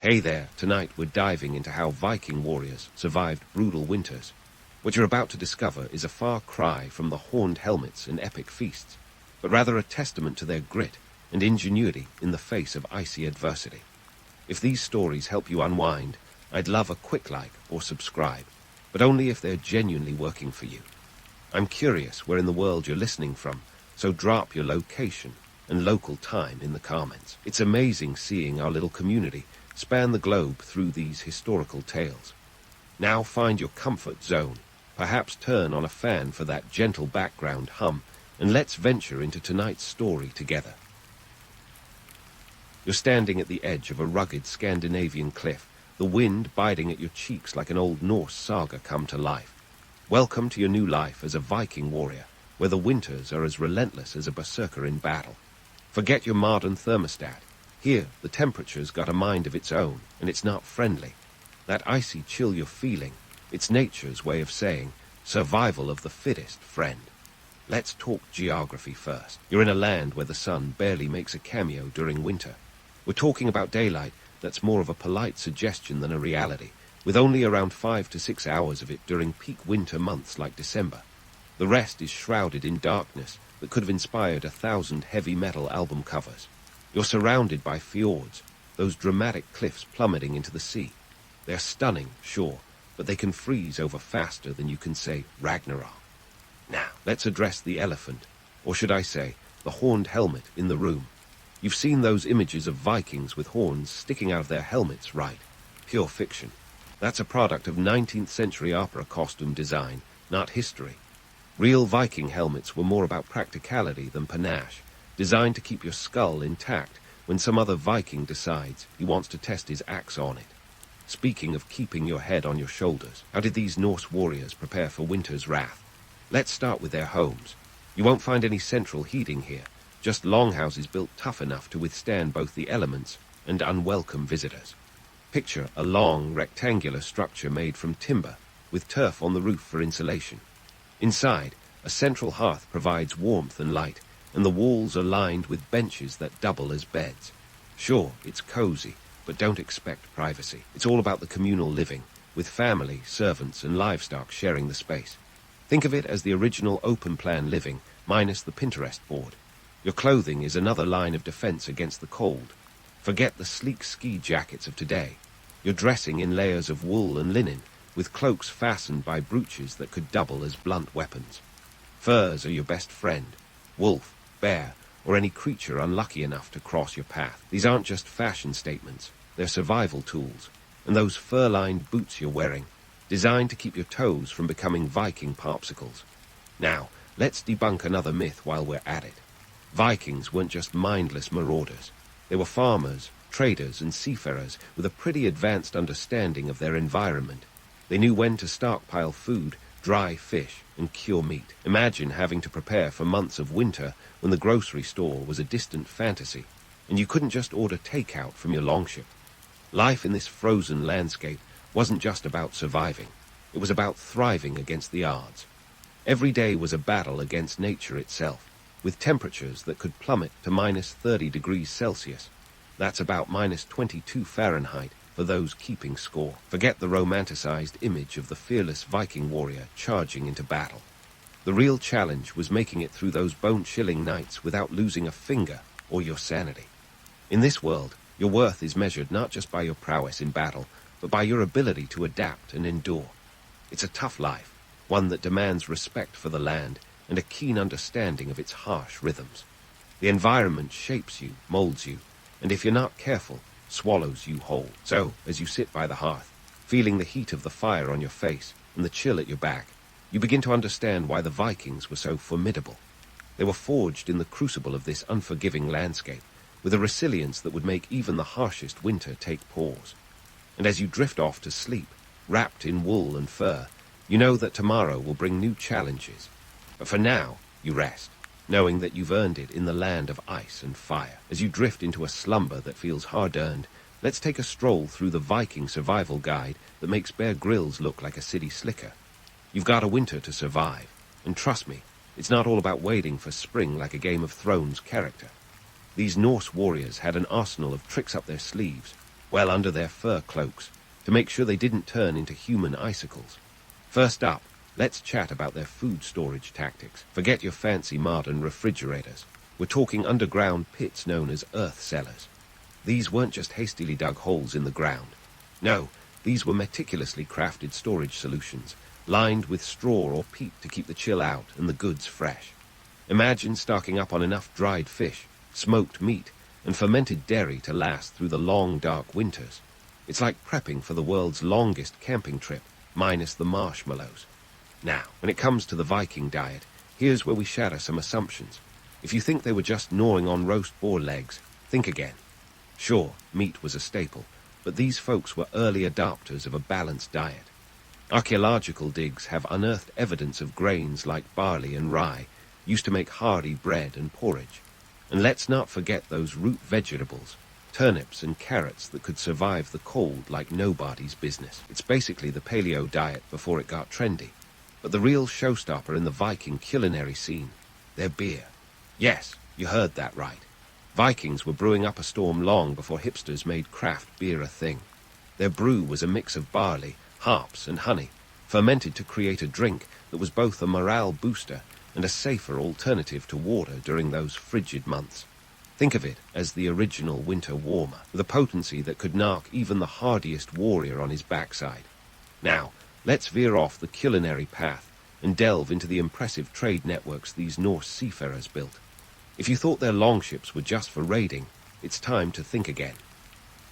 Hey there, tonight we're diving into how Viking warriors survived brutal winters. What you're about to discover is a far cry from the horned helmets and epic feasts, but rather a testament to their grit and ingenuity in the face of icy adversity. If these stories help you unwind, I'd love a quick like or subscribe, but only if they're genuinely working for you. I'm curious where in the world you're listening from, so drop your location and local time in the comments. It's amazing seeing our little community span the globe through these historical tales. Now find your comfort zone, perhaps turn on a fan for that gentle background hum, and let's venture into tonight's story together. You're standing at the edge of a rugged Scandinavian cliff, the wind biting at your cheeks like an old Norse saga come to life. Welcome to your new life as a Viking warrior, where the winters are as relentless as a berserker in battle. Forget your modern thermostat. Here, the temperature's got a mind of its own, and it's not friendly. That icy chill you're feeling, it's nature's way of saying, survival of the fittest, friend. Let's talk geography first. You're in a land where the sun barely makes a cameo during winter. We're talking about daylight that's more of a polite suggestion than a reality, with only around 5 to 6 hours of it during peak winter months like December. The rest is shrouded in darkness that could have inspired 1,000 heavy metal album covers. You're surrounded by fjords, those dramatic cliffs plummeting into the sea. They're stunning, sure, but they can freeze over faster than you can say Ragnarok. Now, let's address the elephant, or should I say, the horned helmet in the room. You've seen those images of Vikings with horns sticking out of their helmets, right? Pure fiction. That's a product of 19th century opera costume design, not history. Real Viking helmets were more about practicality than panache, designed to keep your skull intact when some other Viking decides he wants to test his axe on it. Speaking of keeping your head on your shoulders, how did these Norse warriors prepare for winter's wrath? Let's start with their homes. You won't find any central heating here, just longhouses built tough enough to withstand both the elements and unwelcome visitors. Picture a long, rectangular structure made from timber, with turf on the roof for insulation. Inside, a central hearth provides warmth and light, and the walls are lined with benches that double as beds. Sure, it's cozy, but don't expect privacy. It's all about the communal living, with family, servants, and livestock sharing the space. Think of it as the original open-plan living, minus the Pinterest board. Your clothing is another line of defense against the cold. Forget the sleek ski jackets of today. You're dressing in layers of wool and linen, with cloaks fastened by brooches that could double as blunt weapons. Furs are your best friend. Wolf, bear, or any creature unlucky enough to cross your path. These aren't just fashion statements, they're survival tools. And those fur-lined boots you're wearing, designed to keep your toes from becoming Viking popsicles. Now, let's debunk another myth while we're at it. Vikings weren't just mindless marauders. They were farmers, traders, and seafarers with a pretty advanced understanding of their environment. They knew when to stockpile food, dry fish, and cure meat. Imagine having to prepare for months of winter when the grocery store was a distant fantasy, and you couldn't just order takeout from your longship. Life in this frozen landscape wasn't just about surviving. It was about thriving against the odds. Every day was a battle against nature itself, with temperatures that could plummet to minus 30 degrees Celsius. That's about minus 22 Fahrenheit for those keeping score. Forget the romanticized image of the fearless Viking warrior charging into battle. The real challenge was making it through those bone-chilling nights without losing a finger or your sanity. In this world, your worth is measured not just by your prowess in battle, but by your ability to adapt and endure. It's a tough life, one that demands respect for the land and a keen understanding of its harsh rhythms. The environment shapes you, molds you, and if you're not careful, swallows you whole. So, as you sit by the hearth, feeling the heat of the fire on your face and the chill at your back, you begin to understand why the Vikings were so formidable. They were forged in the crucible of this unforgiving landscape, with a resilience that would make even the harshest winter take pause. And as you drift off to sleep, wrapped in wool and fur, you know that tomorrow will bring new challenges. But for now, you rest, knowing that you've earned it in the land of ice and fire. As you drift into a slumber that feels hard-earned, let's take a stroll through the Viking survival guide that makes Bear Grylls look like a city slicker. You've got a winter to survive, and trust me, it's not all about waiting for spring like a Game of Thrones character. These Norse warriors had an arsenal of tricks up their sleeves, Well, under their fur cloaks, to make sure they didn't turn into human icicles. First up, let's chat about their food storage tactics. Forget your fancy modern refrigerators. We're talking underground pits known as earth cellars. These weren't just hastily dug holes in the ground. No, these were meticulously crafted storage solutions, lined with straw or peat to keep the chill out and the goods fresh. Imagine stocking up on enough dried fish, smoked meat, and fermented dairy to last through the long, dark winters. It's like prepping for the world's longest camping trip, minus the marshmallows. Now, when it comes to the Viking diet, here's where we shatter some assumptions. If you think they were just gnawing on roast boar legs, think again. Sure, meat was a staple, but these folks were early adopters of a balanced diet. Archaeological digs have unearthed evidence of grains like barley and rye used to make hardy bread and porridge. And let's not forget those root vegetables, turnips and carrots that could survive the cold like nobody's business. It's basically the paleo diet before it got trendy. But the real showstopper in the Viking culinary scene, their beer. Yes, you heard that right. Vikings were brewing up a storm long before hipsters made craft beer a thing. Their brew was a mix of barley, hops, and honey, fermented to create a drink that was both a morale booster and a safer alternative to water during those frigid months. Think of it as the original winter warmer, with a potency that could knock even the hardiest warrior on his backside. Now, let's veer off the culinary path and delve into the impressive trade networks these Norse seafarers built. If you thought their longships were just for raiding, it's time to think again.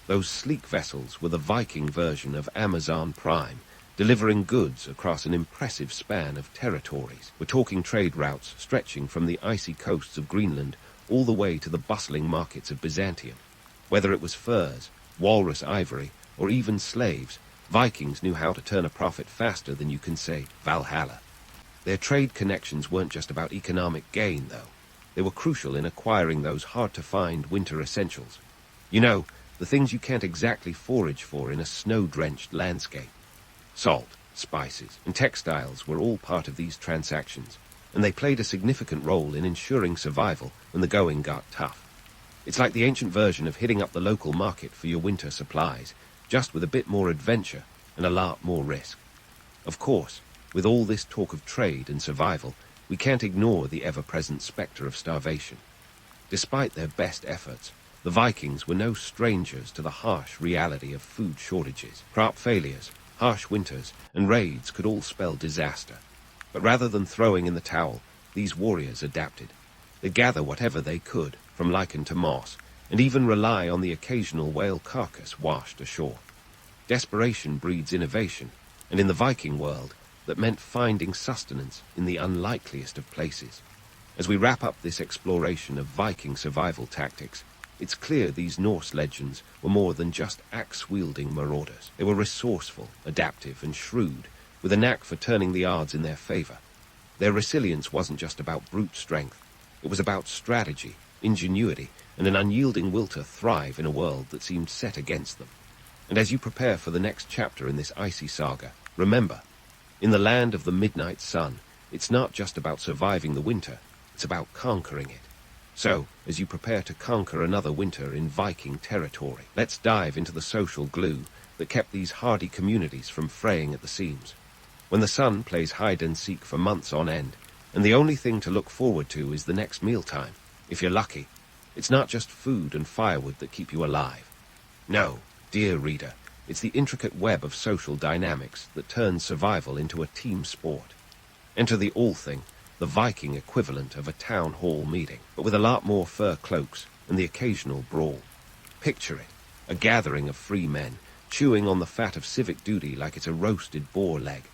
Those sleek vessels were the Viking version of Amazon Prime, delivering goods across an impressive span of territories. We're talking trade routes stretching from the icy coasts of Greenland all the way to the bustling markets of Byzantium. Whether it was furs, walrus ivory, or even slaves, Vikings knew how to turn a profit faster than you can say Valhalla. Their trade connections weren't just about economic gain, though. They were crucial in acquiring those hard-to-find winter essentials. You know, the things you can't exactly forage for in a snow-drenched landscape. Salt, spices, and textiles were all part of these transactions, and they played a significant role in ensuring survival when the going got tough. It's like the ancient version of hitting up the local market for your winter supplies, just with a bit more adventure and a lot more risk. Of course, with all this talk of trade and survival, we can't ignore the ever-present spectre of starvation. Despite their best efforts, the Vikings were no strangers to the harsh reality of food shortages. Crop failures, harsh winters, and raids could all spell disaster. But rather than throwing in the towel, these warriors adapted. They'd gather whatever they could, from lichen to moss, and even rely on the occasional whale carcass washed ashore. Desperation breeds innovation, and in the Viking world, that meant finding sustenance in the unlikeliest of places. As we wrap up this exploration of Viking survival tactics, it's clear these Norse legends were more than just axe-wielding marauders. They were resourceful, adaptive, and shrewd, with a knack for turning the odds in their favor. Their resilience wasn't just about brute strength. It was about strategy, ingenuity, and an unyielding will to thrive in a world that seemed set against them. And as you prepare for the next chapter in this icy saga, remember, in the land of the midnight sun, it's not just about surviving the winter, it's about conquering it. So, as you prepare to conquer another winter in Viking territory, let's dive into the social glue that kept these hardy communities from fraying at the seams. When the sun plays hide-and-seek for months on end, and the only thing to look forward to is the next mealtime, if you're lucky, it's not just food and firewood that keep you alive. No, dear reader, it's the intricate web of social dynamics that turns survival into a team sport. Enter the all-thing, the Viking equivalent of a town hall meeting, but with a lot more fur cloaks and the occasional brawl. Picture it, a gathering of free men, chewing on the fat of civic duty like it's a roasted boar leg.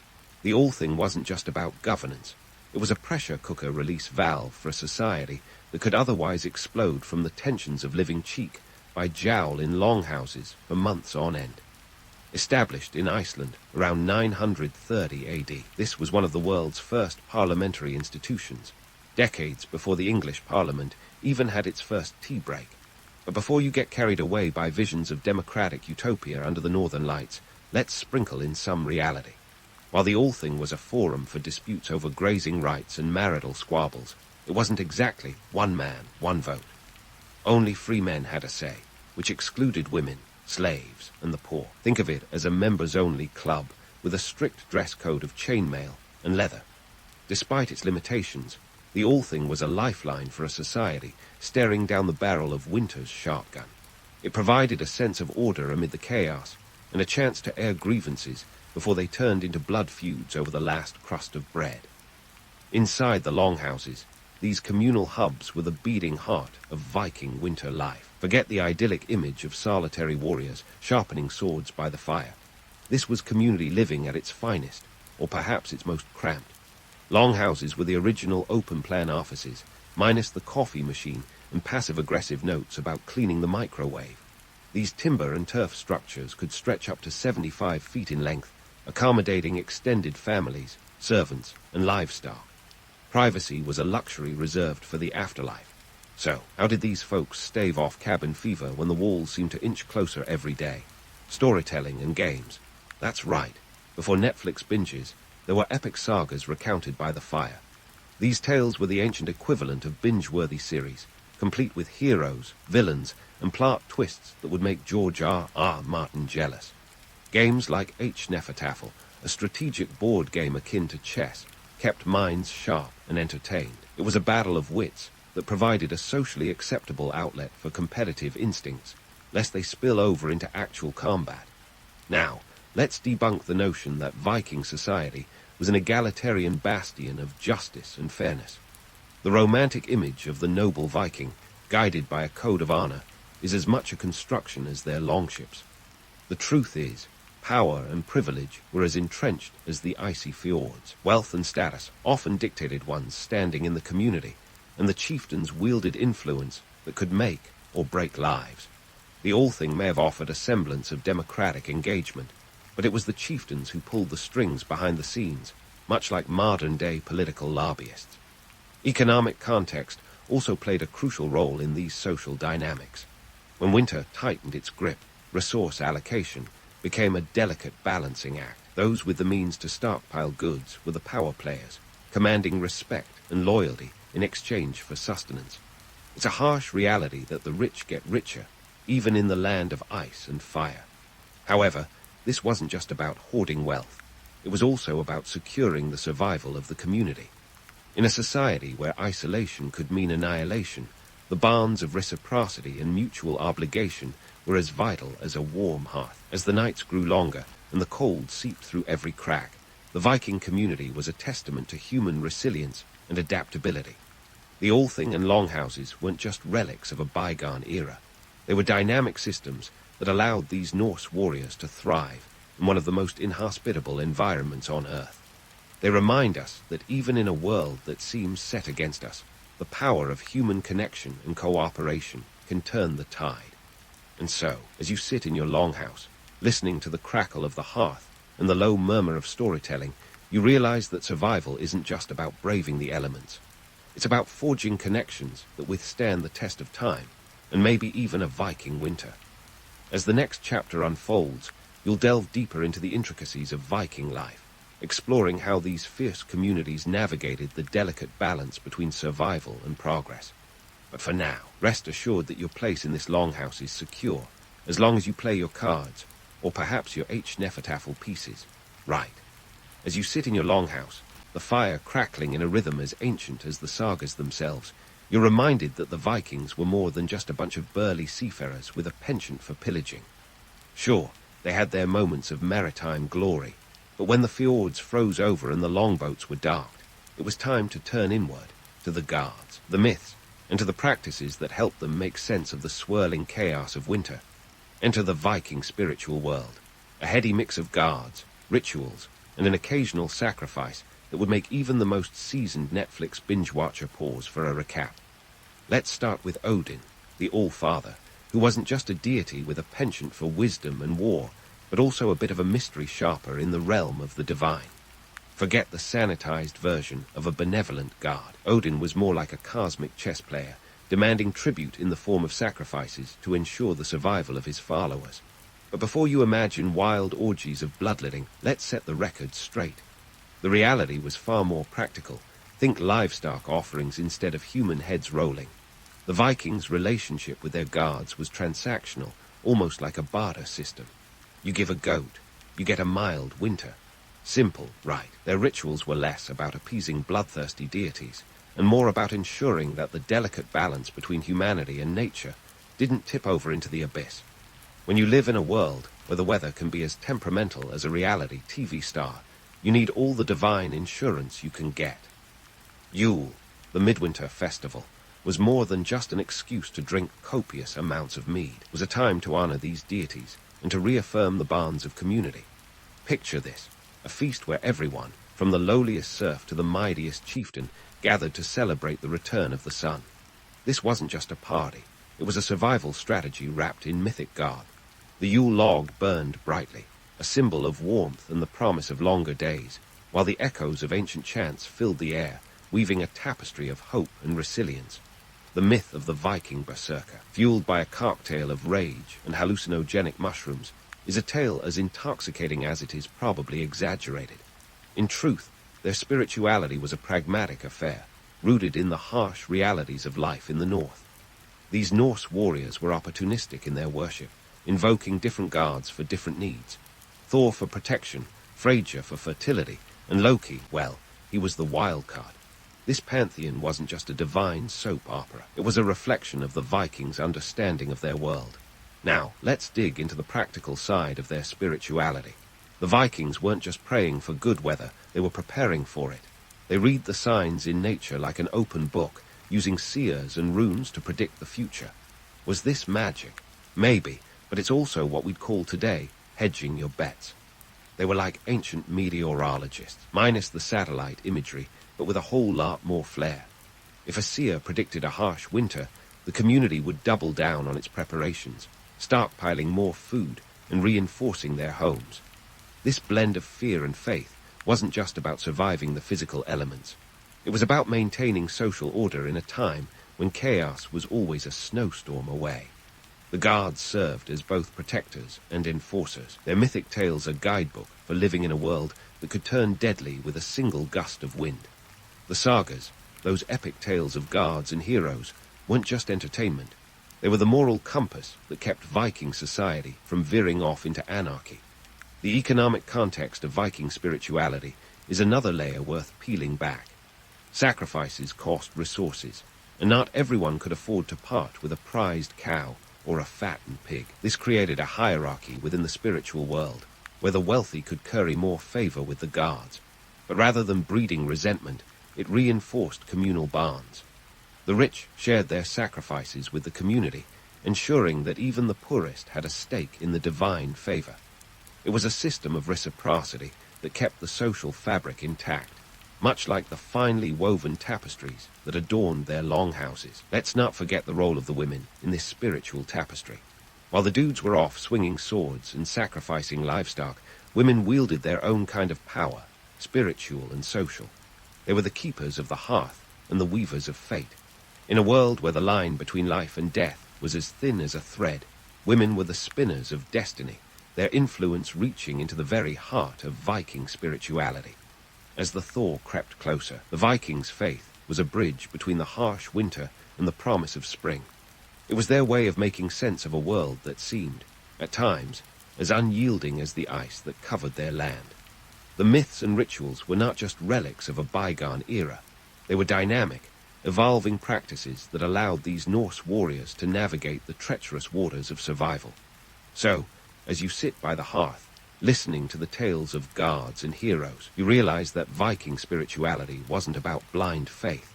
The all-thing wasn't just about governance. It was a pressure cooker release valve for a society that could otherwise explode from the tensions of living cheek by jowl in longhouses for months on end. Established in Iceland around 930 AD, this was one of the world's first parliamentary institutions, decades before the English Parliament even had its first tea break. But before you get carried away by visions of democratic utopia under the Northern Lights, let's sprinkle in some reality. While the All-Thing was a forum for disputes over grazing rights and marital squabbles, it wasn't exactly one man, one vote. Only free men had a say, which excluded women, slaves, and the poor. Think of it as a members-only club with a strict dress code of chainmail and leather. Despite its limitations, the All-Thing was a lifeline for a society staring down the barrel of winter's sharp gun. It provided a sense of order amid the chaos and a chance to air grievances before they turned into blood feuds over the last crust of bread. Inside the longhouses, these communal hubs were the beating heart of Viking winter life. Forget the idyllic image of solitary warriors sharpening swords by the fire. This was community living at its finest, or perhaps its most cramped. Longhouses were the original open-plan offices, minus the coffee machine and passive-aggressive notes about cleaning the microwave. These timber and turf structures could stretch up to 75 feet in length, accommodating extended families, servants, and livestock. Privacy was a luxury reserved for the afterlife. So, how did these folks stave off cabin fever when the walls seemed to inch closer every day? Storytelling and games. That's right. Before Netflix binges, there were epic sagas recounted by the fire. These tales were the ancient equivalent of binge-worthy series, complete with heroes, villains, and plot twists that would make George R.R. Martin jealous. Games like Nefertafel, a strategic board game akin to chess, kept minds sharp and entertained. It was a battle of wits that provided a socially acceptable outlet for competitive instincts, lest they spill over into actual combat. Now, let's debunk the notion that Viking society was an egalitarian bastion of justice and fairness. The romantic image of the noble Viking, guided by a code of honor, is as much a construction as their longships. The truth is, power and privilege were as entrenched as the icy fjords. Wealth and status often dictated one's standing in the community, and the chieftains wielded influence that could make or break lives. The All-Thing may have offered a semblance of democratic engagement, but it was the chieftains who pulled the strings behind the scenes, much like modern-day political lobbyists. Economic context also played a crucial role in these social dynamics. When winter tightened its grip, resource allocation became a delicate balancing act. Those with the means to stockpile goods were the power players, commanding respect and loyalty in exchange for sustenance. It's a harsh reality that the rich get richer, even in the land of ice and fire. However, this wasn't just about hoarding wealth. It was also about securing the survival of the community. In a society where isolation could mean annihilation, the bonds of reciprocity and mutual obligation were as vital as a warm hearth. As the nights grew longer and the cold seeped through every crack, the Viking community was a testament to human resilience and adaptability. The All-Thing and Longhouses weren't just relics of a bygone era. They were dynamic systems that allowed these Norse warriors to thrive in one of the most inhospitable environments on Earth. They remind us that even in a world that seems set against us, the power of human connection and cooperation can turn the tide. And so, as you sit in your longhouse, listening to the crackle of the hearth and the low murmur of storytelling, you realize that survival isn't just about braving the elements. It's about forging connections that withstand the test of time, and maybe even a Viking winter. As the next chapter unfolds, you'll delve deeper into the intricacies of Viking life, exploring how these fierce communities navigated the delicate balance between survival and progress. But for now, rest assured that your place in this longhouse is secure, as long as you play your cards, or perhaps your Nefertafel pieces, right. As you sit in your longhouse, the fire crackling in a rhythm as ancient as the sagas themselves, you're reminded that the Vikings were more than just a bunch of burly seafarers with a penchant for pillaging. Sure, they had their moments of maritime glory, but when the fjords froze over and the longboats were docked, it was time to turn inward, to the gods, the myths, and to the practices that helped them make sense of the swirling chaos of winter. Enter the Viking spiritual world, a heady mix of gods, rituals, and an occasional sacrifice that would make even the most seasoned Netflix binge-watcher pause for a recap. Let's start with Odin, the All-Father, who wasn't just a deity with a penchant for wisdom and war, but also a bit of a mystery shopper in the realm of the divine. Forget the sanitized version of a benevolent god. Odin was more like a cosmic chess player, demanding tribute in the form of sacrifices to ensure the survival of his followers. But before you imagine wild orgies of bloodletting, let's set the record straight. The reality was far more practical. Think livestock offerings instead of human heads rolling. The Vikings' relationship with their gods was transactional, almost like a barter system. You give a goat, you get a mild winter. Simple, right. Their rituals were less about appeasing bloodthirsty deities, and more about ensuring that the delicate balance between humanity and nature didn't tip over into the abyss. When you live in a world where the weather can be as temperamental as a reality TV star, you need all the divine insurance you can get. Yule, the midwinter festival, was more than just an excuse to drink copious amounts of mead. It was a time to honor these deities and to reaffirm the bonds of community. Picture this, a feast where everyone, from the lowliest serf to the mightiest chieftain, gathered to celebrate the return of the sun. This wasn't just a party, it was a survival strategy wrapped in mythic garb. The Yule log burned brightly, a symbol of warmth and the promise of longer days, while the echoes of ancient chants filled the air, weaving a tapestry of hope and resilience. The myth of the Viking berserker, fueled by a cocktail of rage and hallucinogenic mushrooms, is a tale as intoxicating as it is probably exaggerated. In truth, their spirituality was a pragmatic affair, rooted in the harsh realities of life in the north. These Norse warriors were opportunistic in their worship, invoking different gods for different needs. Thor for protection, Freyja for fertility, and Loki, well, he was the wild card. This pantheon wasn't just a divine soap opera. It was a reflection of the Vikings' understanding of their world. Now, let's dig into the practical side of their spirituality. The Vikings weren't just praying for good weather, they were preparing for it. They read the signs in nature like an open book, using seers and runes to predict the future. Was this magic? Maybe, but it's also what we'd call today hedging your bets. They were like ancient meteorologists, minus the satellite imagery, but with a whole lot more flair. If a seer predicted a harsh winter, the community would double down on its preparations, stockpiling more food and reinforcing their homes. This blend of fear and faith wasn't just about surviving the physical elements. It was about maintaining social order in a time when chaos was always a snowstorm away. The gods served as both protectors and enforcers, their mythic tales a guidebook for living in a world that could turn deadly with a single gust of wind. The sagas, those epic tales of gods and heroes, weren't just entertainment. They were the moral compass that kept Viking society from veering off into anarchy. The economic context of Viking spirituality is another layer worth peeling back. Sacrifices cost resources, and not everyone could afford to part with a prized cow or a fattened pig. This created a hierarchy within the spiritual world, where the wealthy could curry more favor with the gods. But rather than breeding resentment, it reinforced communal bonds. The rich shared their sacrifices with the community, ensuring that even the poorest had a stake in the divine favor. It was a system of reciprocity that kept the social fabric intact, much like the finely woven tapestries that adorned their longhouses. Let's not forget the role of the women in this spiritual tapestry. While the dudes were off swinging swords and sacrificing livestock, women wielded their own kind of power, spiritual and social. They were the keepers of the hearth and the weavers of fate. In a world where the line between life and death was as thin as a thread, women were the spinners of destiny, their influence reaching into the very heart of Viking spirituality. As the thaw crept closer, the Vikings' faith was a bridge between the harsh winter and the promise of spring. It was their way of making sense of a world that seemed, at times, as unyielding as the ice that covered their land. The myths and rituals were not just relics of a bygone era. They were dynamic, evolving practices that allowed these Norse warriors to navigate the treacherous waters of survival. So, as you sit by the hearth, listening to the tales of gods and heroes, you realize that Viking spirituality wasn't about blind faith.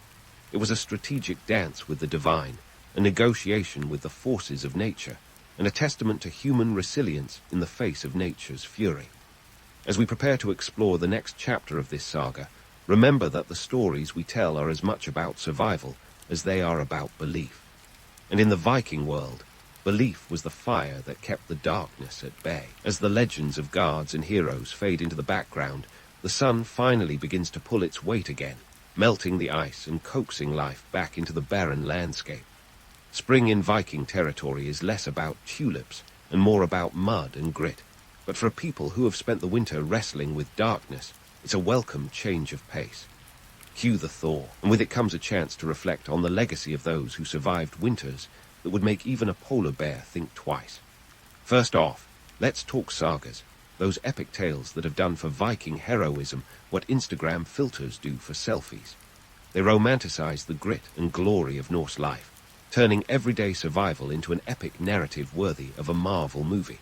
It was a strategic dance with the divine, a negotiation with the forces of nature, and a testament to human resilience in the face of nature's fury. As we prepare to explore the next chapter of this saga, remember that the stories we tell are as much about survival as they are about belief. And in the Viking world, belief was the fire that kept the darkness at bay. As the legends of gods and heroes fade into the background, the sun finally begins to pull its weight again, melting the ice and coaxing life back into the barren landscape. Spring in Viking territory is less about tulips and more about mud and grit. But for people who have spent the winter wrestling with darkness, it's a welcome change of pace. Cue the thaw, and with it comes a chance to reflect on the legacy of those who survived winters that would make even a polar bear think twice. First off, let's talk sagas, those epic tales that have done for Viking heroism what Instagram filters do for selfies. They romanticize the grit and glory of Norse life, turning everyday survival into an epic narrative worthy of a Marvel movie.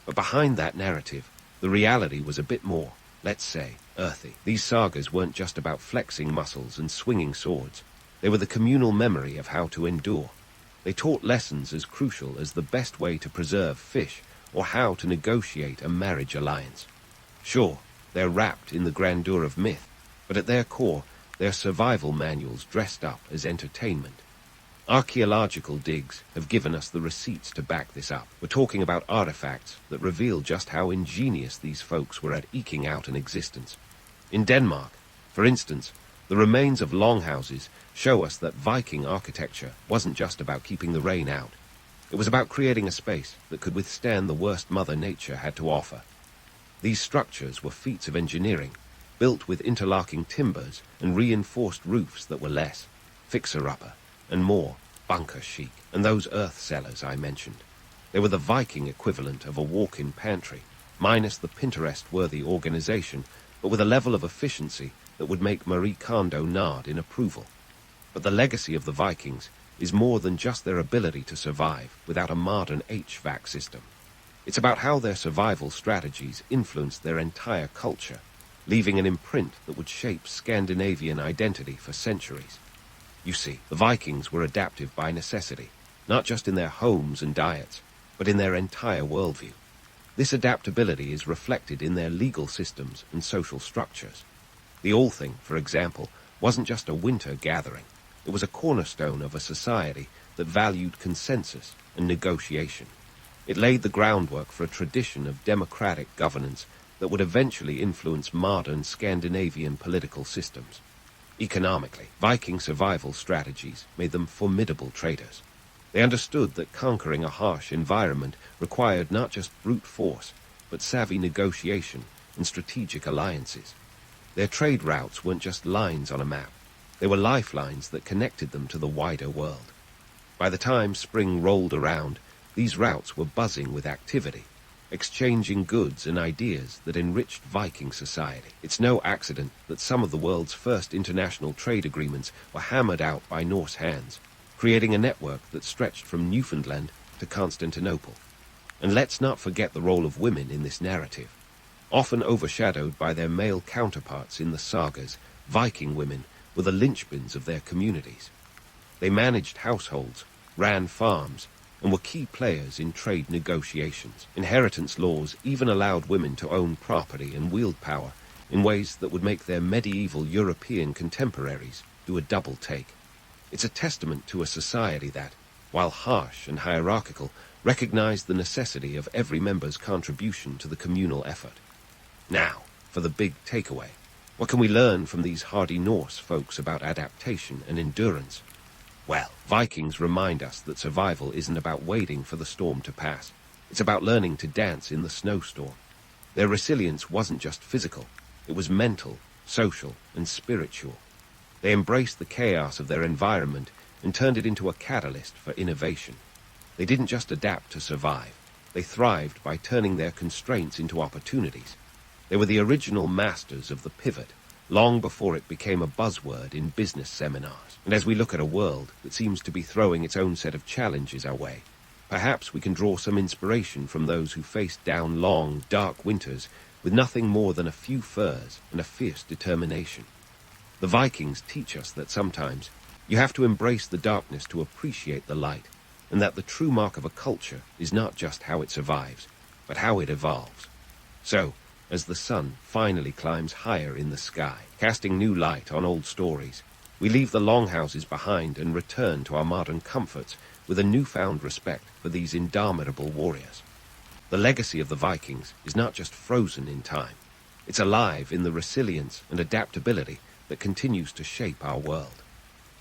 But behind that narrative, the reality was a bit more, let's say, earthy. These sagas weren't just about flexing muscles and swinging swords. They were the communal memory of how to endure. They taught lessons as crucial as the best way to preserve fish or how to negotiate a marriage alliance. Sure, they're wrapped in the grandeur of myth, but at their core, they're survival manuals dressed up as entertainment. Archaeological digs have given us the receipts to back this up. We're talking about artifacts that reveal just how ingenious these folks were at eking out an existence. In Denmark, for instance, the remains of longhouses show us that Viking architecture wasn't just about keeping the rain out. It was about creating a space that could withstand the worst Mother Nature had to offer. These structures were feats of engineering, built with interlocking timbers and reinforced roofs that were less fixer-upper and more bunker chic. And those earth cellars I mentioned, they were the Viking equivalent of a walk-in pantry, minus the Pinterest-worthy organization, but with a level of efficiency that would make Marie Kondo nod in approval. But the legacy of the Vikings is more than just their ability to survive without a modern HVAC system. It's about how their survival strategies influenced their entire culture, leaving an imprint that would shape Scandinavian identity for centuries. You see, the Vikings were adaptive by necessity, not just in their homes and diets, but in their entire worldview. This adaptability is reflected in their legal systems and social structures. The Althing, for example, wasn't just a winter gathering. It was a cornerstone of a society that valued consensus and negotiation. It laid the groundwork for a tradition of democratic governance that would eventually influence modern Scandinavian political systems. Economically, Viking survival strategies made them formidable traders. They understood that conquering a harsh environment required not just brute force, but savvy negotiation and strategic alliances. Their trade routes weren't just lines on a map. They were lifelines that connected them to the wider world. By the time spring rolled around, these routes were buzzing with activity, exchanging goods and ideas that enriched Viking society. It's no accident that some of the world's first international trade agreements were hammered out by Norse hands, creating a network that stretched from Newfoundland to Constantinople. And let's not forget the role of women in this narrative. Often overshadowed by their male counterparts in the sagas, Viking women were the linchpins of their communities. They managed households, ran farms, and were key players in trade negotiations. Inheritance laws even allowed women to own property and wield power in ways that would make their medieval European contemporaries do a double take. It's a testament to a society that, while harsh and hierarchical, recognized the necessity of every member's contribution to the communal effort. Now, for the big takeaway. What can we learn from these hardy Norse folks about adaptation and endurance? Well, Vikings remind us that survival isn't about waiting for the storm to pass. It's about learning to dance in the snowstorm. Their resilience wasn't just physical. It was mental, social, and spiritual. They embraced the chaos of their environment and turned it into a catalyst for innovation. They didn't just adapt to survive. They thrived by turning their constraints into opportunities. They were the original masters of the pivot, long before it became a buzzword in business seminars. And as we look at a world that seems to be throwing its own set of challenges our way, perhaps we can draw some inspiration from those who faced down long, dark winters with nothing more than a few furs and a fierce determination. The Vikings teach us that sometimes you have to embrace the darkness to appreciate the light, and that the true mark of a culture is not just how it survives, but how it evolves. So, as the sun finally climbs higher in the sky, casting new light on old stories, we leave the longhouses behind and return to our modern comforts with a newfound respect for these indomitable warriors. The legacy of the Vikings is not just frozen in time. It's alive in the resilience and adaptability that continues to shape our world.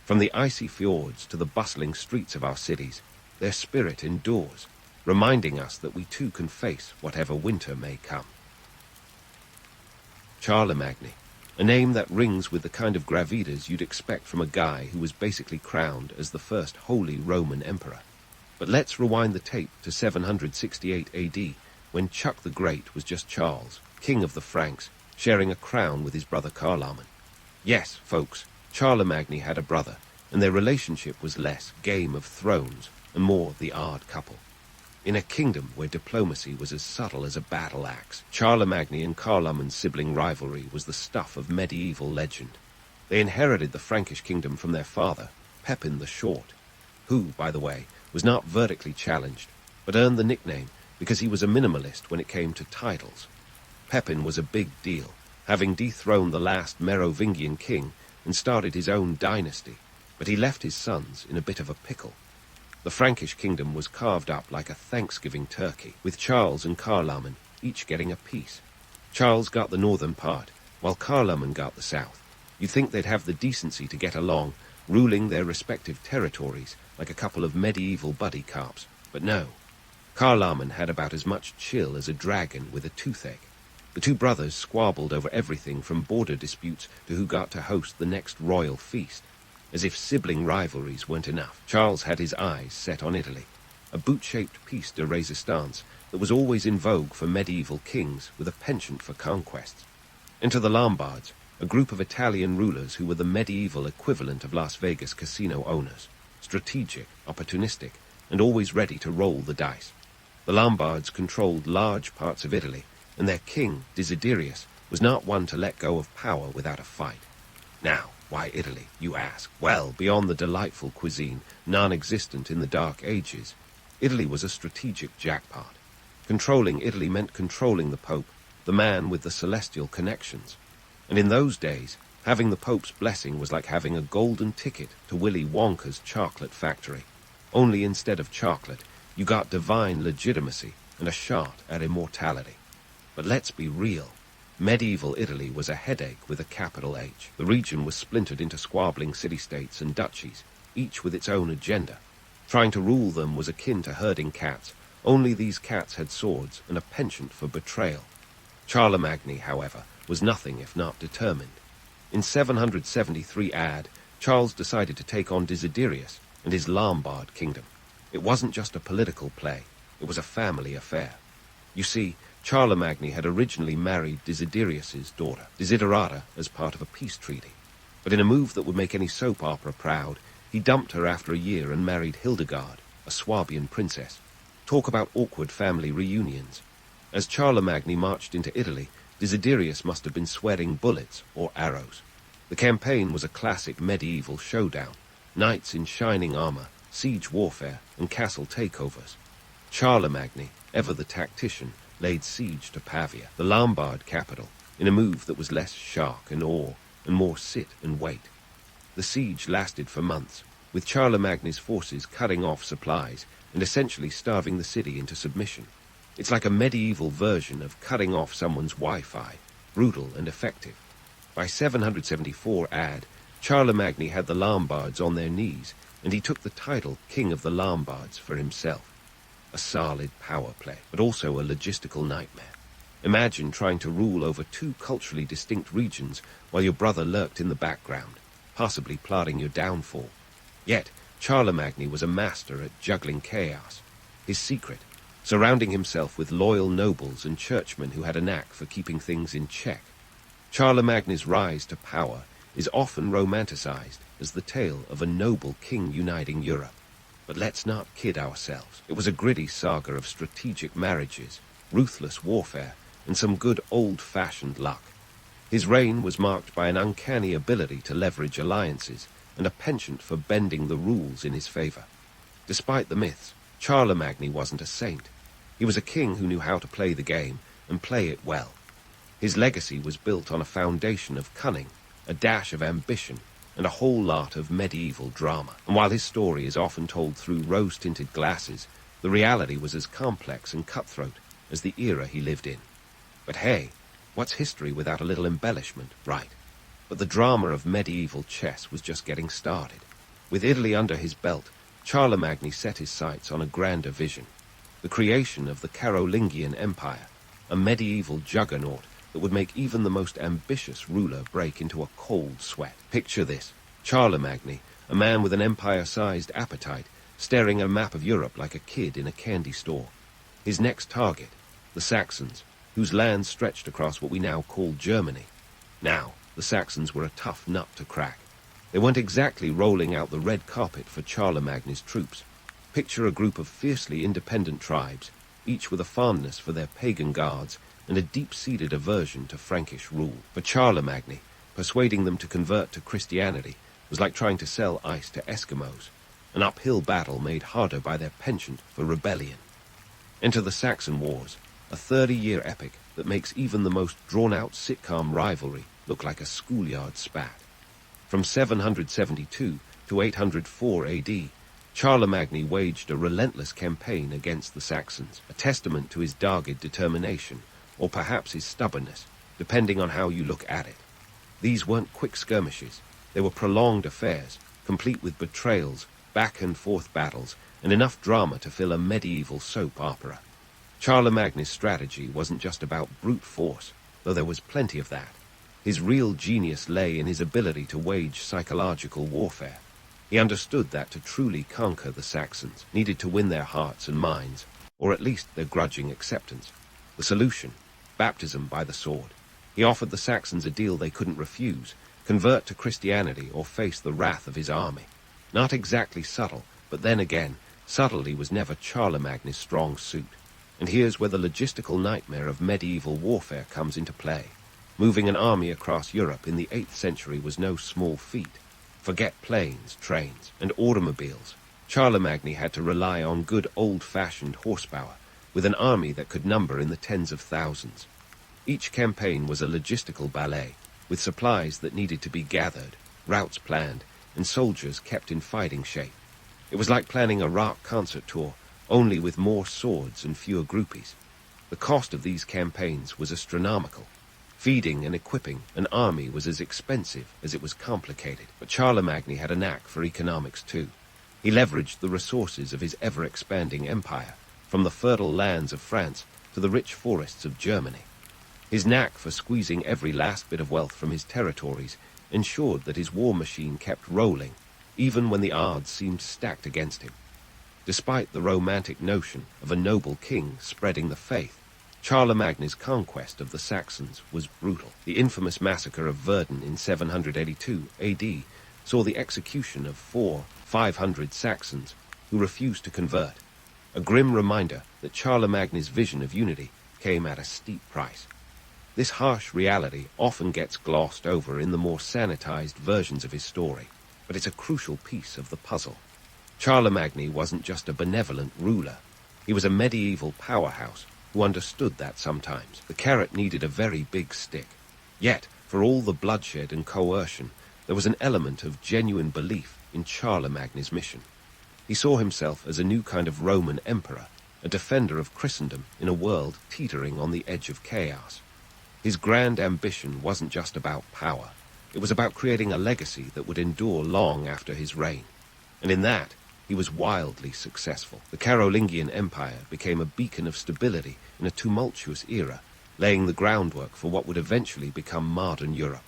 From the icy fjords to the bustling streets of our cities, their spirit endures, reminding us that we too can face whatever winter may come. Charlemagne, a name that rings with the kind of gravitas you'd expect from a guy who was basically crowned as the first Holy Roman Emperor. But let's rewind the tape to 768 AD, when Chuck the Great was just Charles, king of the Franks, sharing a crown with his brother Charlemagne. Yes, folks, Charlemagne had a brother, and their relationship was less Game of Thrones and more the Odd Couple. In a kingdom where diplomacy was as subtle as a battle axe, Charlemagne and Carloman's sibling rivalry was the stuff of medieval legend. They inherited the Frankish kingdom from their father, Pepin the Short, who, by the way, was not vertically challenged, but earned the nickname because he was a minimalist when it came to titles. Pepin was a big deal, having dethroned the last Merovingian king and started his own dynasty, but he left his sons in a bit of a pickle. The Frankish kingdom was carved up like a Thanksgiving turkey, with Charles and Carloman each getting a piece. Charles got the northern part, while Carloman got the south. You'd think they'd have the decency to get along, ruling their respective territories like a couple of medieval buddy cops, but no. Carloman had about as much chill as a dragon with a toothache. The two brothers squabbled over everything from border disputes to who got to host the next royal feast. As if sibling rivalries weren't enough, Charles had his eyes set on Italy, a boot-shaped piece de resistance that was always in vogue for medieval kings with a penchant for conquests. Enter the Lombards, a group of Italian rulers who were the medieval equivalent of Las Vegas casino owners, strategic, opportunistic, and always ready to roll the dice. The Lombards controlled large parts of Italy, and their king, Desiderius, was not one to let go of power without a fight. Now, why Italy, you ask? Well, beyond the delightful cuisine, non-existent in the Dark Ages, Italy was a strategic jackpot. Controlling Italy meant controlling the Pope, the man with the celestial connections. And in those days, having the Pope's blessing was like having a golden ticket to Willy Wonka's chocolate factory. Only instead of chocolate, you got divine legitimacy and a shot at immortality. But let's be real. Medieval Italy was a headache with a capital H. The region was splintered into squabbling city-states and duchies, each with its own agenda. Trying to rule them was akin to herding cats, only these cats had swords and a penchant for betrayal. Charlemagne, however, was nothing if not determined. In 773 AD, Charles decided to take on Desiderius and his Lombard kingdom. It wasn't just a political play, it was a family affair. You see, Charlemagne had originally married Desiderius's daughter, Desiderata, as part of a peace treaty. But in a move that would make any soap opera proud, he dumped her after a year and married Hildegard, a Swabian princess. Talk about awkward family reunions. As Charlemagne marched into Italy, Desiderius must have been sweating bullets or arrows. The campaign was a classic medieval showdown. Knights in shining armor, siege warfare, and castle takeovers. Charlemagne, ever the tactician, laid siege to Pavia, the Lombard capital, in a move that was less shock and awe and more sit and wait. The siege lasted for months, with Charlemagne's forces cutting off supplies and essentially starving the city into submission. It's like a medieval version of cutting off someone's Wi-Fi, brutal and effective. By 774 AD, Charlemagne had the Lombards on their knees, and he took the title King of the Lombards for himself. A solid power play, but also a logistical nightmare. Imagine trying to rule over two culturally distinct regions while your brother lurked in the background, possibly plotting your downfall. Yet, Charlemagne was a master at juggling chaos. His secret, surrounding himself with loyal nobles and churchmen who had a knack for keeping things in check. Charlemagne's rise to power is often romanticized as the tale of a noble king uniting Europe. But let's not kid ourselves. It was a gritty saga of strategic marriages, ruthless warfare, and some good old-fashioned luck. His reign was marked by an uncanny ability to leverage alliances and a penchant for bending the rules in his favor. Despite the myths, Charlemagne wasn't a saint. He was a king who knew how to play the game and play it well. His legacy was built on a foundation of cunning, a dash of ambition, and a whole lot of medieval drama. And while his story is often told through rose-tinted glasses, the reality was as complex and cutthroat as the era he lived in. But hey, what's history without a little embellishment, right? But the drama of medieval chess was just getting started. With Italy under his belt, Charlemagne set his sights on a grander vision, the creation of the Carolingian Empire, a medieval juggernaut that would make even the most ambitious ruler break into a cold sweat. Picture this: Charlemagne, a man with an empire-sized appetite, staring at a map of Europe like a kid in a candy store. His next target, the Saxons, whose lands stretched across what we now call Germany. Now, the Saxons were a tough nut to crack. They weren't exactly rolling out the red carpet for Charlemagne's troops. Picture a group of fiercely independent tribes, each with a fondness for their pagan gods and a deep-seated aversion to Frankish rule. For Charlemagne, persuading them to convert to Christianity was like trying to sell ice to Eskimos, an uphill battle made harder by their penchant for rebellion. Enter the Saxon Wars, a 30-year epic that makes even the most drawn-out sitcom rivalry look like a schoolyard spat. From 772 to 804 AD, Charlemagne waged a relentless campaign against the Saxons, a testament to his dogged determination, or perhaps his stubbornness, depending on how you look at it. These weren't quick skirmishes. They were prolonged affairs, complete with betrayals, back-and-forth battles, and enough drama to fill a medieval soap opera. Charlemagne's strategy wasn't just about brute force, though there was plenty of that. His real genius lay in his ability to wage psychological warfare. He understood that to truly conquer the Saxons needed to win their hearts and minds, or at least their grudging acceptance. The solution: baptism by the sword. He offered the Saxons a deal they couldn't refuse: convert to Christianity or face the wrath of his army. Not exactly subtle, but then again, subtlety was never Charlemagne's strong suit. And here's where the logistical nightmare of medieval warfare comes into play. Moving an army across Europe in the 8th century was no small feat. Forget planes, trains, and automobiles. Charlemagne had to rely on good old-fashioned horsepower, with an army that could number in the tens of thousands. Each campaign was a logistical ballet, with supplies that needed to be gathered, routes planned, and soldiers kept in fighting shape. It was like planning a rock concert tour, only with more swords and fewer groupies. The cost of these campaigns was astronomical. Feeding and equipping an army was as expensive as it was complicated, but Charlemagne had a knack for economics too. He leveraged the resources of his ever-expanding empire, from the fertile lands of France to the rich forests of Germany. His knack for squeezing every last bit of wealth from his territories ensured that his war machine kept rolling, even when the odds seemed stacked against him. Despite the romantic notion of a noble king spreading the faith, Charlemagne's conquest of the Saxons was brutal. The infamous massacre of Verdun in 782 AD saw the execution of 500 Saxons who refused to convert, a grim reminder that Charlemagne's vision of unity came at a steep price. This harsh reality often gets glossed over in the more sanitized versions of his story, but it's a crucial piece of the puzzle. Charlemagne wasn't just a benevolent ruler. He was a medieval powerhouse who understood that sometimes the carrot needed a very big stick. Yet, for all the bloodshed and coercion, there was an element of genuine belief in Charlemagne's mission. He saw himself as a new kind of Roman emperor, a defender of Christendom in a world teetering on the edge of chaos. His grand ambition wasn't just about power. It was about creating a legacy that would endure long after his reign. And in that, he was wildly successful. The Carolingian Empire became a beacon of stability in a tumultuous era, laying the groundwork for what would eventually become modern Europe.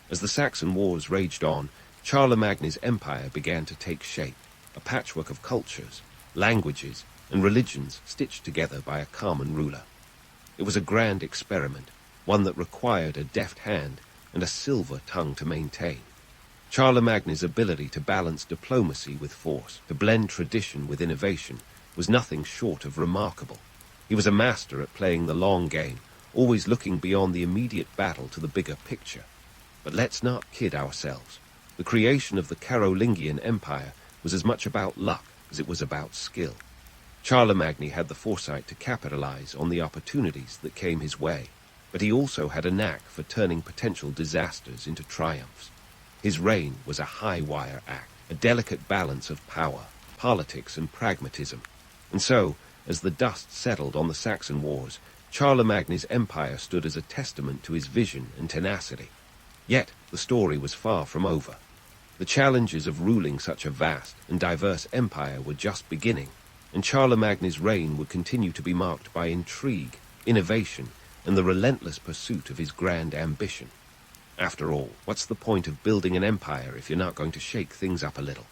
As the Saxon Wars raged on, Charlemagne's empire began to take shape, a patchwork of cultures, languages, and religions stitched together by a common ruler. It was a grand experiment, one that required a deft hand and a silver tongue to maintain. Charlemagne's ability to balance diplomacy with force, to blend tradition with innovation, was nothing short of remarkable. He was a master at playing the long game, always looking beyond the immediate battle to the bigger picture. But let's not kid ourselves. The creation of the Carolingian Empire was as much about luck as it was about skill. Charlemagne had the foresight to capitalize on the opportunities that came his way, but he also had a knack for turning potential disasters into triumphs. His reign was a high-wire act, a delicate balance of power, politics, and pragmatism. And so, as the dust settled on the Saxon Wars, Charlemagne's empire stood as a testament to his vision and tenacity. Yet, the story was far from over. The challenges of ruling such a vast and diverse empire were just beginning, and Charlemagne's reign would continue to be marked by intrigue, innovation, and the relentless pursuit of his grand ambition. After all, what's the point of building an empire if you're not going to shake things up a little?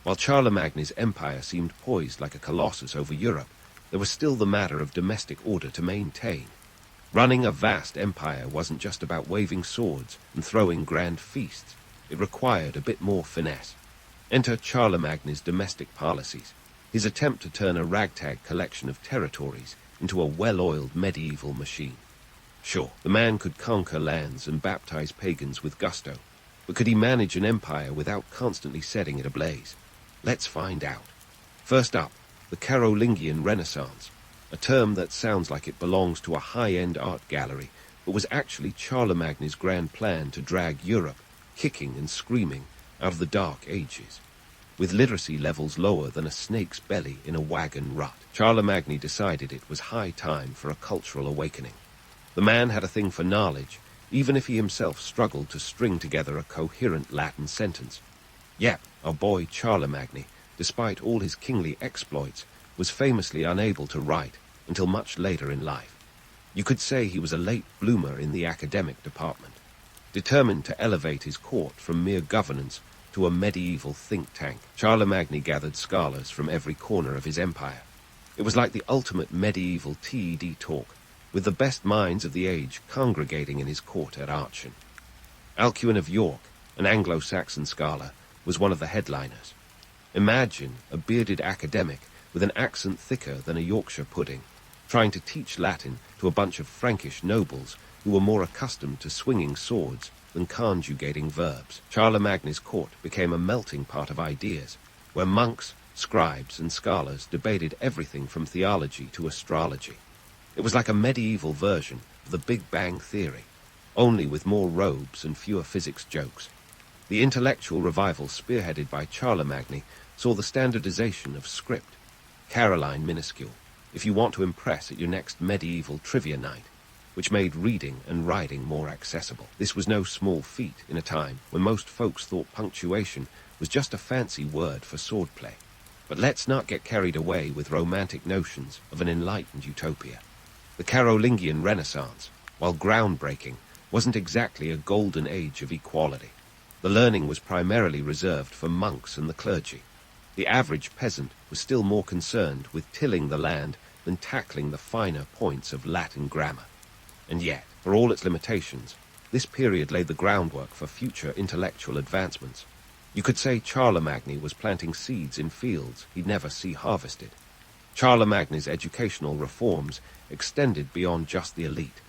While Charlemagne's empire seemed poised like a colossus over Europe, there was still the matter of domestic order to maintain. Running a vast empire wasn't just about waving swords and throwing grand feasts. It required a bit more finesse. Enter Charlemagne's domestic policies, his attempt to turn a ragtag collection of territories into a well-oiled medieval machine. Sure, the man could conquer lands and baptize pagans with gusto, but could he manage an empire without constantly setting it ablaze? Let's find out. First up, the Carolingian Renaissance, a term that sounds like it belongs to a high-end art gallery, but was actually Charlemagne's grand plan to drag Europe, kicking and screaming, out of the Dark Ages. With literacy levels lower than a snake's belly in a wagon rut, Charlemagne decided it was high time for a cultural awakening. The man had a thing for knowledge, even if he himself struggled to string together a coherent Latin sentence. Yet, our boy Charlemagne, despite all his kingly exploits, was famously unable to write until much later in life. You could say he was a late bloomer in the academic department, determined to elevate his court from mere governance to a medieval think tank. Charlemagne gathered scholars from every corner of his empire. It was like the ultimate medieval TED talk, with the best minds of the age congregating in his court at Aachen. Alcuin of York, an Anglo-Saxon scholar, was one of the headliners. Imagine a bearded academic with an accent thicker than a Yorkshire pudding, trying to teach Latin to a bunch of Frankish nobles who were more accustomed to swinging swords than conjugating verbs. Charlemagne's court became a melting pot of ideas, where monks, scribes, and scholars debated everything from theology to astrology. It was like a medieval version of the Big Bang Theory, only with more robes and fewer physics jokes. The intellectual revival spearheaded by Charlemagne saw the standardization of script. Caroline minuscule, if you want to impress at your next medieval trivia night, which made reading and writing more accessible. This was no small feat in a time when most folks thought punctuation was just a fancy word for swordplay. But let's not get carried away with romantic notions of an enlightened utopia. The Carolingian Renaissance, while groundbreaking, wasn't exactly a golden age of equality. The learning was primarily reserved for monks and the clergy. The average peasant was still more concerned with tilling the land than tackling the finer points of Latin grammar. And yet, for all its limitations, this period laid the groundwork for future intellectual advancements. You could say Charlemagne was planting seeds in fields he'd never see harvested. Charlemagne's educational reforms extended beyond just the elite.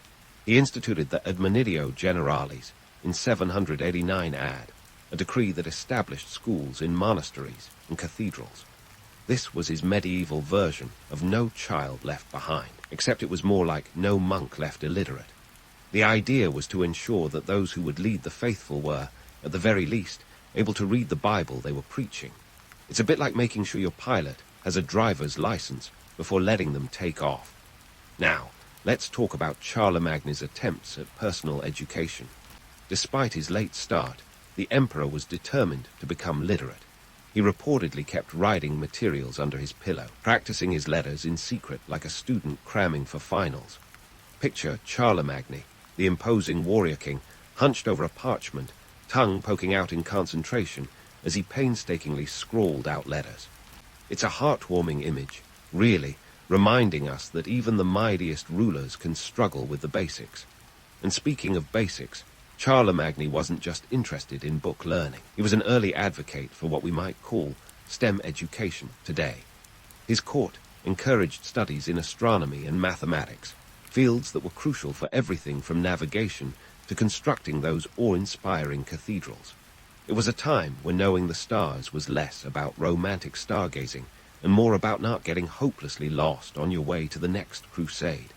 He instituted the Admonitio Generalis in 789 AD, a decree that established schools in monasteries and cathedrals. This was his medieval version of No Child Left Behind, except it was more like No Monk Left Illiterate. The idea was to ensure that those who would lead the faithful were, at the very least, able to read the Bible they were preaching. It's a bit like making sure your pilot has a driver's license before letting them take off. Now, let's talk about Charlemagne's attempts at personal education. Despite his late start, the emperor was determined to become literate. He reportedly kept writing materials under his pillow, practicing his letters in secret like a student cramming for finals. Picture Charlemagne, the imposing warrior king, hunched over a parchment, tongue poking out in concentration as he painstakingly scrawled out letters. It's a heartwarming image, really, reminding us that even the mightiest rulers can struggle with the basics. And speaking of basics, Charlemagne wasn't just interested in book learning. He was an early advocate for what we might call STEM education today. His court encouraged studies in astronomy and mathematics, fields that were crucial for everything from navigation to constructing those awe-inspiring cathedrals. It was a time when knowing the stars was less about romantic stargazing and more about not getting hopelessly lost on your way to the next crusade.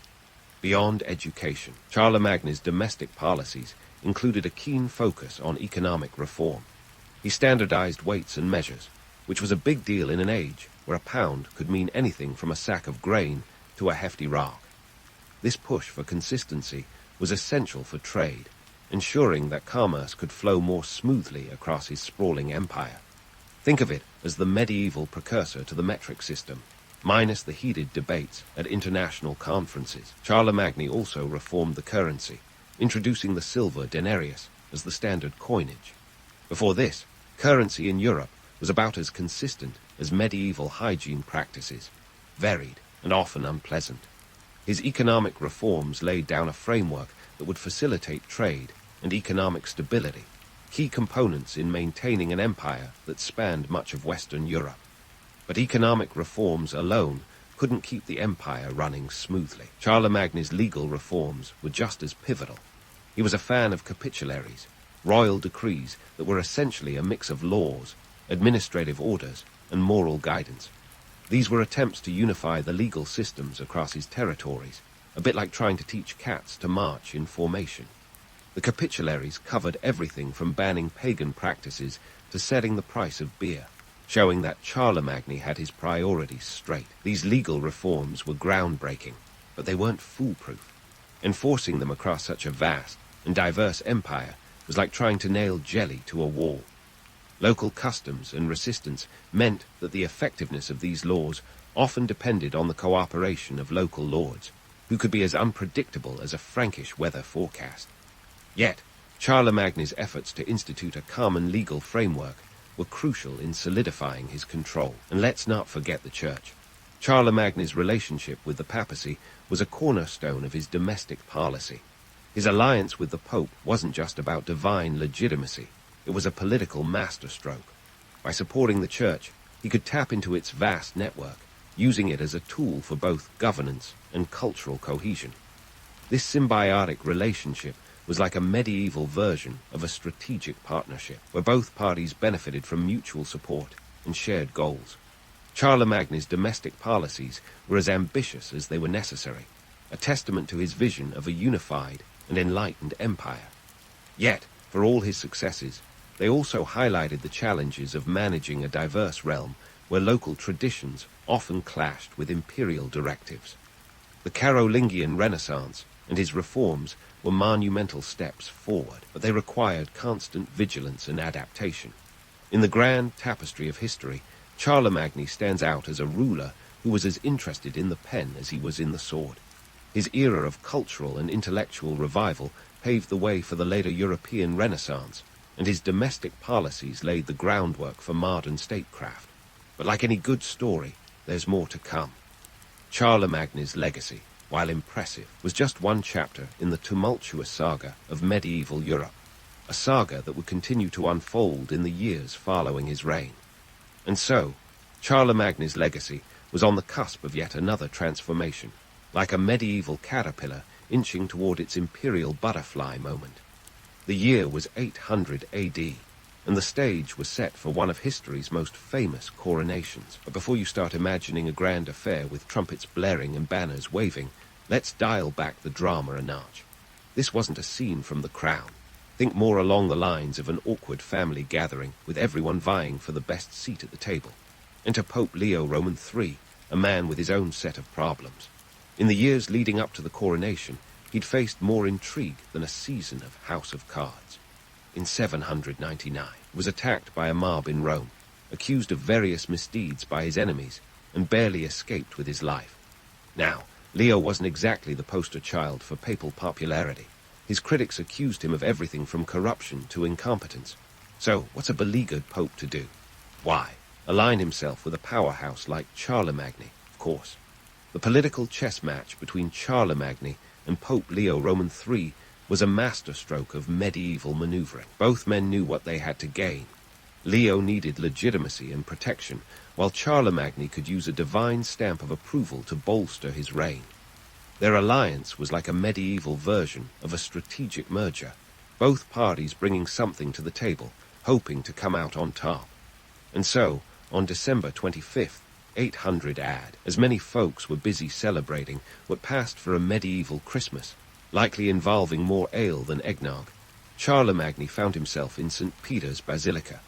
Beyond education, Charlemagne's domestic policies included a keen focus on economic reform. He standardized weights and measures, which was a big deal in an age where a pound could mean anything from a sack of grain to a hefty rock. This push for consistency was essential for trade, ensuring that commerce could flow more smoothly across his sprawling empire. Think of it as the medieval precursor to the metric system, minus the heated debates at international conferences. Charlemagne also reformed the currency, introducing the silver denarius as the standard coinage. Before this, currency in Europe was about as consistent as medieval hygiene practices, varied and often unpleasant. His economic reforms laid down a framework that would facilitate trade and economic stability, key components in maintaining an empire that spanned much of Western Europe. But economic reforms alone couldn't keep the empire running smoothly. Charlemagne's legal reforms were just as pivotal. He was a fan of capitularies, royal decrees that were essentially a mix of laws, administrative orders, and moral guidance. These were attempts to unify the legal systems across his territories, a bit like trying to teach cats to march in formation. The capitularies covered everything from banning pagan practices to setting the price of beer, showing that Charlemagne had his priorities straight. These legal reforms were groundbreaking, but they weren't foolproof. Enforcing them across such a vast and diverse empire was like trying to nail jelly to a wall. Local customs and resistance meant that the effectiveness of these laws often depended on the cooperation of local lords, who could be as unpredictable as a Frankish weather forecast. Yet, Charlemagne's efforts to institute a common legal framework were crucial in solidifying his control. And let's not forget the church. Charlemagne's relationship with the papacy was a cornerstone of his domestic policy. His alliance with the Pope wasn't just about divine legitimacy, it was a political masterstroke. By supporting the church, he could tap into its vast network, using it as a tool for both governance and cultural cohesion. This symbiotic relationship was like a medieval version of a strategic partnership, where both parties benefited from mutual support and shared goals. Charlemagne's domestic policies were as ambitious as they were necessary, a testament to his vision of a unified and enlightened empire. Yet, for all his successes, they also highlighted the challenges of managing a diverse realm where local traditions often clashed with imperial directives. The Carolingian Renaissance and his reforms were monumental steps forward, but they required constant vigilance and adaptation. In the grand tapestry of history, Charlemagne stands out as a ruler who was as interested in the pen as he was in the sword. His era of cultural and intellectual revival paved the way for the later European Renaissance, and his domestic policies laid the groundwork for modern statecraft. But like any good story, there's more to come. Charlemagne's legacy, while impressive, was just one chapter in the tumultuous saga of medieval Europe, a saga that would continue to unfold in the years following his reign. And so, Charlemagne's legacy was on the cusp of yet another transformation, like a medieval caterpillar inching toward its imperial butterfly moment. The year was 800 AD, and the stage was set for one of history's most famous coronations. But before you start imagining a grand affair with trumpets blaring and banners waving, let's dial back the drama a notch. This wasn't a scene from The Crown. Think more along the lines of an awkward family gathering with everyone vying for the best seat at the table. Enter Pope Leo Roman III, a man with his own set of problems. In the years leading up to the coronation, he'd faced more intrigue than a season of House of Cards. In 799, he was attacked by a mob in Rome, accused of various misdeeds by his enemies, and barely escaped with his life. Now, Leo wasn't exactly the poster child for papal popularity. His critics accused him of everything from corruption to incompetence. So, what's a beleaguered pope to do? Why, align himself with a powerhouse like Charlemagne, of course. The political chess match between Charlemagne and Pope Leo Roman III was a masterstroke of medieval maneuvering. Both men knew what they had to gain. Leo needed legitimacy and protection, while Charlemagne could use a divine stamp of approval to bolster his reign. Their alliance was like a medieval version of a strategic merger, both parties bringing something to the table, hoping to come out on top. And so, on December 25th, 800 AD, as many folks were busy celebrating what passed for a medieval Christmas, likely involving more ale than eggnog, Charlemagne found himself in St. Peter's Basilica.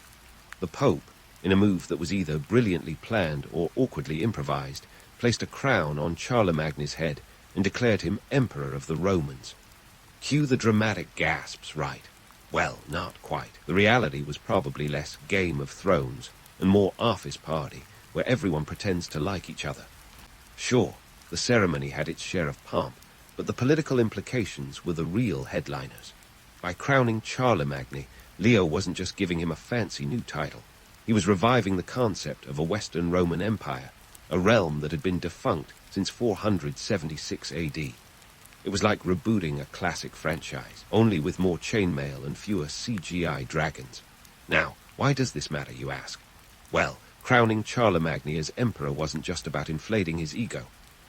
The Pope, in a move that was either brilliantly planned or awkwardly improvised, placed a crown on Charlemagne's head and declared him Emperor of the Romans. Cue the dramatic gasps, right? Well, not quite. The reality was probably less Game of Thrones and more office party, where everyone pretends to like each other. Sure, the ceremony had its share of pomp, but the political implications were the real headliners. By crowning Charlemagne, Leo wasn't just giving him a fancy new title. He was reviving the concept of a Western Roman Empire, a realm that had been defunct since 476 AD. It was like rebooting a classic franchise, only with more chainmail and fewer CGI dragons. Now, why does this matter, you ask? Well, crowning Charlemagne as emperor wasn't just about inflating his ego.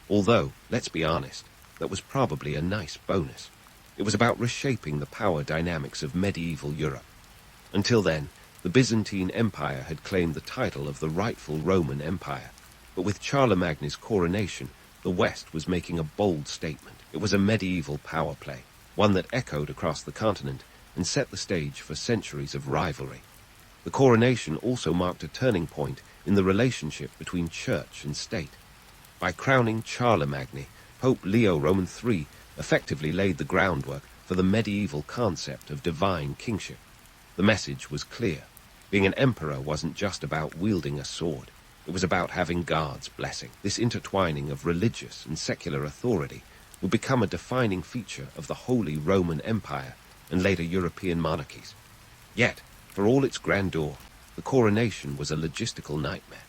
Although, let's be honest, that was probably a nice bonus. It was about reshaping the power dynamics of medieval Europe. Until then, the Byzantine Empire had claimed the title of the rightful Roman Empire. But with Charlemagne's coronation, the West was making a bold statement. It was a medieval power play, one that echoed across the continent and set the stage for centuries of rivalry. The coronation also marked a turning point in the relationship between church and state. By crowning Charlemagne, Pope Leo Roman III effectively laid the groundwork for the medieval concept of divine kingship. The message was clear. Being an emperor wasn't just about wielding a sword. It was about having God's blessing. This intertwining of religious and secular authority would become a defining feature of the Holy Roman Empire and later European monarchies. Yet, for all its grandeur, the coronation was a logistical nightmare.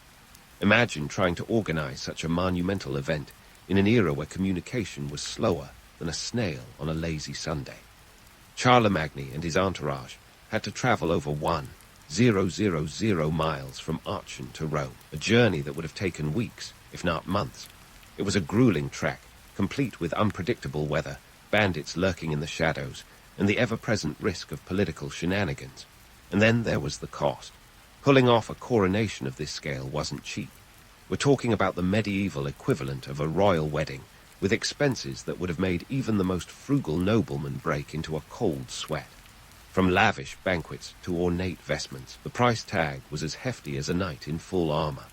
Imagine trying to organize such a monumental event in an era where communication was slower than a snail on a lazy Sunday. Charlemagne and his entourage had to travel over 1,000 miles from Aachen to Rome, a journey that would have taken weeks, if not months. It was a grueling trek, complete with unpredictable weather, bandits lurking in the shadows, and the ever-present risk of political shenanigans. And then there was the cost. Pulling off a coronation of this scale wasn't cheap. We're talking about the medieval equivalent of a royal wedding, with expenses that would have made even the most frugal nobleman break into a cold sweat. From lavish banquets to ornate vestments, the price tag was as hefty as a knight in full armor.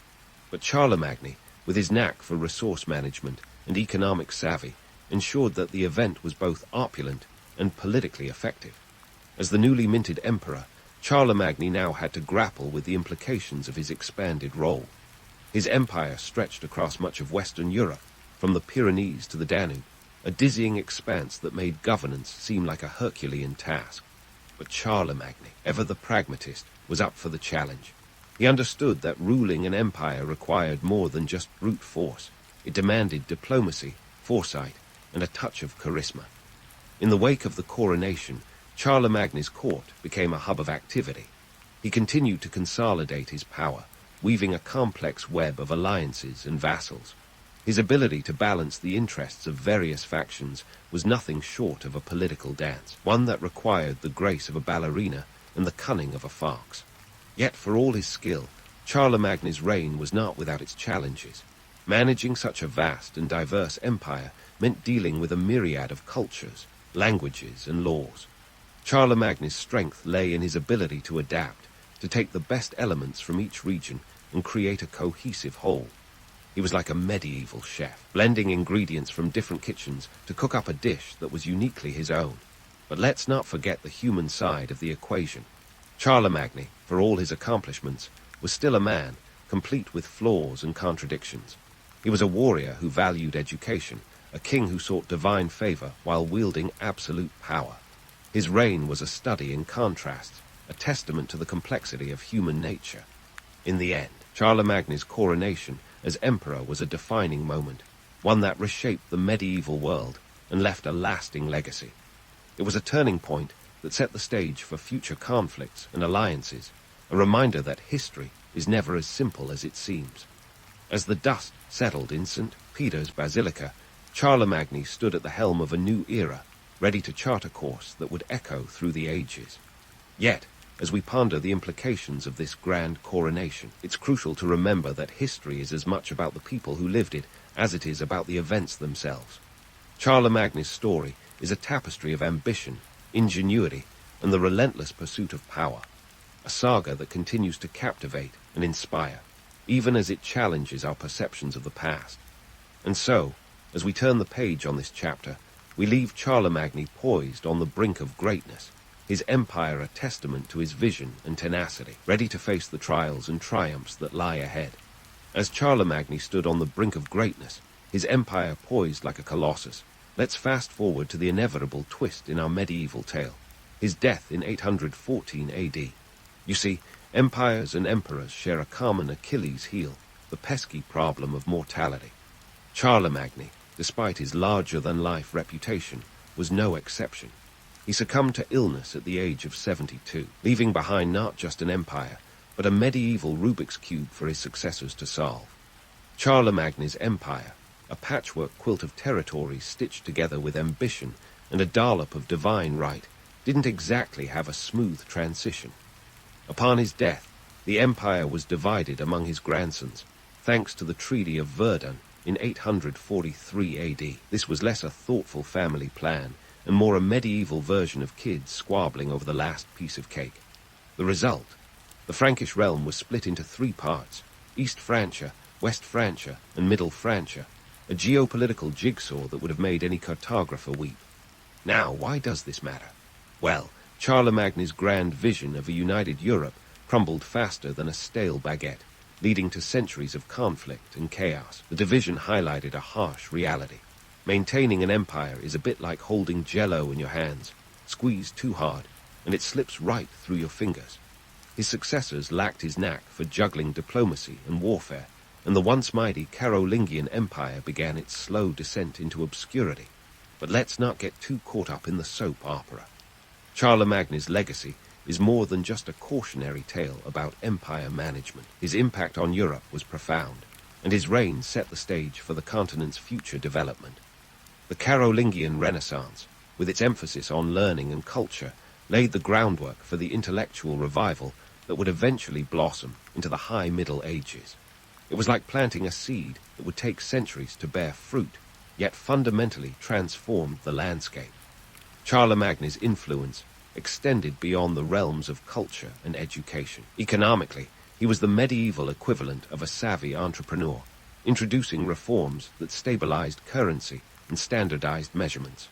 But Charlemagne, with his knack for resource management and economic savvy, ensured that the event was both opulent and politically effective. As the newly minted emperor, Charlemagne now had to grapple with the implications of his expanded role. His empire stretched across much of Western Europe, from the Pyrenees to the Danube, a dizzying expanse that made governance seem like a Herculean task. But Charlemagne, ever the pragmatist, was up for the challenge. He understood that ruling an empire required more than just brute force. It demanded diplomacy, foresight, and a touch of charisma. In the wake of the coronation, Charlemagne's court became a hub of activity. He continued to consolidate his power, weaving a complex web of alliances and vassals. His ability to balance the interests of various factions was nothing short of a political dance, one that required the grace of a ballerina and the cunning of a fox. Yet for all his skill, Charlemagne's reign was not without its challenges. Managing such a vast and diverse empire meant dealing with a myriad of cultures, languages, and laws. Charlemagne's strength lay in his ability to adapt, to take the best elements from each region and create a cohesive whole. He was like a medieval chef, blending ingredients from different kitchens to cook up a dish that was uniquely his own. But let's not forget the human side of the equation. Charlemagne, for all his accomplishments, was still a man, complete with flaws and contradictions. He was a warrior who valued education, a king who sought divine favor while wielding absolute power. His reign was a study in contrasts, a testament to the complexity of human nature. In the end, Charlemagne's coronation as emperor was a defining moment, one that reshaped the medieval world and left a lasting legacy. It was a turning point that set the stage for future conflicts and alliances, a reminder that history is never as simple as it seems. As the dust settled in St. Peter's Basilica, Charlemagne stood at the helm of a new era, ready to chart a course that would echo through the ages. Yet, as we ponder the implications of this grand coronation, it's crucial to remember that history is as much about the people who lived it as it is about the events themselves. Charlemagne's story is a tapestry of ambition, ingenuity, and the relentless pursuit of power, a saga that continues to captivate and inspire, even as it challenges our perceptions of the past. And so, as we turn the page on this chapter, we leave Charlemagne poised on the brink of greatness, his empire a testament to his vision and tenacity, ready to face the trials and triumphs that lie ahead. As Charlemagne stood on the brink of greatness, his empire poised like a colossus, let's fast forward to the inevitable twist in our medieval tale, his death in 814 AD. You see, Empires and emperors share a common Achilles heel, the pesky problem of mortality. Charlemagne, despite his larger-than-life reputation, was no exception. He succumbed to illness at the age of 72, leaving behind not just an empire, but a medieval Rubik's Cube for his successors to solve. Charlemagne's empire, a patchwork quilt of territories stitched together with ambition and a dollop of divine right, didn't exactly have a smooth transition. Upon his death, the empire was divided among his grandsons, thanks to the Treaty of Verdun in 843 AD. This was less a thoughtful family plan and more a medieval version of kids squabbling over the last piece of cake. The result? The Frankish realm was split into three parts: East Francia, West Francia, and Middle Francia, a geopolitical jigsaw that would have made any cartographer weep. Now, why does this matter? Well, Charlemagne's grand vision of a united Europe crumbled faster than a stale baguette, leading to centuries of conflict and chaos. The division highlighted a harsh reality. Maintaining an empire is a bit like holding Jell-O in your hands. Squeeze too hard, and it slips right through your fingers. His successors lacked his knack for juggling diplomacy and warfare, and the once mighty Carolingian Empire began its slow descent into obscurity. But let's not get too caught up in the soap opera. Charlemagne's legacy is more than just a cautionary tale about empire management. His impact on Europe was profound, and his reign set the stage for the continent's future development. The Carolingian Renaissance, with its emphasis on learning and culture, laid the groundwork for the intellectual revival that would eventually blossom into the High Middle Ages. It was like planting a seed that would take centuries to bear fruit, yet fundamentally transformed the landscape. Charlemagne's influence extended beyond the realms of culture and education. Economically, he was the medieval equivalent of a savvy entrepreneur, introducing reforms that stabilized currency and standardized measurements.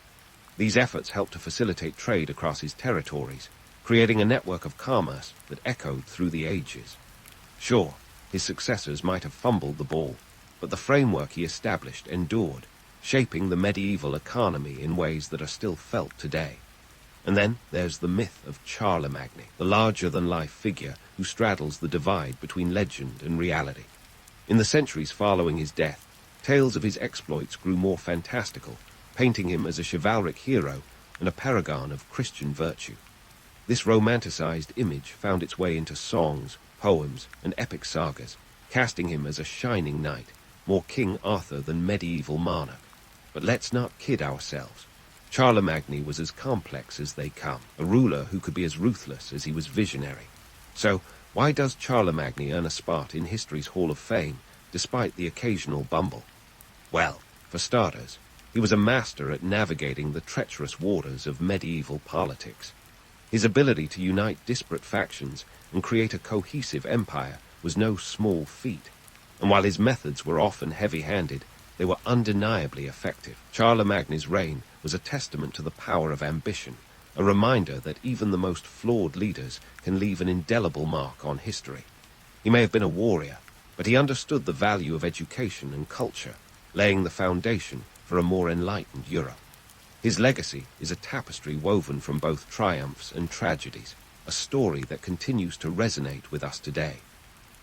These efforts helped to facilitate trade across his territories, creating a network of commerce that echoed through the ages. Sure, his successors might have fumbled the ball, but the framework he established endured, shaping the medieval economy in ways that are still felt today. And then there's the myth of Charlemagne, the larger-than-life figure who straddles the divide between legend and reality. In the centuries following his death, tales of his exploits grew more fantastical, painting him as a chivalric hero and a paragon of Christian virtue. This romanticized image found its way into songs, poems, and epic sagas, casting him as a shining knight, more King Arthur than medieval monarch. But let's not kid ourselves. Charlemagne was as complex as they come, a ruler who could be as ruthless as he was visionary. So, why does Charlemagne earn a spot in history's Hall of Fame, despite the occasional bumble? Well, for starters, he was a master at navigating the treacherous waters of medieval politics. His ability to unite disparate factions and create a cohesive empire was no small feat, and while his methods were often heavy-handed, they were undeniably effective. Charlemagne's reign was a testament to the power of ambition, a reminder that even the most flawed leaders can leave an indelible mark on history. He may have been a warrior, but he understood the value of education and culture, laying the foundation for a more enlightened Europe. His legacy is a tapestry woven from both triumphs and tragedies, a story that continues to resonate with us today.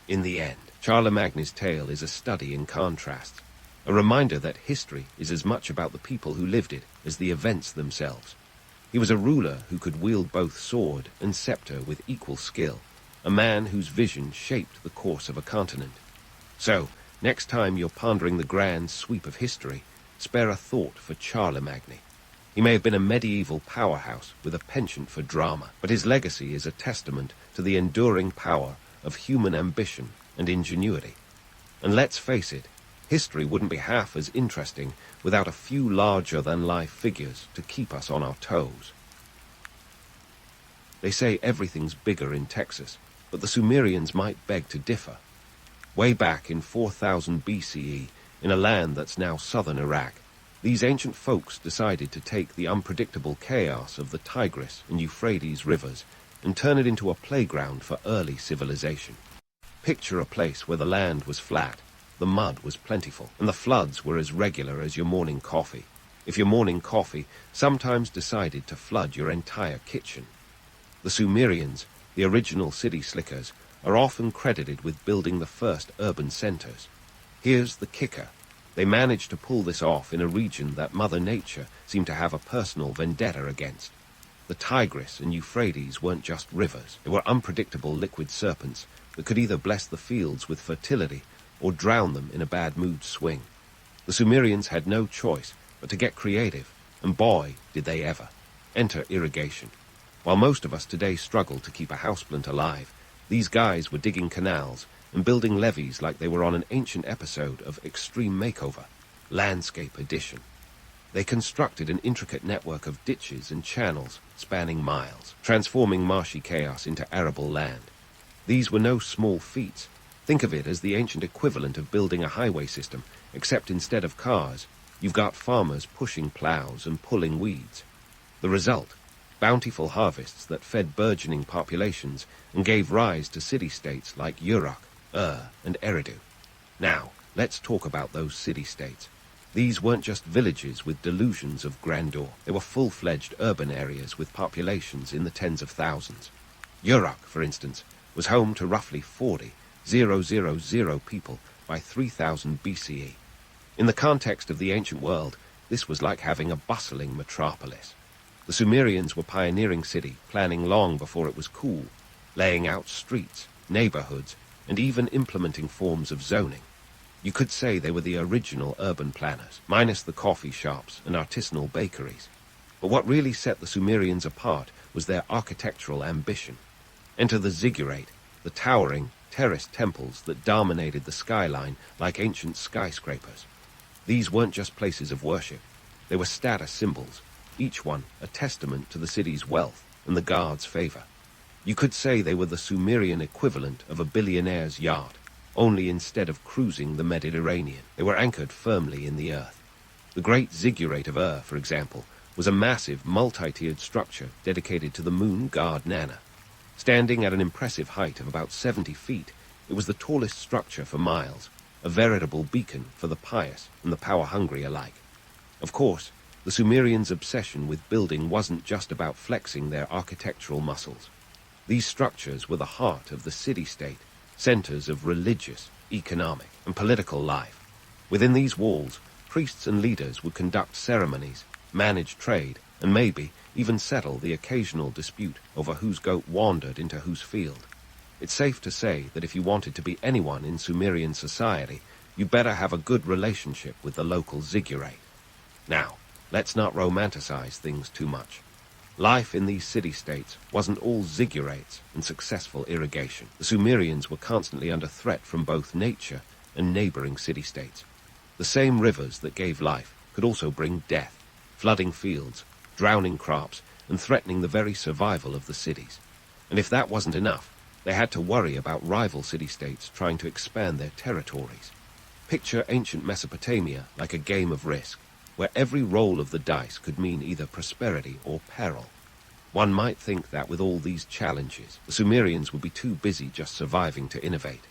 In the end, Charlemagne's tale is a study in contrasts, a reminder that history is as much about the people who lived it as the events themselves. He was a ruler who could wield both sword and scepter with equal skill, a man whose vision shaped the course of a continent. So, next time you're pondering the grand sweep of history, spare a thought for Charlemagne. He may have been a medieval powerhouse with a penchant for drama, but his legacy is a testament to the enduring power of human ambition and ingenuity. And let's face it, history wouldn't be half as interesting without a few larger-than-life figures to keep us on our toes. They say everything's bigger in Texas, but the Sumerians might beg to differ. Way back in 4000 BCE, in a land that's now southern Iraq, these ancient folks decided to take the unpredictable chaos of the Tigris and Euphrates rivers and turn it into a playground for early civilization. Picture a place where the land was flat, the mud was plentiful, and the floods were as regular as your morning coffee. If your morning coffee sometimes decided to flood your entire kitchen. The Sumerians, the original city slickers, are often credited with building the first urban centers. Here's the kicker. They managed to pull this off in a region that Mother Nature seemed to have a personal vendetta against. The Tigris and Euphrates weren't just rivers. They were unpredictable liquid serpents that could either bless the fields with fertility or drown them in a bad mood swing. The Sumerians had no choice but to get creative, and boy, did they ever. Enter irrigation. While most of us today struggle to keep a houseplant alive, these guys were digging canals and building levees like they were on an ancient episode of Extreme Makeover, Landscape Edition. They constructed an intricate network of ditches and channels spanning miles, transforming marshy chaos into arable land. These were no small feats. Think of it as the ancient equivalent of building a highway system, except instead of cars, you've got farmers pushing plows and pulling weeds. The result? Bountiful harvests that fed burgeoning populations and gave rise to city-states like Uruk, and Eridu. Now, let's talk about those city-states. These weren't just villages with delusions of grandeur. They were full-fledged urban areas with populations in the tens of thousands. Uruk, for instance, was home to roughly 40,000 people by 3000 BCE. In the context of the ancient world, this was like having a bustling metropolis. The Sumerians were pioneering city planning long before it was cool, laying out streets, neighborhoods, and even implementing forms of zoning. You could say they were the original urban planners, minus the coffee shops and artisanal bakeries. But what really set the Sumerians apart was their architectural ambition. Enter the ziggurat, the towering, terraced temples that dominated the skyline like ancient skyscrapers. These weren't just places of worship. They were status symbols, each one a testament to the city's wealth and the gods' favor. You could say they were the Sumerian equivalent of a billionaire's yacht, only instead of cruising the Mediterranean, they were anchored firmly in the earth. The great ziggurat of Ur, for example, was a massive, multi-tiered structure dedicated to the moon god Nana. Standing at an impressive height of about 70 feet, it was the tallest structure for miles, a veritable beacon for the pious and the power-hungry alike. Of course, the Sumerians' obsession with building wasn't just about flexing their architectural muscles. These structures were the heart of the city-state, centers of religious, economic, and political life. Within these walls, priests and leaders would conduct ceremonies, manage trade, and maybe even settle the occasional dispute over whose goat wandered into whose field. It's safe to say that if you wanted to be anyone in Sumerian society, you better have a good relationship with the local ziggurat. Now, let's not romanticize things too much. Life in these city-states wasn't all ziggurats and successful irrigation. The Sumerians were constantly under threat from both nature and neighboring city-states. The same rivers that gave life could also bring death, flooding fields, drowning crops, and threatening the very survival of the cities. And if that wasn't enough, they had to worry about rival city-states trying to expand their territories. Picture ancient Mesopotamia like a game of Risk, where every roll of the dice could mean either prosperity or peril. One might think that with all these challenges, the Sumerians would be too busy just surviving to innovate.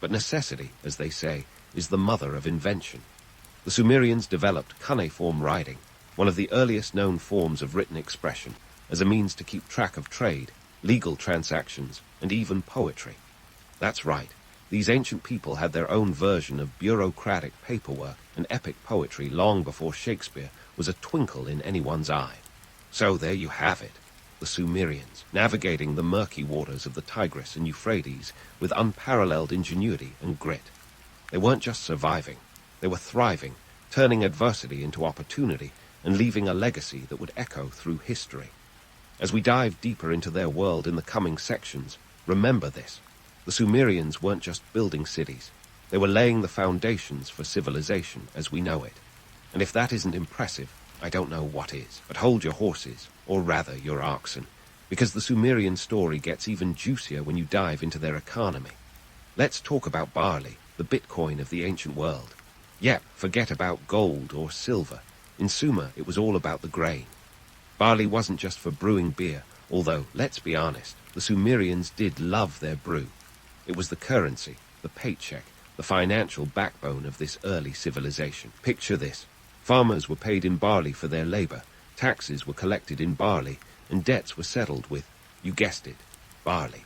But necessity, as they say, is the mother of invention. The Sumerians developed cuneiform writing, one of the earliest known forms of written expression, as a means to keep track of trade, legal transactions, and even poetry. That's right. These ancient people had their own version of bureaucratic paperwork and epic poetry long before Shakespeare was a twinkle in anyone's eye. So there you have it, the Sumerians, navigating the murky waters of the Tigris and Euphrates with unparalleled ingenuity and grit. They weren't just surviving, they were thriving, turning adversity into opportunity and leaving a legacy that would echo through history. As we dive deeper into their world in the coming sections, remember this. The Sumerians weren't just building cities. They were laying the foundations for civilization as we know it. And if that isn't impressive, I don't know what is. But hold your horses, or rather your oxen, because the Sumerian story gets even juicier when you dive into their economy. Let's talk about barley, the Bitcoin of the ancient world. Yep, forget about gold or silver. In Sumer, it was all about the grain. Barley wasn't just for brewing beer, although, let's be honest, the Sumerians did love their brew. It was the currency, the paycheck, the financial backbone of this early civilization. Picture this. Farmers were paid in barley for their labor, taxes were collected in barley, and debts were settled with, you guessed it, barley.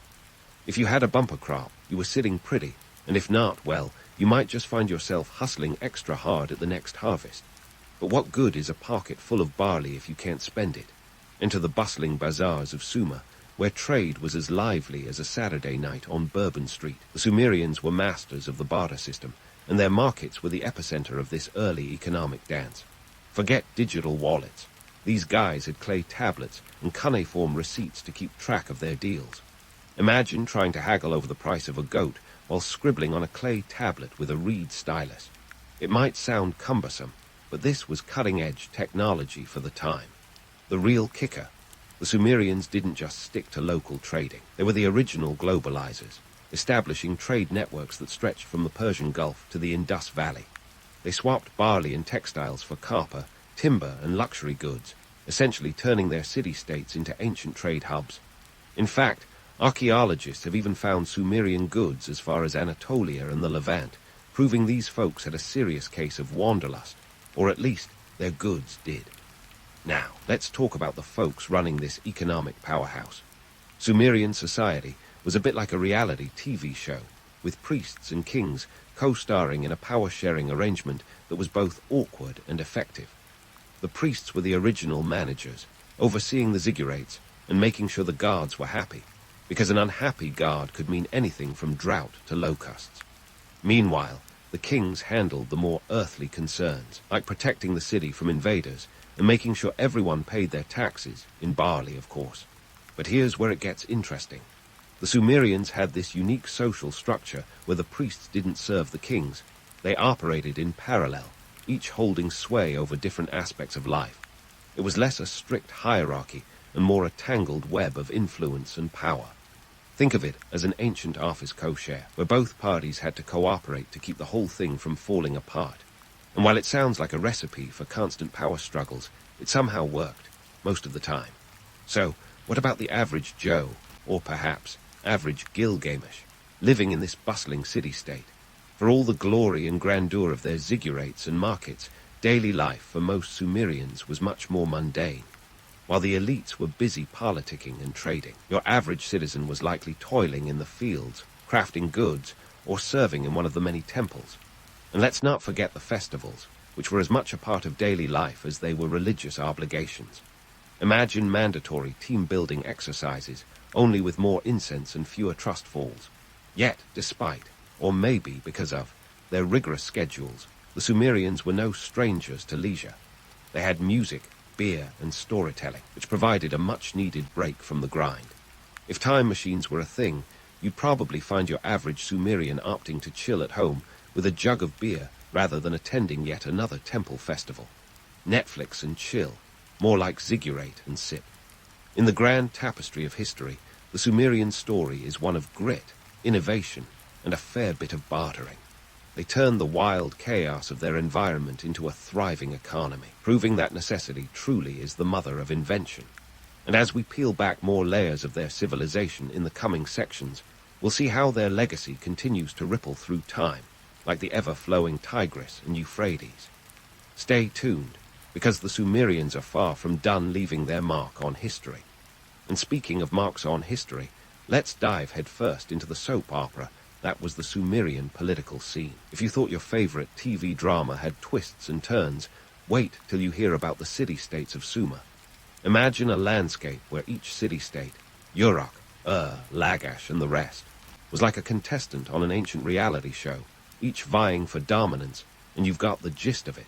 If you had a bumper crop, you were sitting pretty, and if not, well, you might just find yourself hustling extra hard at the next harvest. But what good is a pocket full of barley if you can't spend it? Enter the bustling bazaars of Sumer, where trade was as lively as a Saturday night on Bourbon Street. The Sumerians were masters of the barter system, and their markets were the epicenter of this early economic dance. Forget digital wallets. These guys had clay tablets and cuneiform receipts to keep track of their deals. Imagine trying to haggle over the price of a goat while scribbling on a clay tablet with a reed stylus. It might sound cumbersome, but this was cutting-edge technology for the time. The real kicker: the Sumerians didn't just stick to local trading. They were the original globalizers, establishing trade networks that stretched from the Persian Gulf to the Indus Valley. They swapped barley and textiles for copper, timber, and luxury goods, essentially turning their city-states into ancient trade hubs. In fact, archaeologists have even found Sumerian goods as far as Anatolia and the Levant, proving these folks had a serious case of wanderlust, or at least their goods did. Now, let's talk about the folks running this economic powerhouse. Sumerian society was a bit like a reality TV show, with priests and kings co-starring in a power-sharing arrangement that was both awkward and effective. The priests were the original managers, overseeing the ziggurats and making sure the guards were happy, because an unhappy guard could mean anything from drought to locusts. Meanwhile, the kings handled the more earthly concerns, like protecting the city from invaders and making sure everyone paid their taxes, in barley, of course. But here's where it gets interesting. The Sumerians had this unique social structure where the priests didn't serve the kings. They operated in parallel, each holding sway over different aspects of life. It was less a strict hierarchy and more a tangled web of influence and power. Think of it as an ancient office co-share, where both parties had to cooperate to keep the whole thing from falling apart. And while it sounds like a recipe for constant power struggles, it somehow worked, most of the time. So, what about the average Joe, or perhaps average Gilgamesh, living in this bustling city-state? For all the glory and grandeur of their ziggurats and markets, daily life for most Sumerians was much more mundane. While the elites were busy politicking and trading, your average citizen was likely toiling in the fields, crafting goods, or serving in one of the many temples. And let's not forget the festivals, which were as much a part of daily life as they were religious obligations. Imagine mandatory team-building exercises, only with more incense and fewer trust falls. Yet, despite, or maybe because of, their rigorous schedules, the Sumerians were no strangers to leisure. They had music, beer, and storytelling, which provided a much-needed break from the grind. If time machines were a thing, you'd probably find your average Sumerian opting to chill at home with a jug of beer rather than attending yet another temple festival. Netflix and chill, more like ziggurate and sip. In the grand tapestry of history, the Sumerian story is one of grit, innovation, and a fair bit of bartering. They turned the wild chaos of their environment into a thriving economy, proving that necessity truly is the mother of invention. And as we peel back more layers of their civilization in the coming sections, we'll see how their legacy continues to ripple through time, like the ever-flowing Tigris and Euphrates. Stay tuned, because the Sumerians are far from done leaving their mark on history. And speaking of marks on history, let's dive headfirst into the soap opera that was the Sumerian political scene. If you thought your favorite TV drama had twists and turns, wait till you hear about the city-states of Sumer. Imagine a landscape where each city-state, Uruk, Lagash, and the rest, was like a contestant on an ancient reality show, each vying for dominance, and you've got the gist of it.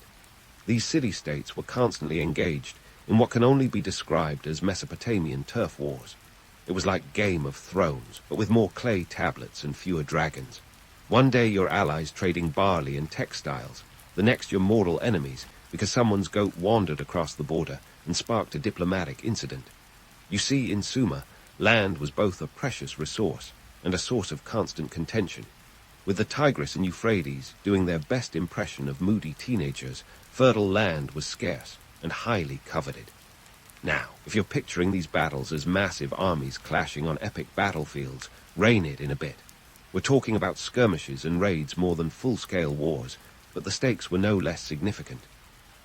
These city-states were constantly engaged in what can only be described as Mesopotamian turf wars. It was like Game of Thrones, but with more clay tablets and fewer dragons. One day your allies trading barley and textiles, the next your mortal enemies because someone's goat wandered across the border and sparked a diplomatic incident. You see, in Sumer, land was both a precious resource and a source of constant contention. With the Tigris and Euphrates doing their best impression of moody teenagers, fertile land was scarce and highly coveted. Now, if you're picturing these battles as massive armies clashing on epic battlefields, rein it in a bit. We're talking about skirmishes and raids more than full-scale wars, but the stakes were no less significant.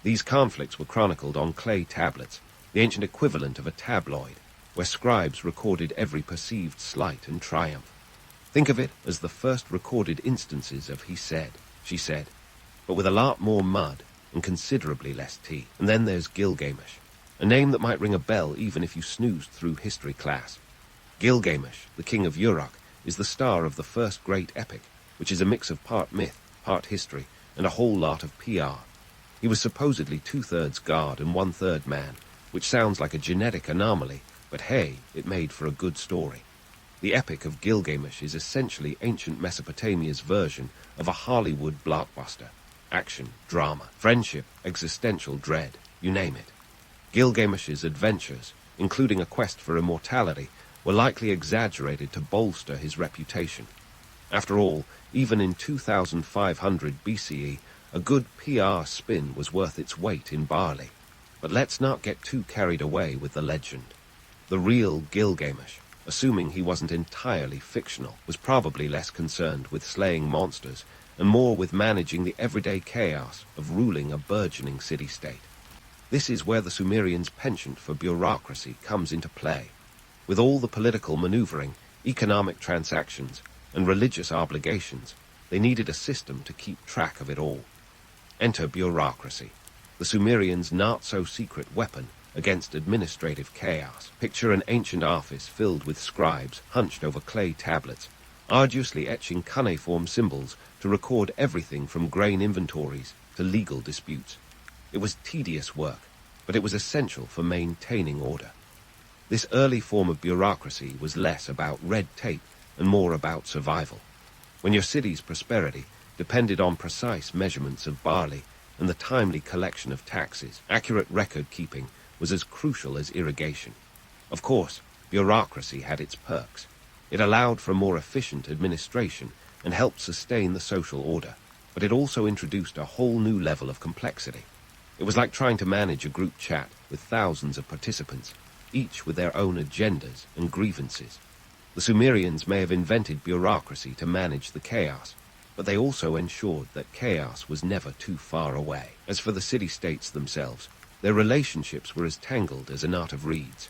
These conflicts were chronicled on clay tablets, the ancient equivalent of a tabloid, where scribes recorded every perceived slight and triumph. Think of it as the first recorded instances of he said, she said, but with a lot more mud and considerably less tea. And then there's Gilgamesh, a name that might ring a bell even if you snoozed through history class. Gilgamesh, the king of Uruk, is the star of the first great epic, which is a mix of part myth, part history, and a whole lot of PR. He was supposedly 2/3 god and 1/3 man, which sounds like a genetic anomaly, but hey, it made for a good story. The Epic of Gilgamesh is essentially ancient Mesopotamia's version of a Hollywood blockbuster. Action, drama, friendship, existential dread, you name it. Gilgamesh's adventures, including a quest for immortality, were likely exaggerated to bolster his reputation. After all, even in 2500 BCE, a good PR spin was worth its weight in barley. But let's not get too carried away with the legend. The real Gilgamesh, assuming he wasn't entirely fictional, was probably less concerned with slaying monsters and more with managing the everyday chaos of ruling a burgeoning city-state. This is where the Sumerians' penchant for bureaucracy comes into play. With all the political maneuvering, economic transactions, and religious obligations, they needed a system to keep track of it all. Enter bureaucracy, the Sumerians' not-so-secret weapon against administrative chaos. Picture an ancient office filled with scribes hunched over clay tablets, arduously etching cuneiform symbols to record everything from grain inventories to legal disputes. It was tedious work, but it was essential for maintaining order. This early form of bureaucracy was less about red tape and more about survival. When your city's prosperity depended on precise measurements of barley and the timely collection of taxes, accurate record-keeping was as crucial as irrigation. Of course, bureaucracy had its perks. It allowed for more efficient administration and helped sustain the social order, but it also introduced a whole new level of complexity. It was like trying to manage a group chat with thousands of participants, each with their own agendas and grievances. The Sumerians may have invented bureaucracy to manage the chaos, but they also ensured that chaos was never too far away. As for the city-states themselves, their relationships were as tangled as a knot of reeds.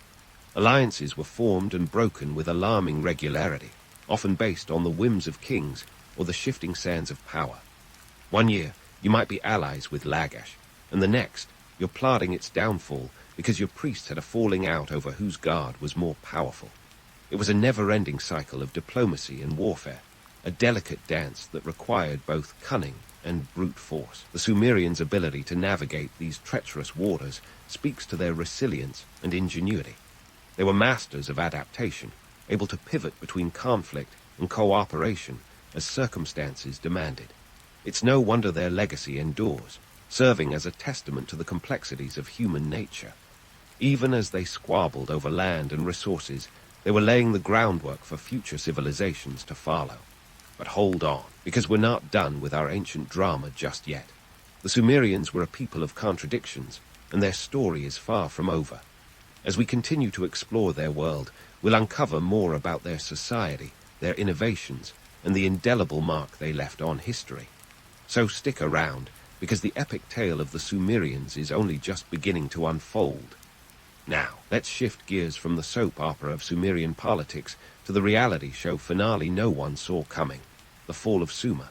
Alliances were formed and broken with alarming regularity, often based on the whims of kings or the shifting sands of power. One year, you might be allies with Lagash, and the next, you're plotting its downfall because your priests had a falling out over whose god was more powerful. It was a never-ending cycle of diplomacy and warfare, a delicate dance that required both cunning and brute force. The Sumerians' ability to navigate these treacherous waters speaks to their resilience and ingenuity. They were masters of adaptation, able to pivot between conflict and cooperation as circumstances demanded. It's no wonder their legacy endures, serving as a testament to the complexities of human nature. Even as they squabbled over land and resources, they were laying the groundwork for future civilizations to follow. But hold on, because we're not done with our ancient drama just yet. The Sumerians were a people of contradictions, and their story is far from over. As we continue to explore their world, we'll uncover more about their society, their innovations, and the indelible mark they left on history. So stick around, because the epic tale of the Sumerians is only just beginning to unfold. Now, let's shift gears from the soap opera of Sumerian politics to the reality show finale no one saw coming, The Fall of Sumer.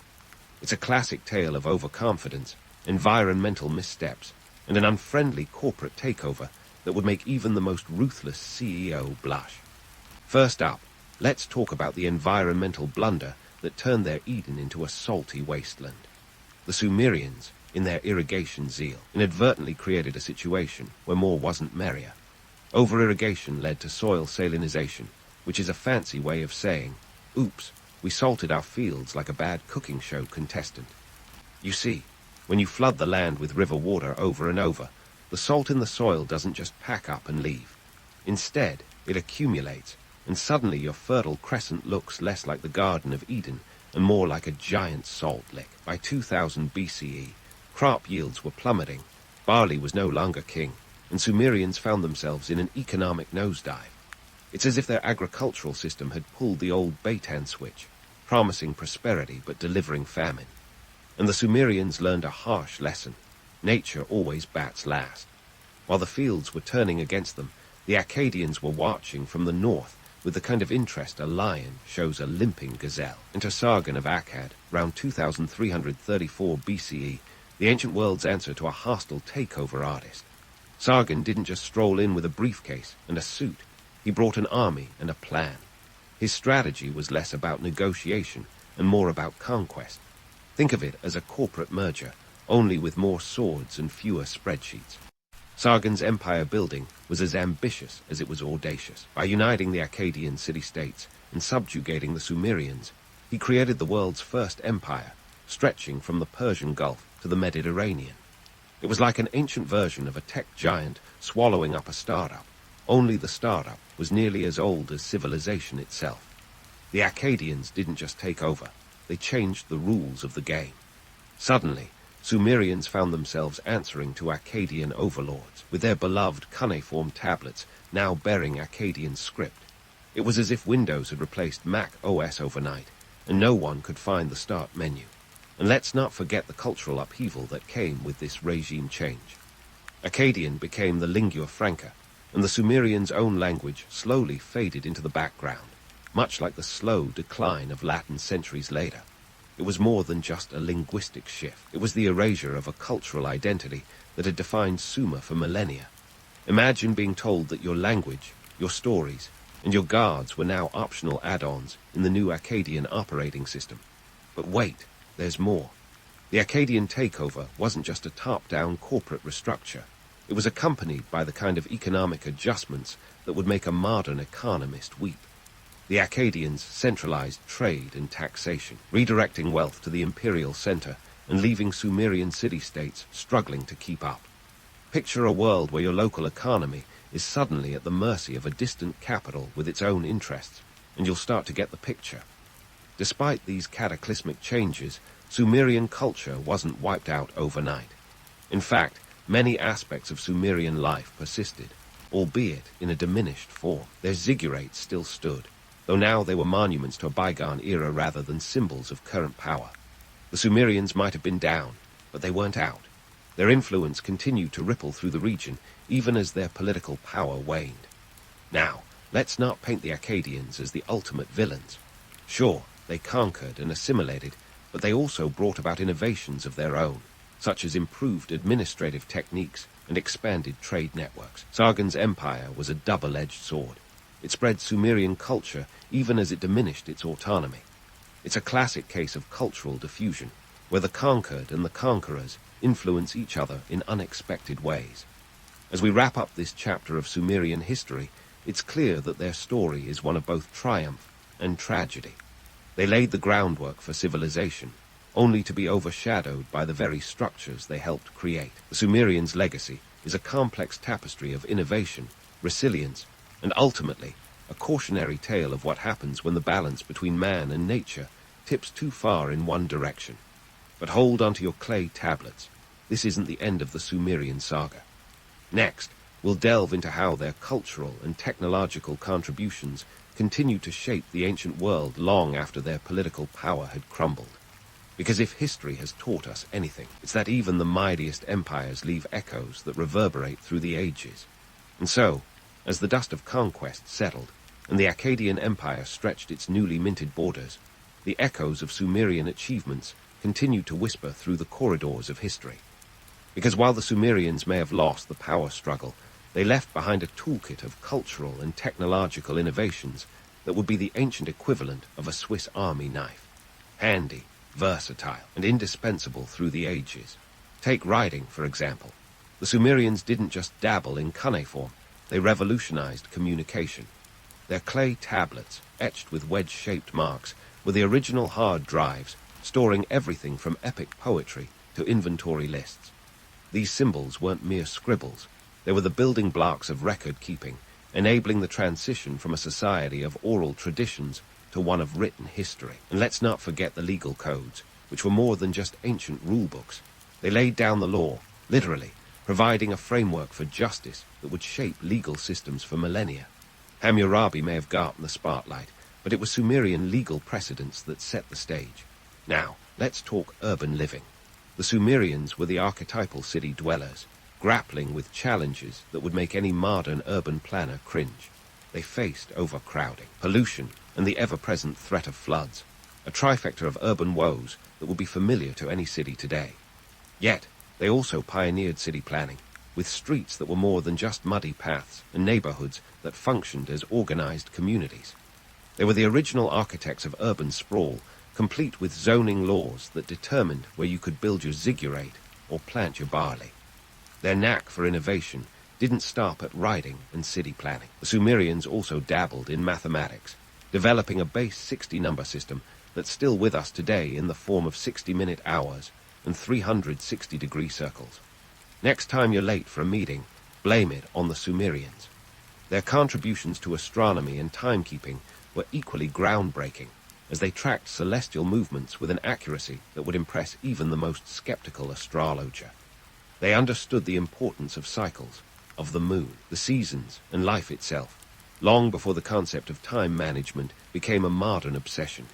It's a classic tale of overconfidence, environmental missteps, and an unfriendly corporate takeover that would make even the most ruthless CEO blush. First up, let's talk about the environmental blunder that turned their Eden into a salty wasteland. The Sumerians, in their irrigation zeal, inadvertently created a situation where more wasn't merrier. Over-irrigation led to soil salinization, which is a fancy way of saying, oops, we salted our fields like a bad cooking show contestant. You see, when you flood the land with river water over and over, the salt in the soil doesn't just pack up and leave. Instead, it accumulates, and suddenly your fertile crescent looks less like the Garden of Eden and more like a giant salt lick. By 2000 BCE, crop yields were plummeting, barley was no longer king, and Sumerians found themselves in an economic nosedive. It's as if their agricultural system had pulled the old Bedtime switch, promising prosperity but delivering famine. And the Sumerians learned a harsh lesson. Nature always bats last. While the fields were turning against them, the Akkadians were watching from the north with the kind of interest a lion shows a limping gazelle. Enter Sargon of Akkad, round 2334 BCE, the ancient world's answer to a hostile takeover artist. Sargon didn't just stroll in with a briefcase and a suit. He brought an army and a plan. His strategy was less about negotiation and more about conquest. Think of it as a corporate merger, only with more swords and fewer spreadsheets. Sargon's empire building was as ambitious as it was audacious. By uniting the Akkadian city-states and subjugating the Sumerians, he created the world's first empire, stretching from the Persian Gulf to the Mediterranean. It was like an ancient version of a tech giant swallowing up a startup, only the startup was nearly as old as civilization itself. The Akkadians didn't just take over, they changed the rules of the game. Suddenly, Sumerians found themselves answering to Akkadian overlords, with their beloved cuneiform tablets now bearing Akkadian script. It was as if Windows had replaced Mac OS overnight, and no one could find the start menu. And let's not forget the cultural upheaval that came with this regime change. Akkadian became the lingua franca, and the Sumerians' own language slowly faded into the background, much like the slow decline of Latin centuries later. It was more than just a linguistic shift. It was the erasure of a cultural identity that had defined Sumer for millennia. Imagine being told that your language, your stories, and your gods were now optional add-ons in the new Akkadian operating system. But wait, there's more. The Akkadian takeover wasn't just a top-down corporate restructure. It was accompanied by the kind of economic adjustments that would make a modern economist weep. The Akkadians centralized trade and taxation, redirecting wealth to the imperial center and leaving Sumerian city-states struggling to keep up. Picture a world where your local economy is suddenly at the mercy of a distant capital with its own interests, and you'll start to get the picture. Despite these cataclysmic changes, Sumerian culture wasn't wiped out overnight. In fact, many aspects of Sumerian life persisted, albeit in a diminished form. Their ziggurats still stood, though now they were monuments to a bygone era rather than symbols of current power. The Sumerians might have been down, but they weren't out. Their influence continued to ripple through the region, even as their political power waned. Now, let's not paint the Akkadians as the ultimate villains. Sure, they conquered and assimilated, but they also brought about innovations of their own, such as improved administrative techniques and expanded trade networks. Sargon's empire was a double-edged sword. It spread Sumerian culture even as it diminished its autonomy. It's a classic case of cultural diffusion, where the conquered and the conquerors influence each other in unexpected ways. As we wrap up this chapter of Sumerian history, it's clear that their story is one of both triumph and tragedy. They laid the groundwork for civilization, only to be overshadowed by the very structures they helped create. The Sumerians' legacy is a complex tapestry of innovation, resilience, and ultimately a cautionary tale of what happens when the balance between man and nature tips too far in one direction. But hold onto your clay tablets. This isn't the end of the Sumerian saga. Next, we'll delve into how their cultural and technological contributions continued to shape the ancient world long after their political power had crumbled. Because if history has taught us anything, it's that even the mightiest empires leave echoes that reverberate through the ages. And so, as the dust of conquest settled, and the Akkadian Empire stretched its newly minted borders, the echoes of Sumerian achievements continued to whisper through the corridors of history. Because while the Sumerians may have lost the power struggle, they left behind a toolkit of cultural and technological innovations that would be the ancient equivalent of a Swiss Army knife. Handy, versatile, and indispensable through the ages. Take writing, for example. The Sumerians didn't just dabble in cuneiform, they revolutionized communication. Their clay tablets, etched with wedge-shaped marks, were the original hard drives, storing everything from epic poetry to inventory lists. These symbols weren't mere scribbles. They were the building blocks of record-keeping, enabling the transition from a society of oral traditions to one of written history. And let's not forget the legal codes, which were more than just ancient rulebooks. They laid down the law, literally, providing a framework for justice that would shape legal systems for millennia. Hammurabi may have gotten the spotlight, but it was Sumerian legal precedents that set the stage. Now, let's talk urban living. The Sumerians were the archetypal city dwellers, grappling with challenges that would make any modern urban planner cringe. they faced overcrowding, pollution, and the ever-present threat of floods, a trifecta of urban woes that would be familiar to any city today. Yet, they also pioneered city planning, with streets that were more than just muddy paths and neighborhoods that functioned as organized communities. They were the original architects of urban sprawl, complete with zoning laws that determined where you could build your ziggurat or plant your barley. Their knack for innovation didn't stop at writing and city planning. The Sumerians also dabbled in mathematics, developing a base 60-number system that's still with us today in the form of 60-minute hours and 360-degree circles. Next time you're late for a meeting, blame it on the Sumerians. Their contributions to astronomy and timekeeping were equally groundbreaking, as they tracked celestial movements with an accuracy that would impress even the most skeptical astrologer. They understood the importance of cycles, of the moon, the seasons, and life itself, long before the concept of time management became a modern obsession.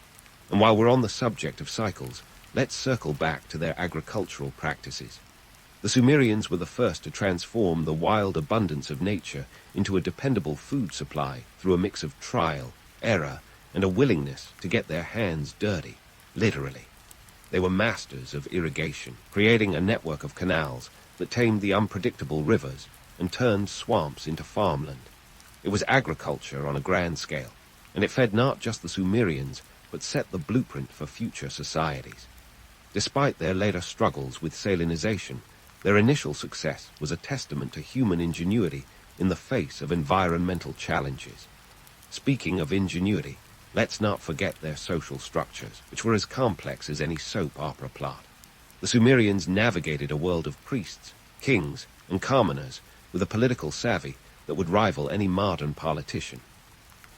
And while we're on the subject of cycles, let's circle back to their agricultural practices. The Sumerians were the first to transform the wild abundance of nature into a dependable food supply through a mix of trial, error, and a willingness to get their hands dirty, literally. They were masters of irrigation, creating a network of canals that tamed the unpredictable rivers and turned swamps into farmland. It was agriculture on a grand scale, and it fed not just the Sumerians, but set the blueprint for future societies. Despite their later struggles with salinization, their initial success was a testament to human ingenuity in the face of environmental challenges. Speaking of ingenuity, let's not forget their social structures, which were as complex as any soap opera plot. The Sumerians navigated a world of priests, kings, and commoners with a political savvy that would rival any modern politician.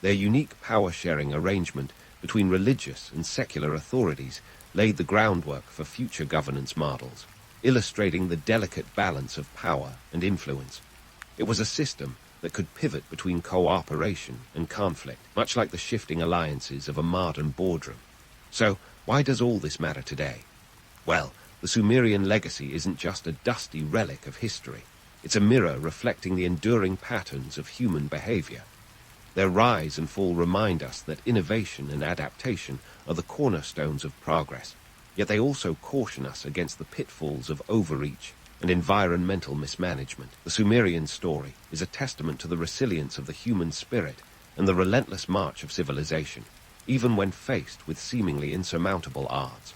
Their unique power-sharing arrangement between religious and secular authorities laid the groundwork for future governance models, illustrating the delicate balance of power and influence. It was a system that could pivot between cooperation and conflict, much like the shifting alliances of a modern boardroom. So, why does all this matter today? Well, the Sumerian legacy isn't just a dusty relic of history. It's a mirror reflecting the enduring patterns of human behavior. Their rise and fall remind us that innovation and adaptation are the cornerstones of progress, yet they also caution us against the pitfalls of overreach and environmental mismanagement. The Sumerian story is a testament to the resilience of the human spirit and the relentless march of civilization, even when faced with seemingly insurmountable odds.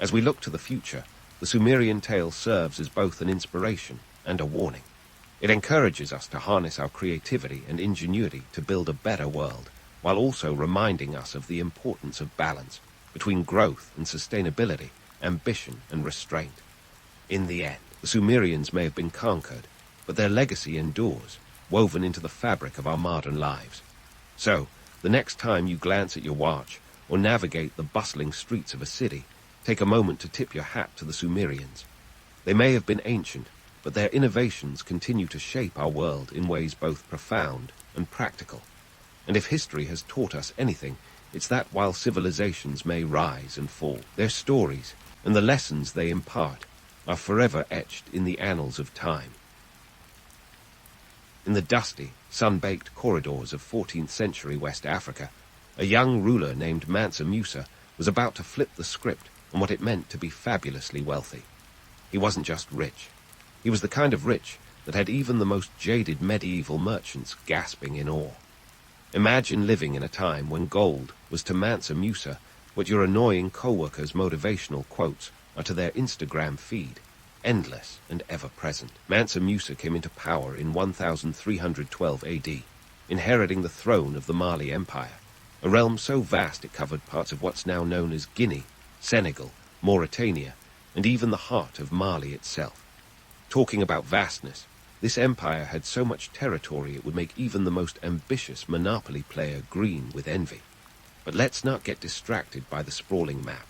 As we look to the future, the Sumerian tale serves as both an inspiration and a warning. It encourages us to harness our creativity and ingenuity to build a better world, while also reminding us of the importance of balance between growth and sustainability, ambition and restraint. In the end, the Sumerians may have been conquered, but their legacy endures, woven into the fabric of our modern lives. So, the next time you glance at your watch or navigate the bustling streets of a city, take a moment to tip your hat to the Sumerians. They may have been ancient, but their innovations continue to shape our world in ways both profound and practical. And if history has taught us anything, it's that while civilizations may rise and fall, their stories and the lessons they impart are forever etched in the annals of time. In the dusty, sun-baked corridors of 14th century West Africa, a young ruler named Mansa Musa was about to flip the script on what it meant to be fabulously wealthy. He wasn't just rich. He was the kind of rich that had even the most jaded medieval merchants gasping in awe. Imagine living in a time when gold was to Mansa Musa what your annoying co-workers' motivational quotes are to their Instagram feed, endless and ever-present. Mansa Musa came into power in 1312 AD, inheriting the throne of the Mali Empire, a realm so vast it covered parts of what's now known as Guinea, Senegal, Mauritania, and even the heart of Mali itself. Talking about vastness, this empire had so much territory it would make even the most ambitious monopoly player green with envy. But let's not get distracted by the sprawling map.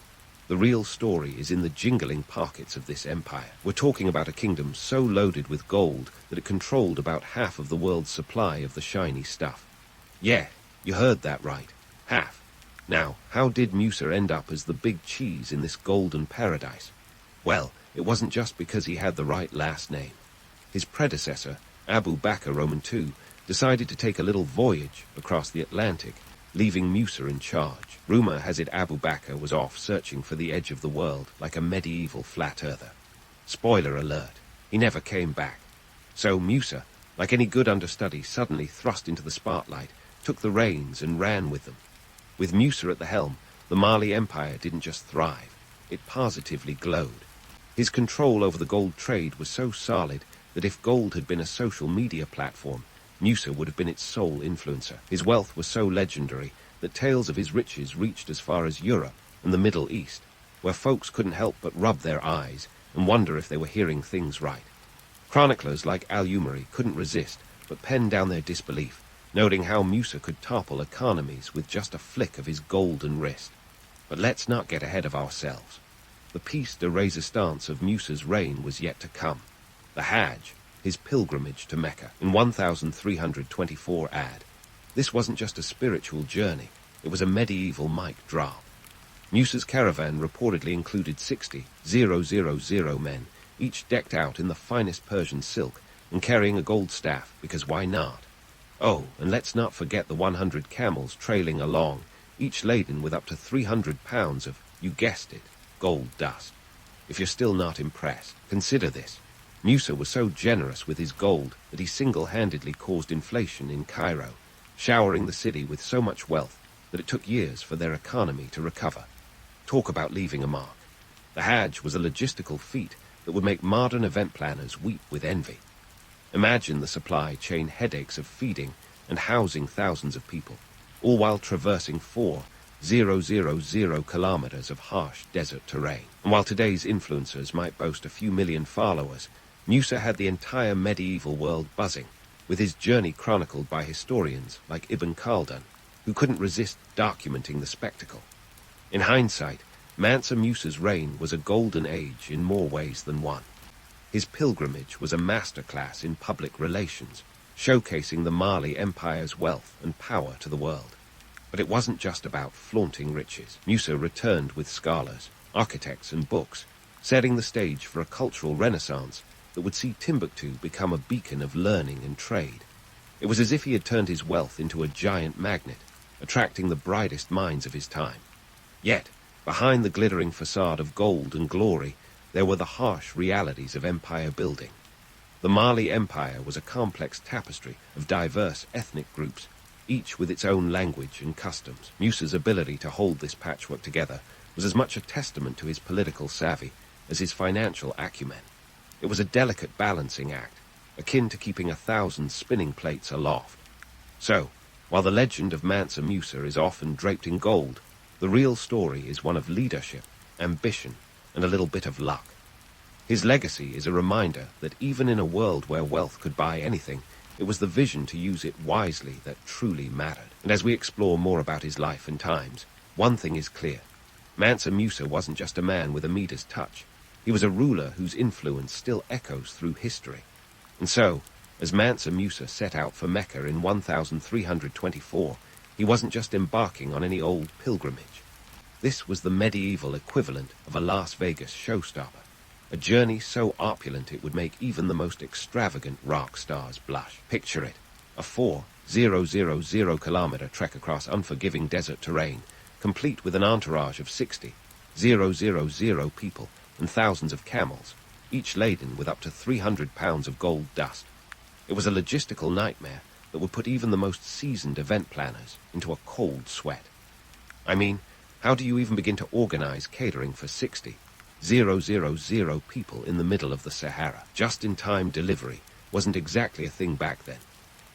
The real story is in the jingling pockets of this empire. We're talking about a kingdom so loaded with gold that it controlled about half of the world's supply of the shiny stuff. Yeah, you heard that right. Half. Now, how did Musa end up as the big cheese in this golden paradise? Well, it wasn't just because he had the right last name. His predecessor, Abu Bakr Roman II, decided to take a little voyage across the Atlantic, leaving Musa in charge. Rumor has it Abu Bakr was off searching for the edge of the world like a medieval flat-earther. Spoiler alert, he never came back. So Musa, like any good understudy suddenly thrust into the spotlight, took the reins and ran with them. With Musa at the helm, the Mali Empire didn't just thrive, it positively glowed. His control over the gold trade was so solid that if gold had been a social media platform, Musa would have been its sole influencer. His wealth was so legendary that tales of his riches reached as far as Europe and the Middle East, where folks couldn't help but rub their eyes and wonder if they were hearing things right. Chroniclers like Al-Umari couldn't resist but penned down their disbelief, noting how Musa could topple economies with just a flick of his golden wrist. But let's not get ahead of ourselves. The piece de resistance of Musa's reign was yet to come. The Hajj, his pilgrimage to Mecca, in 1324 AD. This wasn't just a spiritual journey, it was a medieval mic drop. Musa's caravan reportedly included 60,000 men, each decked out in the finest Persian silk and carrying a gold staff, because why not? Oh, and let's not forget the 100 camels trailing along, each laden with up to 300 pounds of, you guessed it, gold dust. If you're still not impressed, consider this. Musa was so generous with his gold that he single-handedly caused inflation in Cairo, showering the city with so much wealth that it took years for their economy to recover. Talk about leaving a mark. The Hajj was a logistical feat that would make modern event planners weep with envy. Imagine the supply chain headaches of feeding and housing thousands of people, all while traversing 4,000 kilometers of harsh desert terrain. And while today's influencers might boast a few million followers, Musa had the entire medieval world buzzing, with his journey chronicled by historians like Ibn Khaldun, who couldn't resist documenting the spectacle. In hindsight, Mansa Musa's reign was a golden age in more ways than one. His pilgrimage was a masterclass in public relations, showcasing the Mali Empire's wealth and power to the world. But it wasn't just about flaunting riches. Musa returned with scholars, architects and books, setting the stage for a cultural renaissance that would see Timbuktu become a beacon of learning and trade. It was as if he had turned his wealth into a giant magnet, attracting the brightest minds of his time. Yet, behind the glittering facade of gold and glory, there were the harsh realities of empire building. The Mali Empire was a complex tapestry of diverse ethnic groups, each with its own language and customs. Musa's ability to hold this patchwork together was as much a testament to his political savvy as his financial acumen. It was a delicate balancing act, akin to keeping 1,000 spinning plates aloft. So, while the legend of Mansa Musa is often draped in gold, the real story is one of leadership, ambition, and a little bit of luck. His legacy is a reminder that even in a world where wealth could buy anything, it was the vision to use it wisely that truly mattered. And as we explore more about his life and times, one thing is clear. Mansa Musa wasn't just a man with a Midas touch. He was a ruler whose influence still echoes through history. And so, as Mansa Musa set out for Mecca in 1324, he wasn't just embarking on any old pilgrimage. This was the medieval equivalent of a Las Vegas showstopper, a journey so opulent it would make even the most extravagant rock stars blush. Picture it, a 4,000 kilometer trek across unforgiving desert terrain, complete with an entourage of 60,000 people and thousands of camels, each laden with up to 300 pounds of gold dust. It was a logistical nightmare that would put even the most seasoned event planners into a cold sweat. I mean, how do you even begin to organize catering for 60,000 people in the middle of the Sahara? Just-in-time delivery wasn't exactly a thing back then.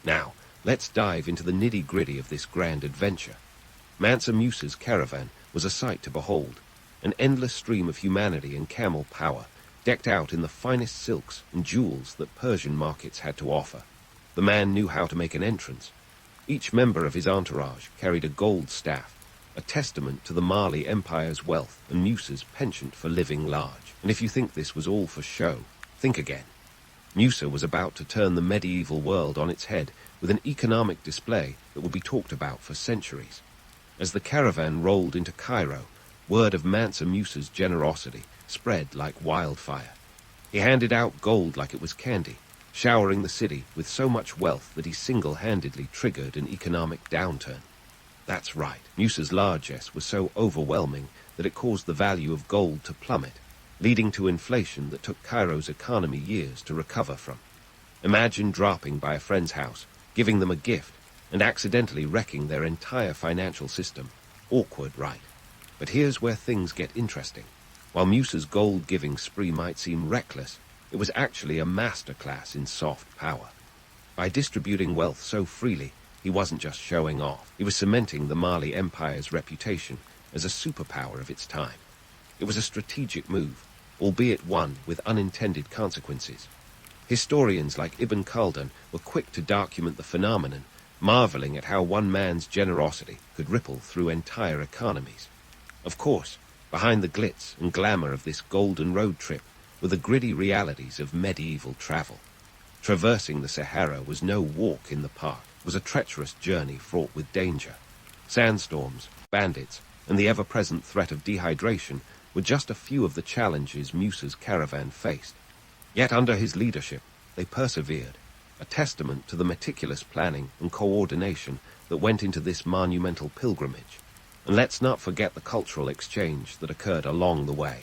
Now, let's dive into the nitty-gritty of this grand adventure. Mansa Musa's caravan was a sight to behold, an endless stream of humanity and camel power, decked out in the finest silks and jewels that Persian markets had to offer. The man knew how to make an entrance. Each member of his entourage carried a gold staff, a testament to the Mali Empire's wealth and Musa's penchant for living large. And if you think this was all for show, think again. Musa was about to turn the medieval world on its head with an economic display that would be talked about for centuries. As the caravan rolled into Cairo, word of Mansa Musa's generosity spread like wildfire. He handed out gold like it was candy, showering the city with so much wealth that he single-handedly triggered an economic downturn. That's right, Musa's largesse was so overwhelming that it caused the value of gold to plummet, leading to inflation that took Cairo's economy years to recover from. Imagine dropping by a friend's house, giving them a gift, and accidentally wrecking their entire financial system. Awkward, right? But here's where things get interesting. While Musa's gold-giving spree might seem reckless, it was actually a masterclass in soft power. By distributing wealth so freely, he wasn't just showing off. He was cementing the Mali Empire's reputation as a superpower of its time. It was a strategic move, albeit one with unintended consequences. Historians like Ibn Khaldun were quick to document the phenomenon, marveling at how one man's generosity could ripple through entire economies. Of course, behind the glitz and glamour of this golden road trip were the gritty realities of medieval travel. Traversing the Sahara was no walk in the park. It was a treacherous journey fraught with danger. Sandstorms, bandits, and the ever-present threat of dehydration were just a few of the challenges Musa's caravan faced. Yet under his leadership, they persevered, a testament to the meticulous planning and coordination that went into this monumental pilgrimage. And let's not forget the cultural exchange that occurred along the way.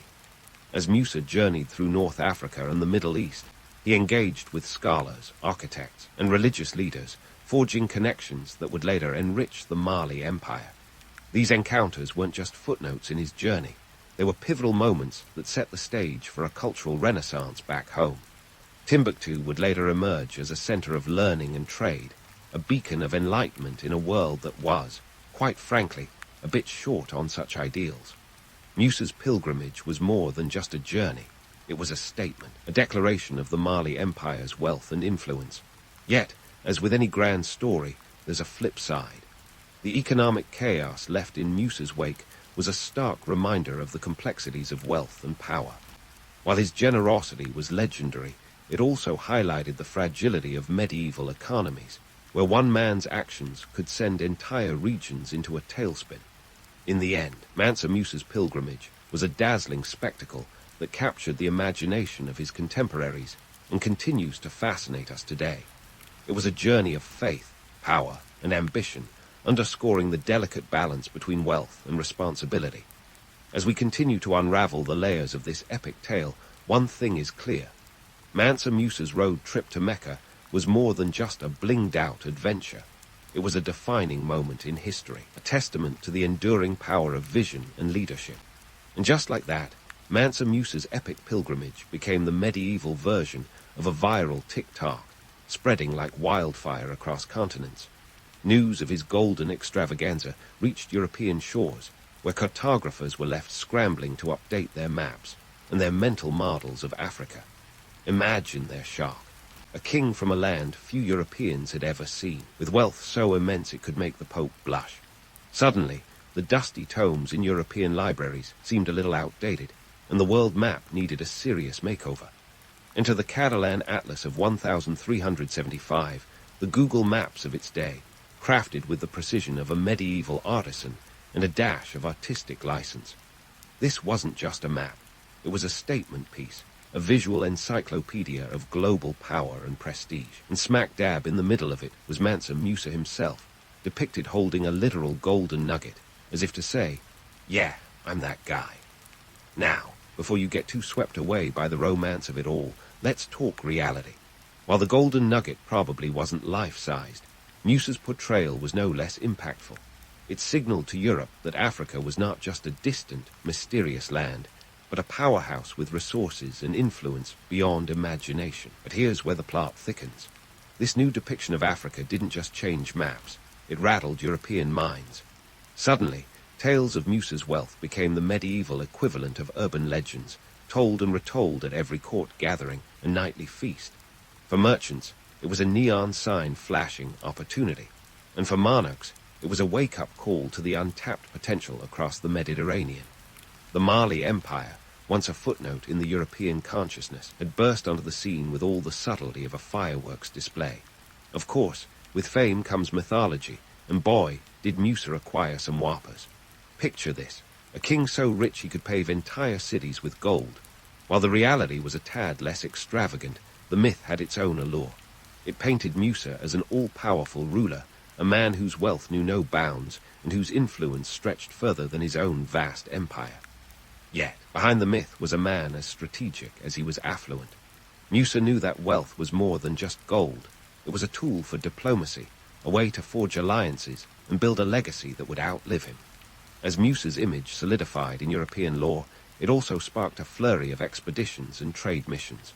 As Musa journeyed through North Africa and the Middle East, he engaged with scholars, architects, and religious leaders, forging connections that would later enrich the Mali Empire. These encounters weren't just footnotes in his journey. They were pivotal moments that set the stage for a cultural renaissance back home. Timbuktu would later emerge as a center of learning and trade, a beacon of enlightenment in a world that was, quite frankly, a bit short on such ideals. Musa's pilgrimage was more than just a journey. It was a statement, a declaration of the Mali Empire's wealth and influence. Yet, as with any grand story, there's a flip side. The economic chaos left in Musa's wake was a stark reminder of the complexities of wealth and power. While his generosity was legendary, it also highlighted the fragility of medieval economies, where one man's actions could send entire regions into a tailspin. In the end, Mansa Musa's pilgrimage was a dazzling spectacle that captured the imagination of his contemporaries and continues to fascinate us today. It was a journey of faith, power, and ambition, underscoring the delicate balance between wealth and responsibility. As we continue to unravel the layers of this epic tale, one thing is clear. Mansa Musa's road trip to Mecca was more than just a blinged-out adventure. It was a defining moment in history, a testament to the enduring power of vision and leadership. And just like that, Mansa Musa's epic pilgrimage became the medieval version of a viral TikTok, spreading like wildfire across continents. News of his golden extravaganza reached European shores, where cartographers were left scrambling to update their maps and their mental models of Africa. Imagine their shock. A king from a land few Europeans had ever seen, with wealth so immense it could make the Pope blush. Suddenly, the dusty tomes in European libraries seemed a little outdated, and the world map needed a serious makeover. Enter the Catalan Atlas of 1375, the Google Maps of its day, crafted with the precision of a medieval artisan and a dash of artistic license. This wasn't just a map. It was a statement piece, a visual encyclopedia of global power and prestige. And smack dab in the middle of it was Mansa Musa himself, depicted holding a literal golden nugget, as if to say, "Yeah, I'm that guy." Now, before you get too swept away by the romance of it all, let's talk reality. While the golden nugget probably wasn't life-sized, Musa's portrayal was no less impactful. It signaled to Europe that Africa was not just a distant, mysterious land, but a powerhouse with resources and influence beyond imagination. But here's where the plot thickens. This new depiction of Africa didn't just change maps, it rattled European minds. Suddenly, tales of Musa's wealth became the medieval equivalent of urban legends, told and retold at every court gathering and nightly feast. For merchants, it was a neon sign flashing opportunity, and for monarchs, it was a wake-up call to the untapped potential across the Mediterranean. The Mali Empire, once a footnote in the European consciousness, had burst onto the scene with all the subtlety of a fireworks display. Of course, with fame comes mythology, and boy, did Musa acquire some whoppers. Picture this, a king so rich he could pave entire cities with gold. While the reality was a tad less extravagant, the myth had its own allure. It painted Musa as an all-powerful ruler, a man whose wealth knew no bounds and whose influence stretched further than his own vast empire. Yet, behind the myth was a man as strategic as he was affluent. Musa knew that wealth was more than just gold. It was a tool for diplomacy, a way to forge alliances and build a legacy that would outlive him. As Musa's image solidified in European lore, it also sparked a flurry of expeditions and trade missions.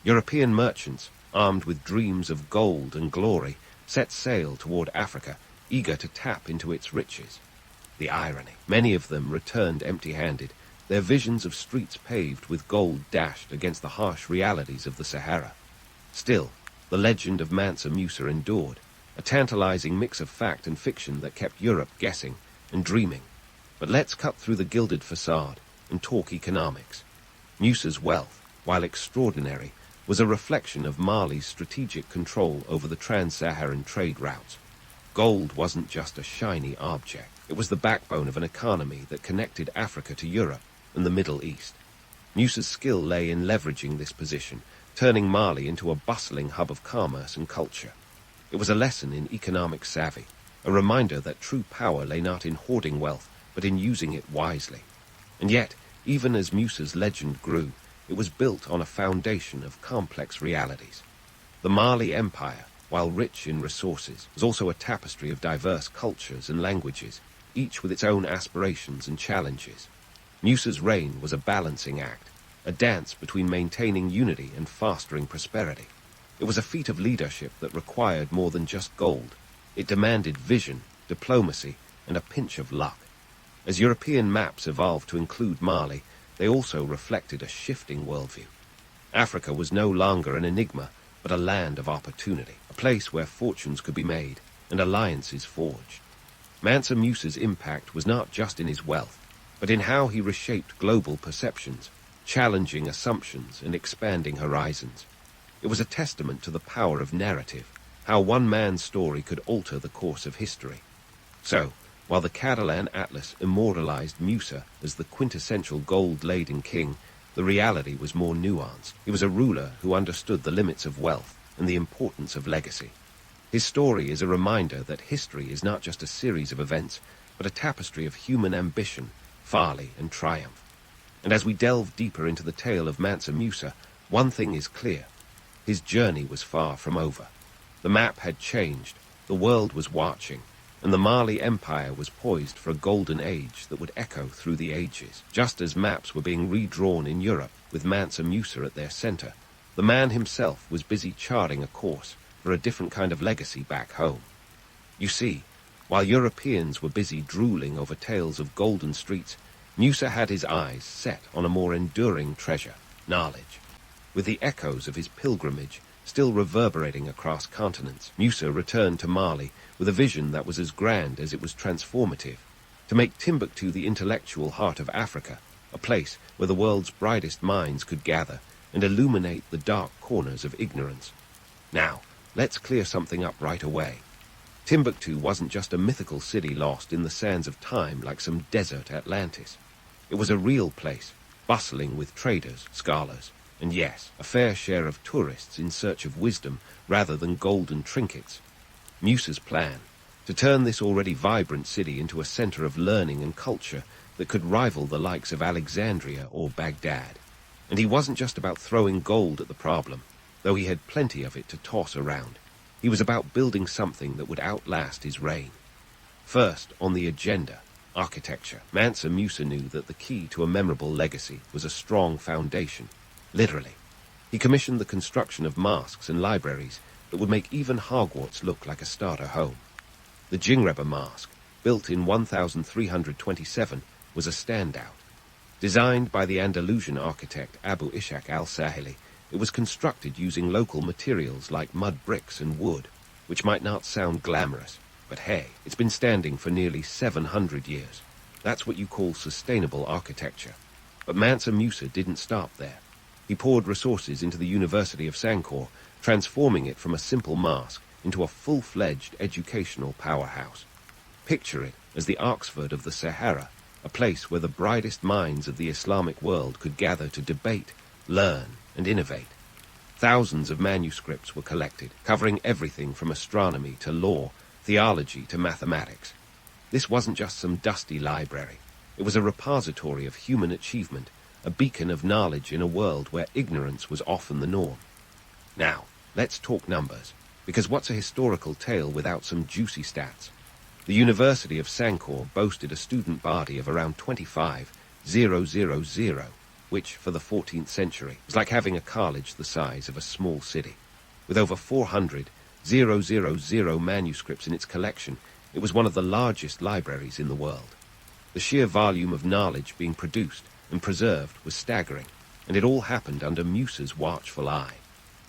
European merchants, armed with dreams of gold and glory, set sail toward Africa, eager to tap into its riches. The irony. Many of them returned empty-handed, their visions of streets paved with gold dashed against the harsh realities of the Sahara. Still, the legend of Mansa Musa endured, a tantalizing mix of fact and fiction that kept Europe guessing and dreaming. But let's cut through the gilded facade and talk economics. Musa's wealth, while extraordinary, was a reflection of Mali's strategic control over the trans-Saharan trade routes. Gold wasn't just a shiny object. It was the backbone of an economy that connected Africa to Europe and the Middle East. Musa's skill lay in leveraging this position, turning Mali into a bustling hub of commerce and culture. It was a lesson in economic savvy, a reminder that true power lay not in hoarding wealth, but in using it wisely. And yet, even as Musa's legend grew, it was built on a foundation of complex realities. The Mali Empire, while rich in resources, was also a tapestry of diverse cultures and languages, each with its own aspirations and challenges. Musa's reign was a balancing act, a dance between maintaining unity and fostering prosperity. It was a feat of leadership that required more than just gold. It demanded vision, diplomacy, and a pinch of luck. As European maps evolved to include Mali, they also reflected a shifting worldview. Africa was no longer an enigma, but a land of opportunity, a place where fortunes could be made and alliances forged. Mansa Musa's impact was not just in his wealth, but in how he reshaped global perceptions, challenging assumptions and expanding horizons. It was a testament to the power of narrative, how one man's story could alter the course of history. So, while the Catalan Atlas immortalized Musa as the quintessential gold-laden king, the reality was more nuanced. He was a ruler who understood the limits of wealth and the importance of legacy. His story is a reminder that history is not just a series of events, but a tapestry of human ambition, folly, and triumph. And as we delve deeper into the tale of Mansa Musa, one thing is clear. His journey was far from over. The map had changed, the world was watching, and the Mali Empire was poised for a golden age that would echo through the ages. Just as maps were being redrawn in Europe, with Mansa Musa at their center, the man himself was busy charting a course for a different kind of legacy back home. You see, while Europeans were busy drooling over tales of golden streets, Musa had his eyes set on a more enduring treasure, knowledge. With the echoes of his pilgrimage still reverberating across continents, Musa returned to Mali with a vision that was as grand as it was transformative, to make Timbuktu the intellectual heart of Africa, a place where the world's brightest minds could gather and illuminate the dark corners of ignorance. Now, let's clear something up right away. Timbuktu wasn't just a mythical city lost in the sands of time like some desert Atlantis. It was a real place, bustling with traders, scholars, and yes, a fair share of tourists in search of wisdom rather than golden trinkets. Musa's plan, to turn this already vibrant city into a center of learning and culture that could rival the likes of Alexandria or Baghdad. And he wasn't just about throwing gold at the problem, though he had plenty of it to toss around. He was about building something that would outlast his reign. First, on the agenda, architecture. Mansa Musa knew that the key to a memorable legacy was a strong foundation. Literally. He commissioned the construction of mosques and libraries that would make even Hogwarts look like a starter home. The Jingreba Mosque, built in 1327, was a standout. Designed by the Andalusian architect Abu Ishaq al-Sahili, it was constructed using local materials like mud bricks and wood, which might not sound glamorous, but hey, it's been standing for nearly 700 years. That's what you call sustainable architecture. But Mansa Musa didn't stop there. He poured resources into the University of Sankor, transforming it from a simple mosque into a full-fledged educational powerhouse. Picture it as the Oxford of the Sahara, a place where the brightest minds of the Islamic world could gather to debate, learn, and innovate. Thousands of manuscripts were collected, covering everything from astronomy to law, theology to mathematics. This wasn't just some dusty library. It was a repository of human achievement, a beacon of knowledge in a world where ignorance was often the norm. Now, let's talk numbers, because what's a historical tale without some juicy stats? The University of Sankor boasted a student body of around 25,000, which, for the 14th century, was like having a college the size of a small city. With over 400,000 manuscripts in its collection, it was one of the largest libraries in the world. The sheer volume of knowledge being produced and preserved was staggering, and it all happened under Musa's watchful eye.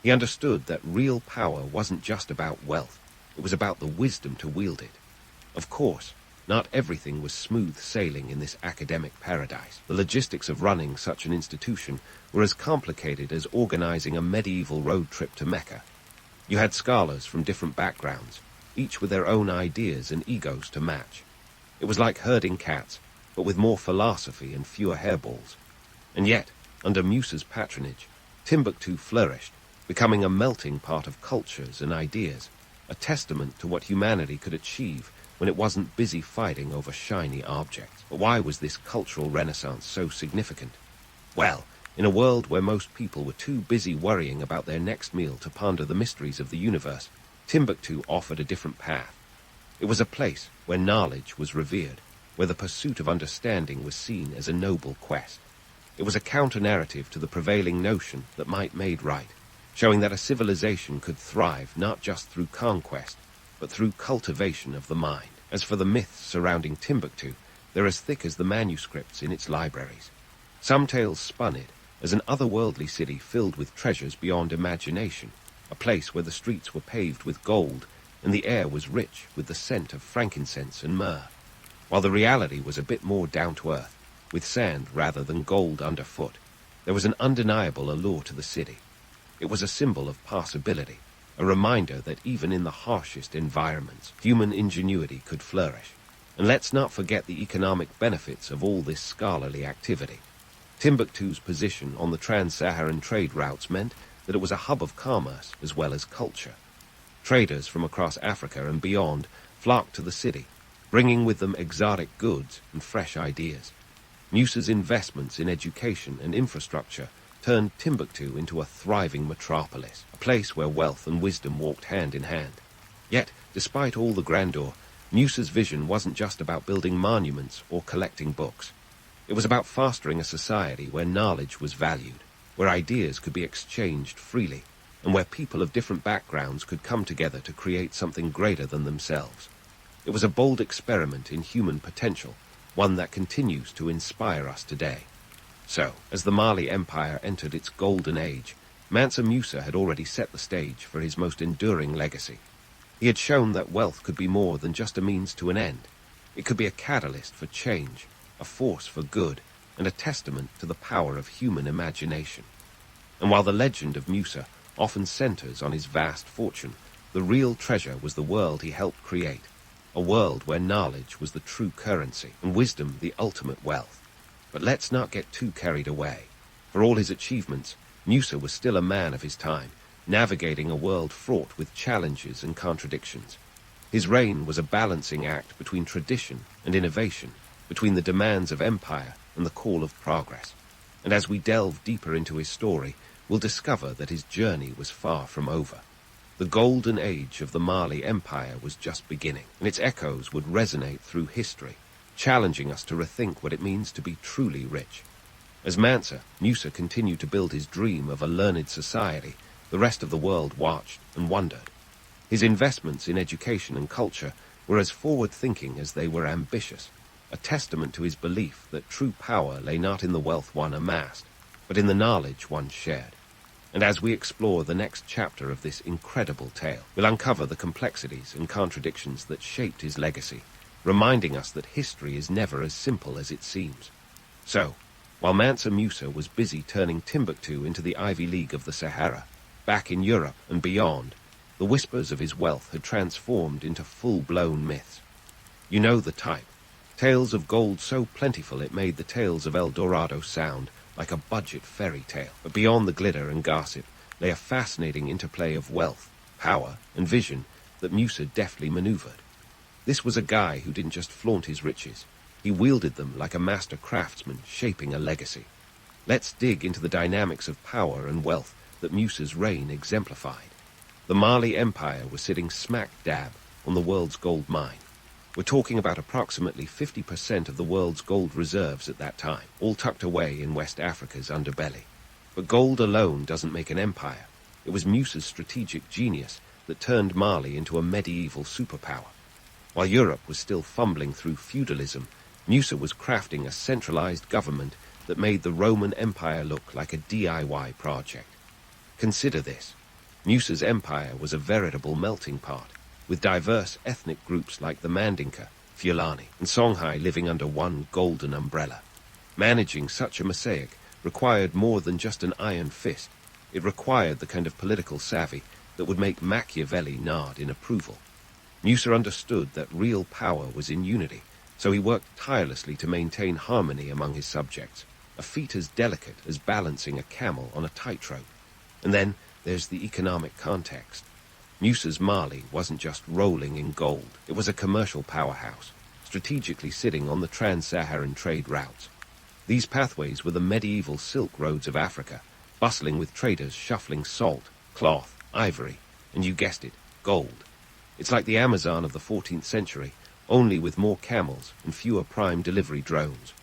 He understood that real power wasn't just about wealth, it was about the wisdom to wield it. Of course, not everything was smooth sailing in this academic paradise. The logistics of running such an institution were as complicated as organizing a medieval road trip to Mecca. You had scholars from different backgrounds, each with their own ideas and egos to match. It was like herding cats, but with more philosophy and fewer hairballs. And yet, under Musa's patronage, Timbuktu flourished, becoming a melting pot of cultures and ideas, a testament to what humanity could achieve when it wasn't busy fighting over shiny objects. But why was this cultural renaissance so significant? Well, in a world where most people were too busy worrying about their next meal to ponder the mysteries of the universe, Timbuktu offered a different path. It was a place where knowledge was revered, where the pursuit of understanding was seen as a noble quest. It was a counter-narrative to the prevailing notion that might made right, showing that a civilization could thrive not just through conquest, but through cultivation of the mind. As for the myths surrounding Timbuktu, they're as thick as the manuscripts in its libraries. Some tales spun it as an otherworldly city filled with treasures beyond imagination, a place where the streets were paved with gold and the air was rich with the scent of frankincense and myrrh, while the reality was a bit more down to earth, with sand rather than gold underfoot. There was an undeniable allure to the city. It was a symbol of possibility, a reminder that even in the harshest environments, human ingenuity could flourish. And let's not forget the economic benefits of all this scholarly activity. Timbuktu's position on the trans-Saharan trade routes meant that it was a hub of commerce as well as culture. Traders from across Africa and beyond flocked to the city, bringing with them exotic goods and fresh ideas. Musa's investments in education and infrastructure turned Timbuktu into a thriving metropolis, a place where wealth and wisdom walked hand in hand. Yet, despite all the grandeur, Musa's vision wasn't just about building monuments or collecting books. It was about fostering a society where knowledge was valued, where ideas could be exchanged freely, and where people of different backgrounds could come together to create something greater than themselves. It was a bold experiment in human potential, one that continues to inspire us today. So, as the Mali Empire entered its golden age, Mansa Musa had already set the stage for his most enduring legacy. He had shown that wealth could be more than just a means to an end. It could be a catalyst for change, a force for good, and a testament to the power of human imagination. And while the legend of Musa often centers on his vast fortune, the real treasure was the world he helped create, a world where knowledge was the true currency and wisdom the ultimate wealth. But let's not get too carried away. For all his achievements, Musa was still a man of his time, navigating a world fraught with challenges and contradictions. His reign was a balancing act between tradition and innovation, between the demands of empire and the call of progress. And as we delve deeper into his story, we'll discover that his journey was far from over. The golden age of the Mali Empire was just beginning, and its echoes would resonate through history, challenging us to rethink what it means to be truly rich. As Mansa, Musa continued to build his dream of a learned society, the rest of the world watched and wondered. His investments in education and culture were as forward-thinking as they were ambitious, a testament to his belief that true power lay not in the wealth one amassed, but in the knowledge one shared. And as we explore the next chapter of this incredible tale, we'll uncover the complexities and contradictions that shaped his legacy, reminding us that history is never as simple as it seems. So, while Mansa Musa was busy turning Timbuktu into the Ivy League of the Sahara, back in Europe and beyond, the whispers of his wealth had transformed into full-blown myths. You know the type. Tales of gold so plentiful it made the tales of El Dorado sound like a budget fairy tale. But beyond the glitter and gossip, lay a fascinating interplay of wealth, power, and vision that Musa deftly maneuvered. This was a guy who didn't just flaunt his riches. He wielded them like a master craftsman shaping a legacy. Let's dig into the dynamics of power and wealth that Musa's reign exemplified. The Mali Empire was sitting smack dab on the world's gold mine. We're talking about approximately 50% of the world's gold reserves at that time, all tucked away in West Africa's underbelly. But gold alone doesn't make an empire. It was Musa's strategic genius that turned Mali into a medieval superpower. While Europe was still fumbling through feudalism, Musa was crafting a centralized government that made the Roman Empire look like a DIY project. Consider this. Musa's empire was a veritable melting pot, with diverse ethnic groups like the Mandinka, Fulani, and Songhai living under one golden umbrella. Managing such a mosaic required more than just an iron fist. It required the kind of political savvy that would make Machiavelli nod in approval. Musa understood that real power was in unity, so he worked tirelessly to maintain harmony among his subjects, a feat as delicate as balancing a camel on a tightrope. And then there's the economic context. Musa's Mali wasn't just rolling in gold. It was a commercial powerhouse, strategically sitting on the trans-Saharan trade routes. These pathways were the medieval Silk Roads of Africa, bustling with traders shuffling salt, cloth, ivory, and you guessed it, gold. It's like the Amazon of the 14th century, only with more camels and fewer prime delivery drones.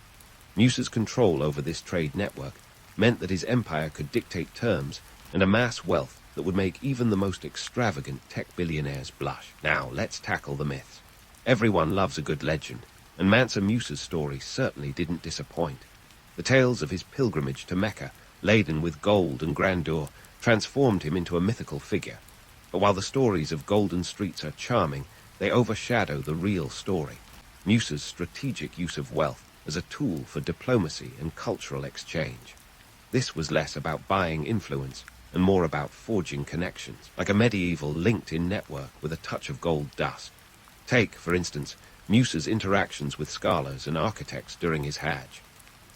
Musa's control over this trade network meant that his empire could dictate terms and amass wealth that would make even the most extravagant tech billionaires blush. Now, let's tackle the myths. Everyone loves a good legend, and Mansa Musa's story certainly didn't disappoint. The tales of his pilgrimage to Mecca, laden with gold and grandeur, transformed him into a mythical figure. But while the stories of golden streets are charming, they overshadow the real story. Musa's strategic use of wealth as a tool for diplomacy and cultural exchange. This was less about buying influence and more about forging connections, like a medieval linked-in network with a touch of gold dust. Take, for instance, Musa's interactions with scholars and architects during his Hajj.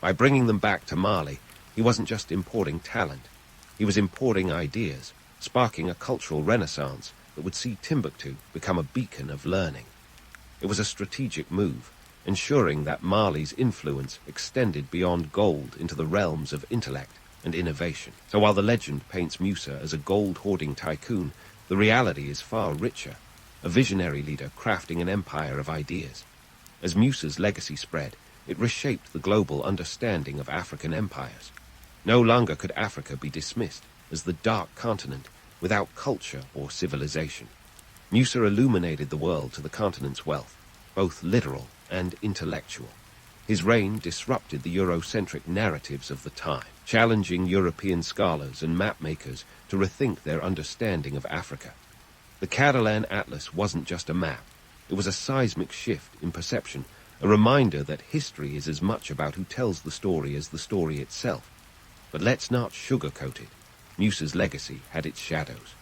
By bringing them back to Mali, he wasn't just importing talent. He was importing ideas, sparking a cultural renaissance that would see Timbuktu become a beacon of learning. It was a strategic move, ensuring that Mali's influence extended beyond gold into the realms of intellect and innovation. So while the legend paints Musa as a gold-hoarding tycoon, the reality is far richer, a visionary leader crafting an empire of ideas. As Musa's legacy spread, it reshaped the global understanding of African empires. No longer could Africa be dismissed as the dark continent without culture or civilization. Musa illuminated the world to the continent's wealth, both literal and intellectual. His reign disrupted the Eurocentric narratives of the time, challenging European scholars and mapmakers to rethink their understanding of Africa. The Catalan Atlas wasn't just a map. It was a seismic shift in perception, a reminder that history is as much about who tells the story as the story itself. But let's not sugarcoat it. Musa's legacy had its shadows.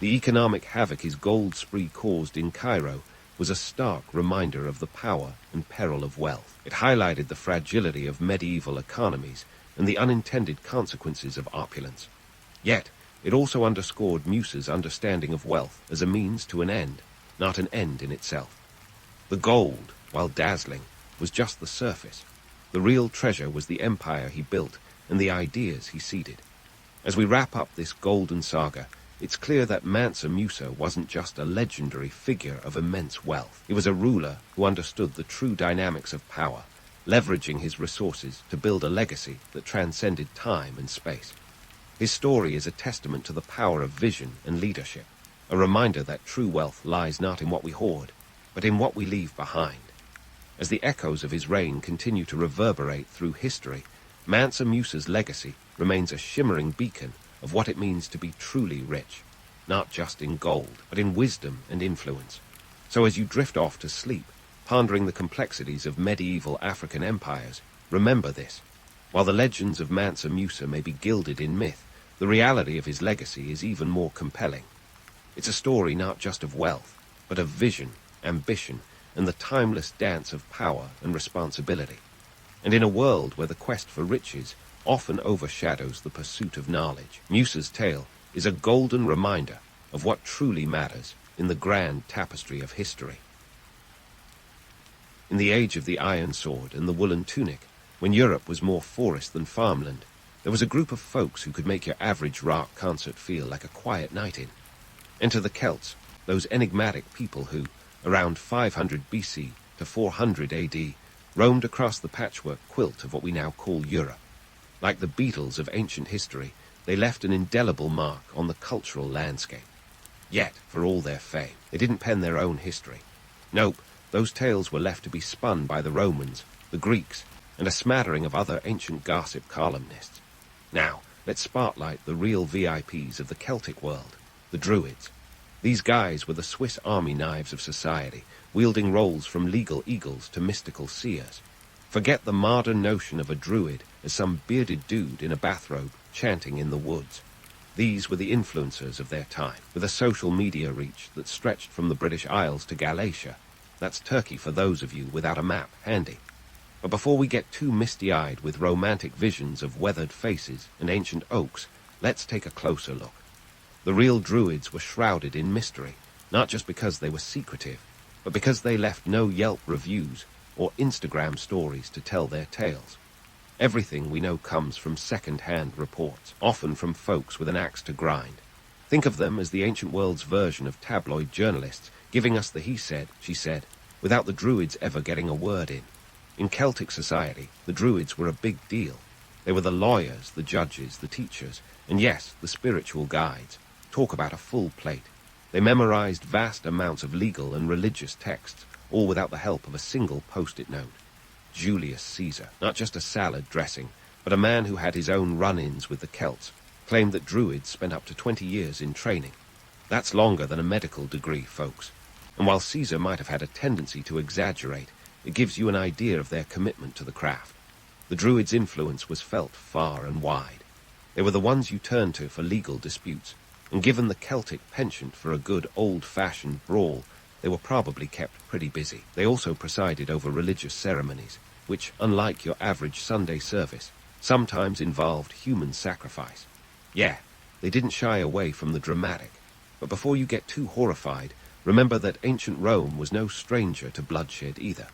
The economic havoc his gold spree caused in Cairo was a stark reminder of the power and peril of wealth. It highlighted the fragility of medieval economies and the unintended consequences of opulence. Yet, it also underscored Musa's understanding of wealth as a means to an end, not an end in itself. The gold, while dazzling, was just the surface. The real treasure was the empire he built and the ideas he seeded. As we wrap up this golden saga, it's clear that Mansa Musa wasn't just a legendary figure of immense wealth. He was a ruler who understood the true dynamics of power, leveraging his resources to build a legacy that transcended time and space. His story is a testament to the power of vision and leadership, a reminder that true wealth lies not in what we hoard, but in what we leave behind. As the echoes of his reign continue to reverberate through history, Mansa Musa's legacy remains a shimmering beacon of what it means to be truly rich, not just in gold, but in wisdom and influence. So as you drift off to sleep, pondering the complexities of medieval African empires, remember this. While the legends of Mansa Musa may be gilded in myth, the reality of his legacy is even more compelling. It's a story not just of wealth, but of vision, ambition, and the timeless dance of power and responsibility. And in a world where the quest for riches often overshadows the pursuit of knowledge, Musa's tale is a golden reminder of what truly matters in the grand tapestry of history. In the age of the iron sword and the woolen tunic, when Europe was more forest than farmland, there was a group of folks who could make your average rock concert feel like a quiet night in. Enter the Celts, those enigmatic people who, around 500 BC to 400 AD, roamed across the patchwork quilt of what we now call Europe. Like the Beatles of ancient history, they left an indelible mark on the cultural landscape. Yet, for all their fame, they didn't pen their own history. Nope, those tales were left to be spun by the Romans, the Greeks, and a smattering of other ancient gossip columnists. Now, let's spotlight the real VIPs of the Celtic world, the Druids. These guys were the Swiss army knives of society, wielding roles from legal eagles to mystical seers. Forget the modern notion of a druid as some bearded dude in a bathrobe chanting in the woods. These were the influencers of their time, with a social media reach that stretched from the British Isles to Galatia. That's Turkey for those of you without a map handy. But before we get too misty-eyed with romantic visions of weathered faces and ancient oaks, let's take a closer look. The real Druids were shrouded in mystery, not just because they were secretive, but because they left no Yelp reviews or Instagram stories to tell their tales. Everything we know comes from second-hand reports, often from folks with an axe to grind. Think of them as the ancient world's version of tabloid journalists, giving us the he said, she said, without the Druids ever getting a word in. In Celtic society, the Druids were a big deal. They were the lawyers, the judges, the teachers, and yes, the spiritual guides. Talk about a full plate. They memorized vast amounts of legal and religious texts, all without the help of a single post-it note. Julius Caesar, not just a salad dressing, but a man who had his own run-ins with the Celts, claimed that Druids spent up to 20 years in training. That's longer than a medical degree, folks. And while Caesar might have had a tendency to exaggerate, it gives you an idea of their commitment to the craft. The Druids' influence was felt far and wide. They were the ones you turned to for legal disputes, and given the Celtic penchant for a good old-fashioned brawl, they were probably kept pretty busy. They also presided over religious ceremonies, which, unlike your average Sunday service, sometimes involved human sacrifice. Yeah, they didn't shy away from the dramatic. But before you get too horrified, remember that ancient Rome was no stranger to bloodshed either.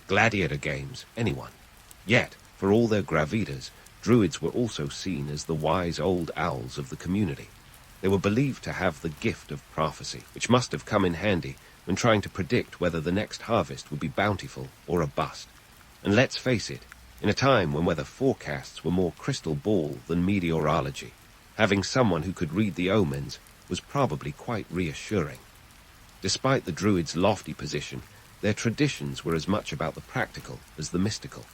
Gladiator games, anyone. Yet, for all their gravitas, Druids were also seen as the wise old owls of the community. They were believed to have the gift of prophecy, which must have come in handy when trying to predict whether the next harvest would be bountiful or a bust. And let's face it, in a time when weather forecasts were more crystal ball than meteorology, having someone who could read the omens was probably quite reassuring. Despite the Druids' lofty position, their traditions were as much about the practical as the mystical.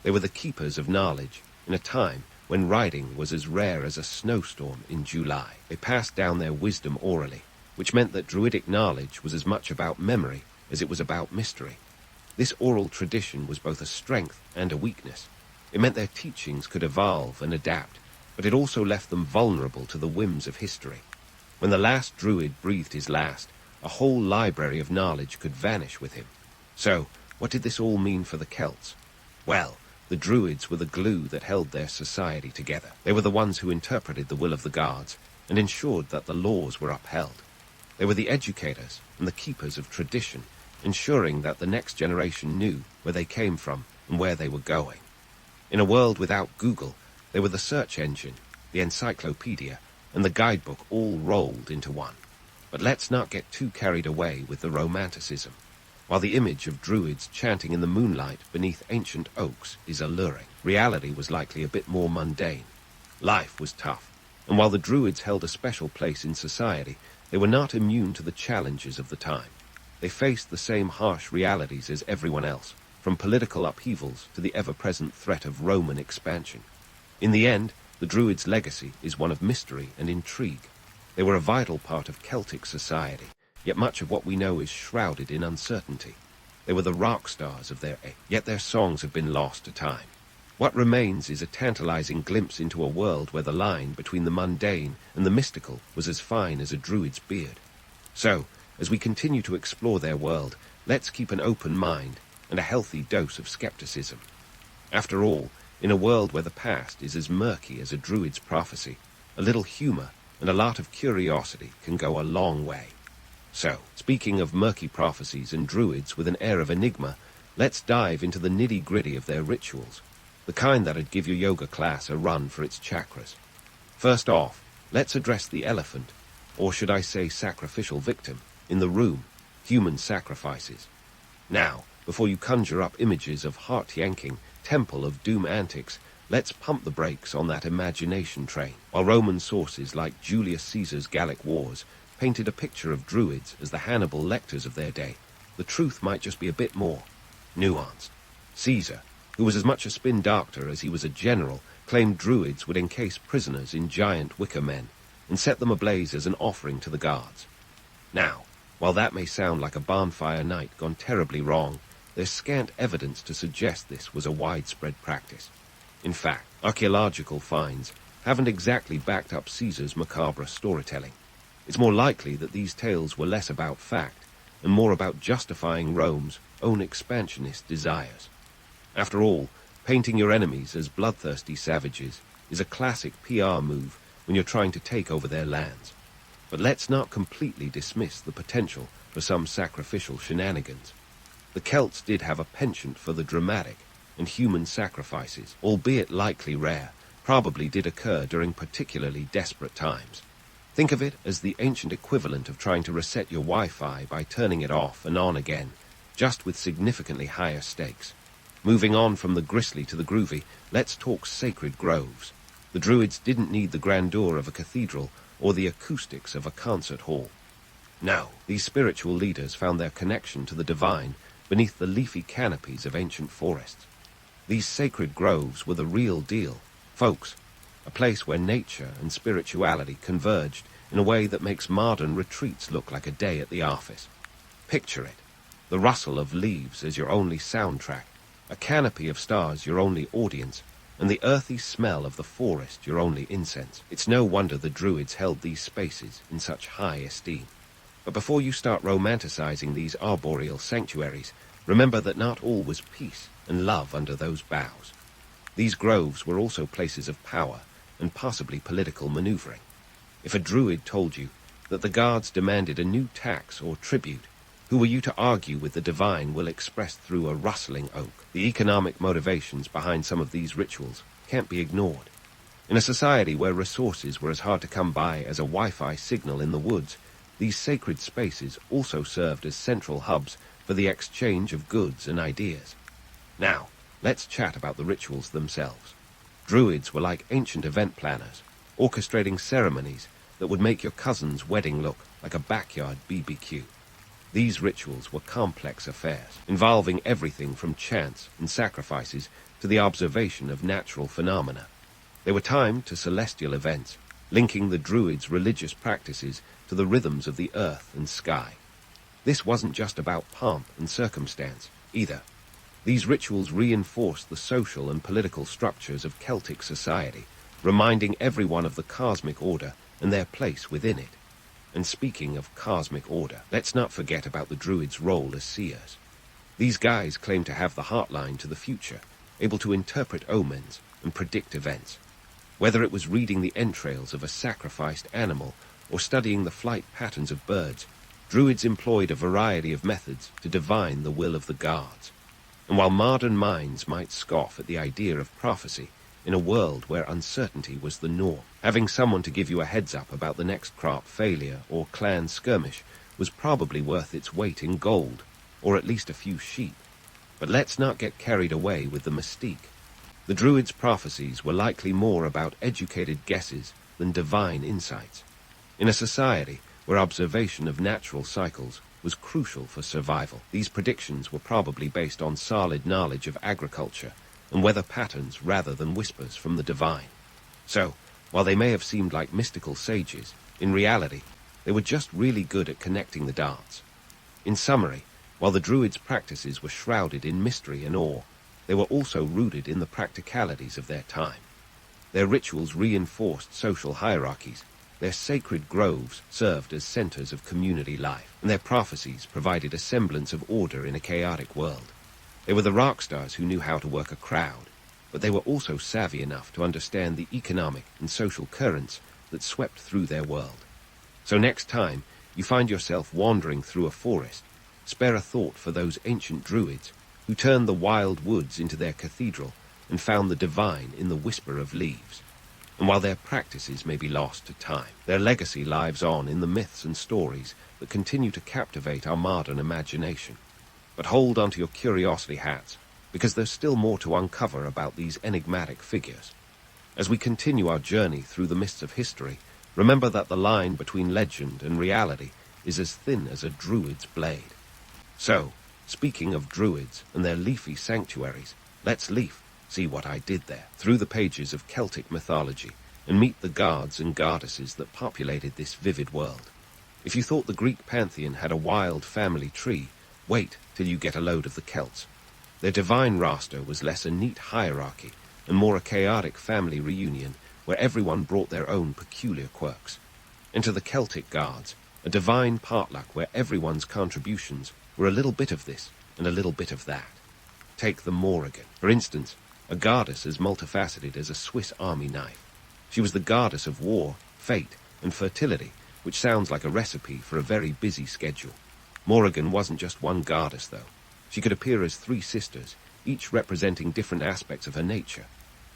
They were the keepers of knowledge in a time when writing was as rare as a snowstorm in July. They passed down their wisdom orally, which meant that Druidic knowledge was as much about memory as it was about mystery. This oral tradition was both a strength and a weakness. It meant their teachings could evolve and adapt, but it also left them vulnerable to the whims of history. When the last Druid breathed his last, a whole library of knowledge could vanish with him. So, what did this all mean for the Celts? Well, the Druids were the glue that held their society together. They were the ones who interpreted the will of the gods and ensured that the laws were upheld. They were the educators and the keepers of tradition, ensuring that the next generation knew where they came from and where they were going. In a world without Google, they were the search engine, the encyclopedia, and the guidebook all rolled into one. But let's not get too carried away with the romanticism. While the image of Druids chanting in the moonlight beneath ancient oaks is alluring, reality was likely a bit more mundane. Life was tough, and while the Druids held a special place in society, they were not immune to the challenges of the time. They faced the same harsh realities as everyone else, from political upheavals to the ever-present threat of Roman expansion. In the end, the Druids' legacy is one of mystery and intrigue. They were a vital part of Celtic society, yet much of what we know is shrouded in uncertainty. They were the rock stars of their age, yet their songs have been lost to time. What remains is a tantalizing glimpse into a world where the line between the mundane and the mystical was as fine as a druid's beard. So, as we continue to explore their world, let's keep an open mind and a healthy dose of skepticism. After all, in a world where the past is as murky as a druid's prophecy, a little humor and a lot of curiosity can go a long way. So, speaking of murky prophecies and druids with an air of enigma, let's dive into the nitty-gritty of their rituals, the kind that'd give your yoga class a run for its chakras. First off, let's address the elephant, or should I say sacrificial victim, in the room, human sacrifices. Now, before you conjure up images of heart-yanking, temple of doom antics, let's pump the brakes on that imagination train. While Roman sources like Julius Caesar's Gallic Wars painted a picture of druids as the Hannibal Lecters of their day, the truth might just be a bit more nuanced. Caesar, who was as much a spin doctor as he was a general, claimed druids would encase prisoners in giant wicker men and set them ablaze as an offering to the gods. Now, while that may sound like a bonfire night gone terribly wrong, there's scant evidence to suggest this was a widespread practice. In fact, archaeological finds haven't exactly backed up Caesar's macabre storytelling. It's more likely that these tales were less about fact and more about justifying Rome's own expansionist desires. After all, painting your enemies as bloodthirsty savages is a classic PR move when you're trying to take over their lands. But let's not completely dismiss the potential for some sacrificial shenanigans. The Celts did have a penchant for the dramatic, and human sacrifices, albeit likely rare, probably did occur during particularly desperate times. Think of it as the ancient equivalent of trying to reset your Wi-Fi by turning it off and on again, just with significantly higher stakes. Moving on from the grisly to the groovy, let's talk sacred groves. The Druids didn't need the grandeur of a cathedral or the acoustics of a concert hall. No, these spiritual leaders found their connection to the divine beneath the leafy canopies of ancient forests. These sacred groves were the real deal, folks, a place where nature and spirituality converged in a way that makes modern retreats look like a day at the office. Picture it, the rustle of leaves as your only soundtrack, a canopy of stars your only audience, and the earthy smell of the forest your only incense. It's no wonder the Druids held these spaces in such high esteem. But before you start romanticizing these arboreal sanctuaries, remember that not all was peace and love under those boughs. These groves were also places of power and possibly political maneuvering. If a Druid told you that the gods demanded a new tax or tribute, who were you to argue with the divine will expressed through a rustling oak? The economic motivations behind some of these rituals can't be ignored. In a society where resources were as hard to come by as a Wi-Fi signal in the woods, these sacred spaces also served as central hubs for the exchange of goods and ideas. Now, let's chat about the rituals themselves. Druids were like ancient event planners, orchestrating ceremonies that would make your cousin's wedding look like a backyard BBQ. These rituals were complex affairs, involving everything from chants and sacrifices to the observation of natural phenomena. They were timed to celestial events, linking the Druids' religious practices to the rhythms of the earth and sky. This wasn't just about pomp and circumstance, either. These rituals reinforced the social and political structures of Celtic society, reminding everyone of the cosmic order and their place within it. And speaking of cosmic order, let's not forget about the Druids' role as seers. These guys claimed to have the heartline to the future, able to interpret omens and predict events. Whether it was reading the entrails of a sacrificed animal or studying the flight patterns of birds, Druids employed a variety of methods to divine the will of the gods. And while modern minds might scoff at the idea of prophecy, in a world where uncertainty was the norm, having someone to give you a heads-up about the next crop failure or clan skirmish was probably worth its weight in gold, or at least a few sheep. But let's not get carried away with the mystique. The Druids' prophecies were likely more about educated guesses than divine insights. In a society where observation of natural cycles was crucial for survival, these predictions were probably based on solid knowledge of agriculture and weather patterns rather than whispers from the divine. So, while they may have seemed like mystical sages, in reality, they were just really good at connecting the dots. In summary, while the Druids' practices were shrouded in mystery and awe, they were also rooted in the practicalities of their time. Their rituals reinforced social hierarchies, their sacred groves served as centers of community life, and their prophecies provided a semblance of order in a chaotic world. They were the rock stars who knew how to work a crowd, but they were also savvy enough to understand the economic and social currents that swept through their world. So next time you find yourself wandering through a forest, spare a thought for those ancient druids who turned the wild woods into their cathedral and found the divine in the whisper of leaves. And while their practices may be lost to time, their legacy lives on in the myths and stories that continue to captivate our modern imagination. But hold onto your curiosity hats, because there's still more to uncover about these enigmatic figures. As we continue our journey through the mists of history, remember that the line between legend and reality is as thin as a druid's blade. So, speaking of druids and their leafy sanctuaries, let's see what I did there, through the pages of Celtic mythology, and meet the gods and goddesses that populated this vivid world. If you thought the Greek pantheon had a wild family tree, wait till you get a load of the Celts. Their divine roster was less a neat hierarchy and more a chaotic family reunion where everyone brought their own peculiar quirks. And to the Celtic gods, a divine potluck where everyone's contributions were a little bit of this and a little bit of that. Take the Morrigan, for instance, a goddess as multifaceted as a Swiss army knife. She was the goddess of war, fate, and fertility, which sounds like a recipe for a very busy schedule. Morrigan wasn't just one goddess, though. She could appear as three sisters, each representing different aspects of her nature.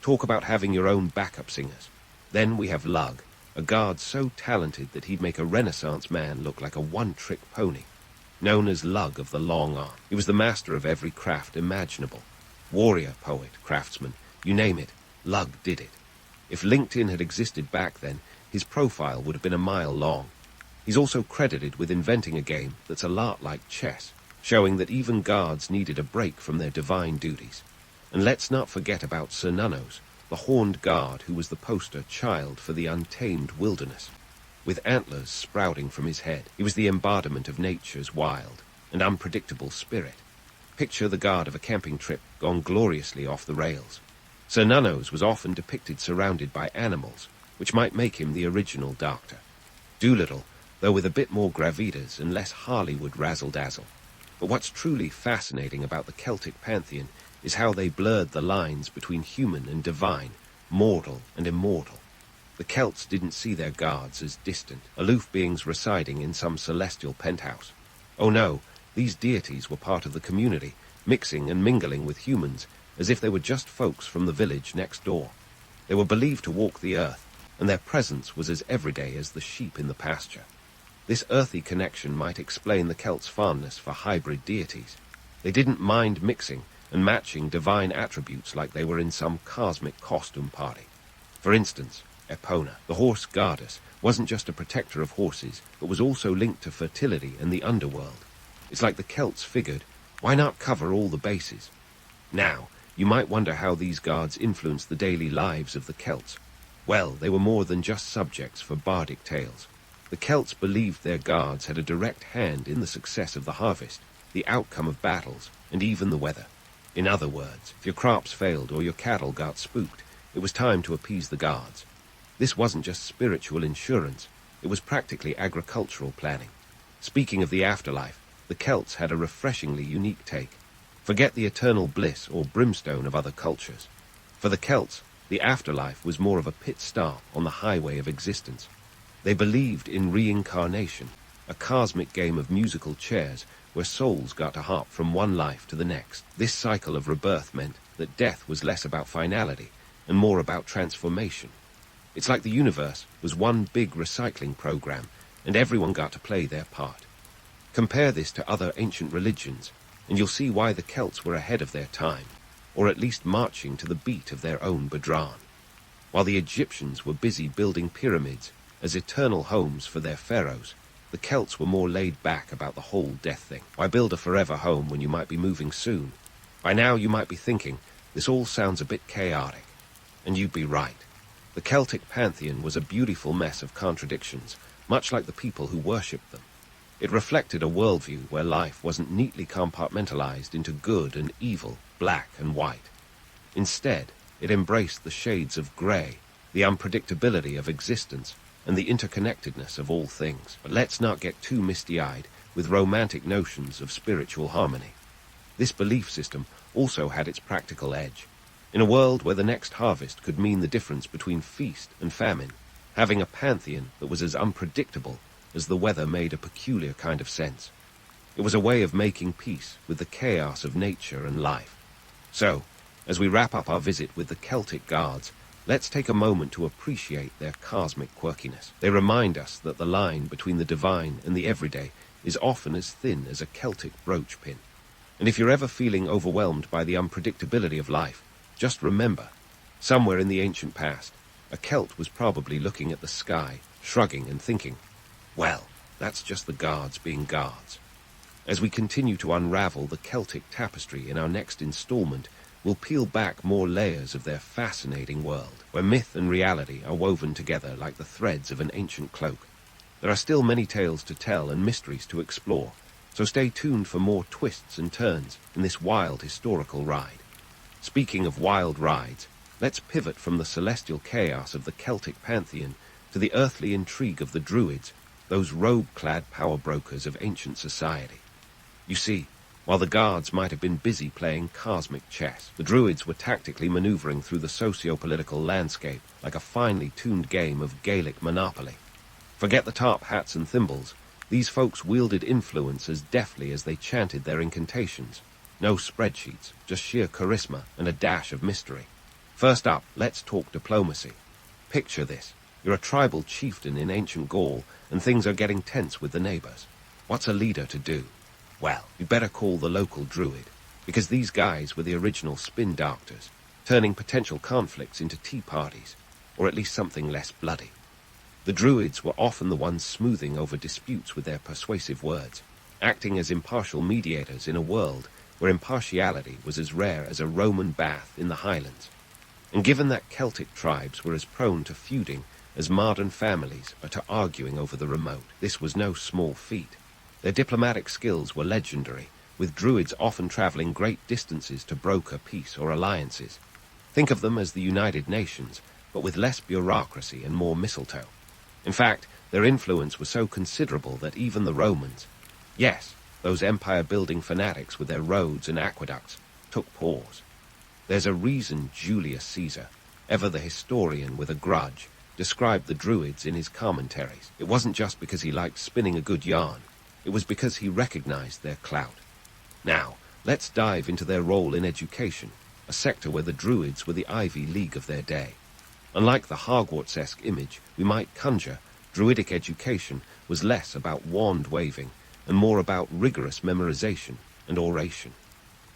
Talk about having your own backup singers. Then we have Lug, a god so talented that he'd make a Renaissance man look like a one-trick pony. Known as Lug of the Long Arm, he was the master of every craft imaginable. Warrior, poet, craftsman, you name it, Lug did it. If LinkedIn had existed back then, his profile would have been a mile long. He's also credited with inventing a game that's a lot like chess, showing that even gods needed a break from their divine duties. And let's not forget about Cernunnos, the horned god who was the poster child for the untamed wilderness. With antlers sprouting from his head, he was the embodiment of nature's wild and unpredictable spirit. Picture the god of a camping trip gone gloriously off the rails. Cernunnos was often depicted surrounded by animals, which might make him the original Doctor. Doolittle, though with a bit more gravitas and less Hollywood razzle-dazzle. But what's truly fascinating about the Celtic pantheon is how they blurred the lines between human and divine, mortal and immortal. The Celts didn't see their gods as distant, aloof beings residing in some celestial penthouse. Oh no, these deities were part of the community, mixing and mingling with humans as if they were just folks from the village next door. They were believed to walk the earth, and their presence was as everyday as the sheep in the pasture. This earthy connection might explain the Celts' fondness for hybrid deities. They didn't mind mixing and matching divine attributes like they were in some cosmic costume party. For instance, Epona, the horse goddess, wasn't just a protector of horses, but was also linked to fertility and the underworld. It's like the Celts figured, why not cover all the bases? Now, you might wonder how these gods influenced the daily lives of the Celts. Well, they were more than just subjects for bardic tales. The Celts believed their gods had a direct hand in the success of the harvest, the outcome of battles, and even the weather. In other words, if your crops failed or your cattle got spooked, it was time to appease the gods. This wasn't just spiritual insurance, it was practically agricultural planning. Speaking of the afterlife, the Celts had a refreshingly unique take. Forget the eternal bliss or brimstone of other cultures. For the Celts, the afterlife was more of a pit stop on the highway of existence. They believed in reincarnation, a cosmic game of musical chairs where souls got to hop from one life to the next. This cycle of rebirth meant that death was less about finality and more about transformation. It's like the universe was one big recycling program, and everyone got to play their part. Compare this to other ancient religions, and you'll see why the Celts were ahead of their time, or at least marching to the beat of their own Bedtime. While the Egyptians were busy building pyramids as eternal homes for their pharaohs, the Celts were more laid back about the whole death thing. Why build a forever home when you might be moving soon? By now you might be thinking, this all sounds a bit chaotic. And you'd be right. The Celtic pantheon was a beautiful mess of contradictions, much like the people who worshipped them. It reflected a worldview where life wasn't neatly compartmentalized into good and evil, black and white. Instead, it embraced the shades of grey, the unpredictability of existence, and the interconnectedness of all things. But let's not get too misty-eyed with romantic notions of spiritual harmony. This belief system also had its practical edge. In a world where the next harvest could mean the difference between feast and famine, having a pantheon that was as unpredictable as the weather made a peculiar kind of sense. It was a way of making peace with the chaos of nature and life. So, as we wrap up our visit with the Celtic gods, let's take a moment to appreciate their cosmic quirkiness. They remind us that the line between the divine and the everyday is often as thin as a Celtic brooch pin. And if you're ever feeling overwhelmed by the unpredictability of life, just remember, somewhere in the ancient past, a Celt was probably looking at the sky, shrugging and thinking, well, that's just the gods being gods. As we continue to unravel the Celtic tapestry in our next installment, we'll peel back more layers of their fascinating world, where myth and reality are woven together like the threads of an ancient cloak. There are still many tales to tell and mysteries to explore, so stay tuned for more twists and turns in this wild historical ride. Speaking of wild rides, let's pivot from the celestial chaos of the Celtic pantheon to the earthly intrigue of the Druids, those robe-clad power brokers of ancient society. You see, while the guards might have been busy playing cosmic chess, the Druids were tactically maneuvering through the socio-political landscape like a finely tuned game of Gaelic Monopoly. Forget the top hats and thimbles, these folks wielded influence as deftly as they chanted their incantations. No spreadsheets, just sheer charisma and a dash of mystery. First up, let's talk diplomacy. Picture this. You're a tribal chieftain in ancient Gaul, and things are getting tense with the neighbors. What's a leader to do? Well, you'd better call the local druid, because these guys were the original spin doctors, turning potential conflicts into tea parties, or at least something less bloody. The druids were often the ones smoothing over disputes with their persuasive words, acting as impartial mediators in a world where impartiality was as rare as a Roman bath in the Highlands. And given that Celtic tribes were as prone to feuding as modern families are to arguing over the remote, this was no small feat. Their diplomatic skills were legendary, with druids often traveling great distances to broker peace or alliances. Think of them as the United Nations, but with less bureaucracy and more mistletoe. In fact, their influence was so considerable that even the Romans, yes, those empire-building fanatics with their roads and aqueducts, took pause. There's a reason Julius Caesar, ever the historian with a grudge, described the Druids in his commentaries. It wasn't just because he liked spinning a good yarn. It was because he recognized their clout. Now, let's dive into their role in education, a sector where the Druids were the Ivy League of their day. Unlike the Hogwarts-esque image we might conjure, Druidic education was less about wand-waving and more about rigorous memorization and oration.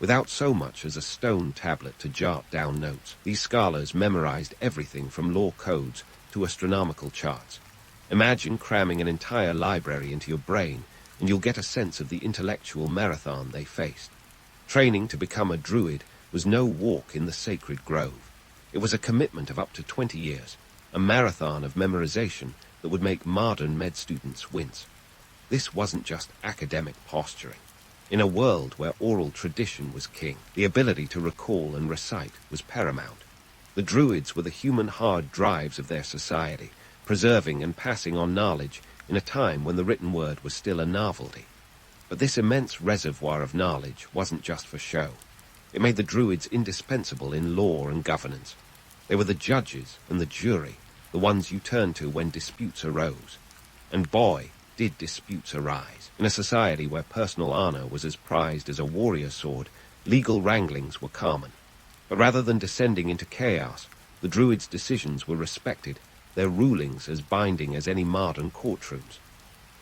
Without so much as a stone tablet to jot down notes, these scholars memorized everything from law codes to astronomical charts. Imagine cramming an entire library into your brain, and you'll get a sense of the intellectual marathon they faced. Training to become a druid was no walk in the sacred grove. It was a commitment of up to 20 years, a marathon of memorization that would make modern med students wince. This wasn't just academic posturing. In a world where oral tradition was king, the ability to recall and recite was paramount. The Druids were the human hard drives of their society, preserving and passing on knowledge in a time when the written word was still a novelty. But this immense reservoir of knowledge wasn't just for show. It made the Druids indispensable in law and governance. They were the judges and the jury, the ones you turned to when disputes arose. And boy, did disputes arise. In a society where personal honor was as prized as a warrior sword, legal wranglings were common. But rather than descending into chaos, the Druids' decisions were respected, their rulings as binding as any modern courtrooms.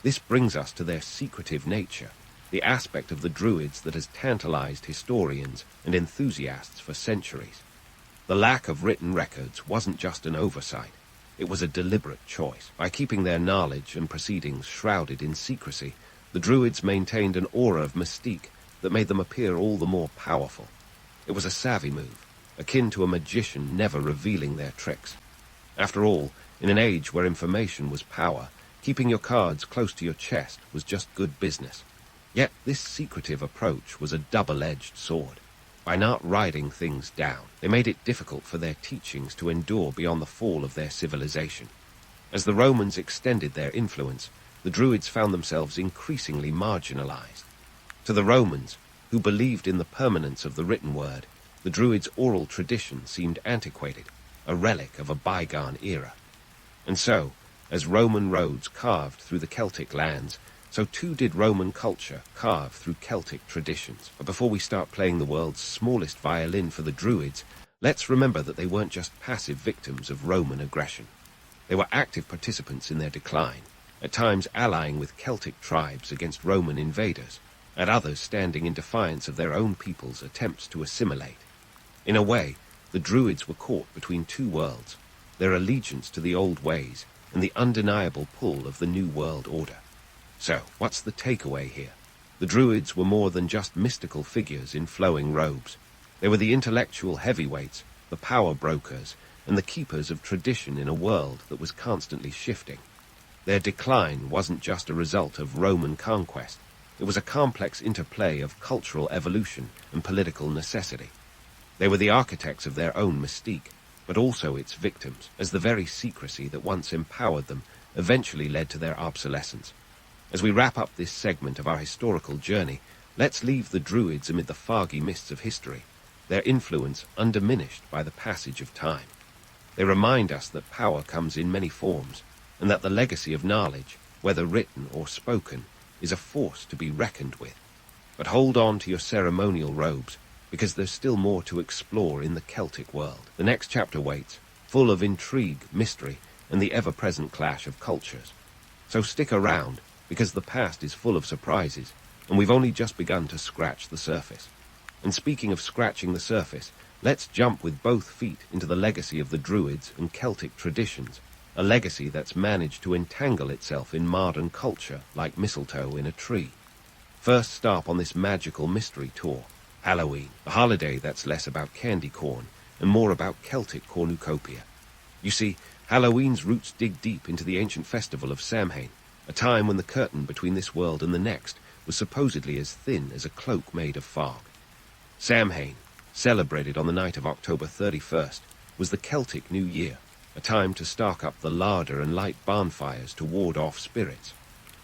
This brings us to their secretive nature, the aspect of the Druids that has tantalized historians and enthusiasts for centuries. The lack of written records wasn't just an oversight. It was a deliberate choice. By keeping their knowledge and proceedings shrouded in secrecy, the Druids maintained an aura of mystique that made them appear all the more powerful. It was a savvy move, akin to a magician never revealing their tricks. After all, in an age where information was power, keeping your cards close to your chest was just good business. Yet this secretive approach was a double-edged sword. By not writing things down, they made it difficult for their teachings to endure beyond the fall of their civilization. As the Romans extended their influence, the Druids found themselves increasingly marginalized. To the Romans, who believed in the permanence of the written word, the Druids' oral tradition seemed antiquated, a relic of a bygone era. And so, as Roman roads carved through the Celtic lands, so too did Roman culture carve through Celtic traditions. But before we start playing the world's smallest violin for the Druids, let's remember that they weren't just passive victims of Roman aggression. They were active participants in their decline, at times allying with Celtic tribes against Roman invaders, at others standing in defiance of their own people's attempts to assimilate. In a way, the Druids were caught between two worlds, their allegiance to the old ways and the undeniable pull of the New World Order. So, what's the takeaway here? The Druids were more than just mystical figures in flowing robes. They were the intellectual heavyweights, the power brokers, and the keepers of tradition in a world that was constantly shifting. Their decline wasn't just a result of Roman conquest. It was a complex interplay of cultural evolution and political necessity. They were the architects of their own mystique, but also its victims, as the very secrecy that once empowered them eventually led to their obsolescence. As we wrap up this segment of our historical journey, let's leave the Druids amid the foggy mists of history, their influence undiminished by the passage of time. They remind us that power comes in many forms, and that the legacy of knowledge, whether written or spoken, is a force to be reckoned with. But hold on to your ceremonial robes, because there's still more to explore in the Celtic world. The next chapter waits, full of intrigue, mystery, and the ever-present clash of cultures. So stick around, because the past is full of surprises, and we've only just begun to scratch the surface. And speaking of scratching the surface, let's jump with both feet into the legacy of the Druids and Celtic traditions, a legacy that's managed to entangle itself in modern culture like mistletoe in a tree. First stop on this magical mystery tour, Halloween, a holiday that's less about candy corn and more about Celtic cornucopia. You see, Halloween's roots dig deep into the ancient festival of Samhain, a time when the curtain between this world and the next was supposedly as thin as a cloak made of fog. Samhain, celebrated on the night of October 31st, was the Celtic New Year, a time to stark up the larder and light bonfires to ward off spirits.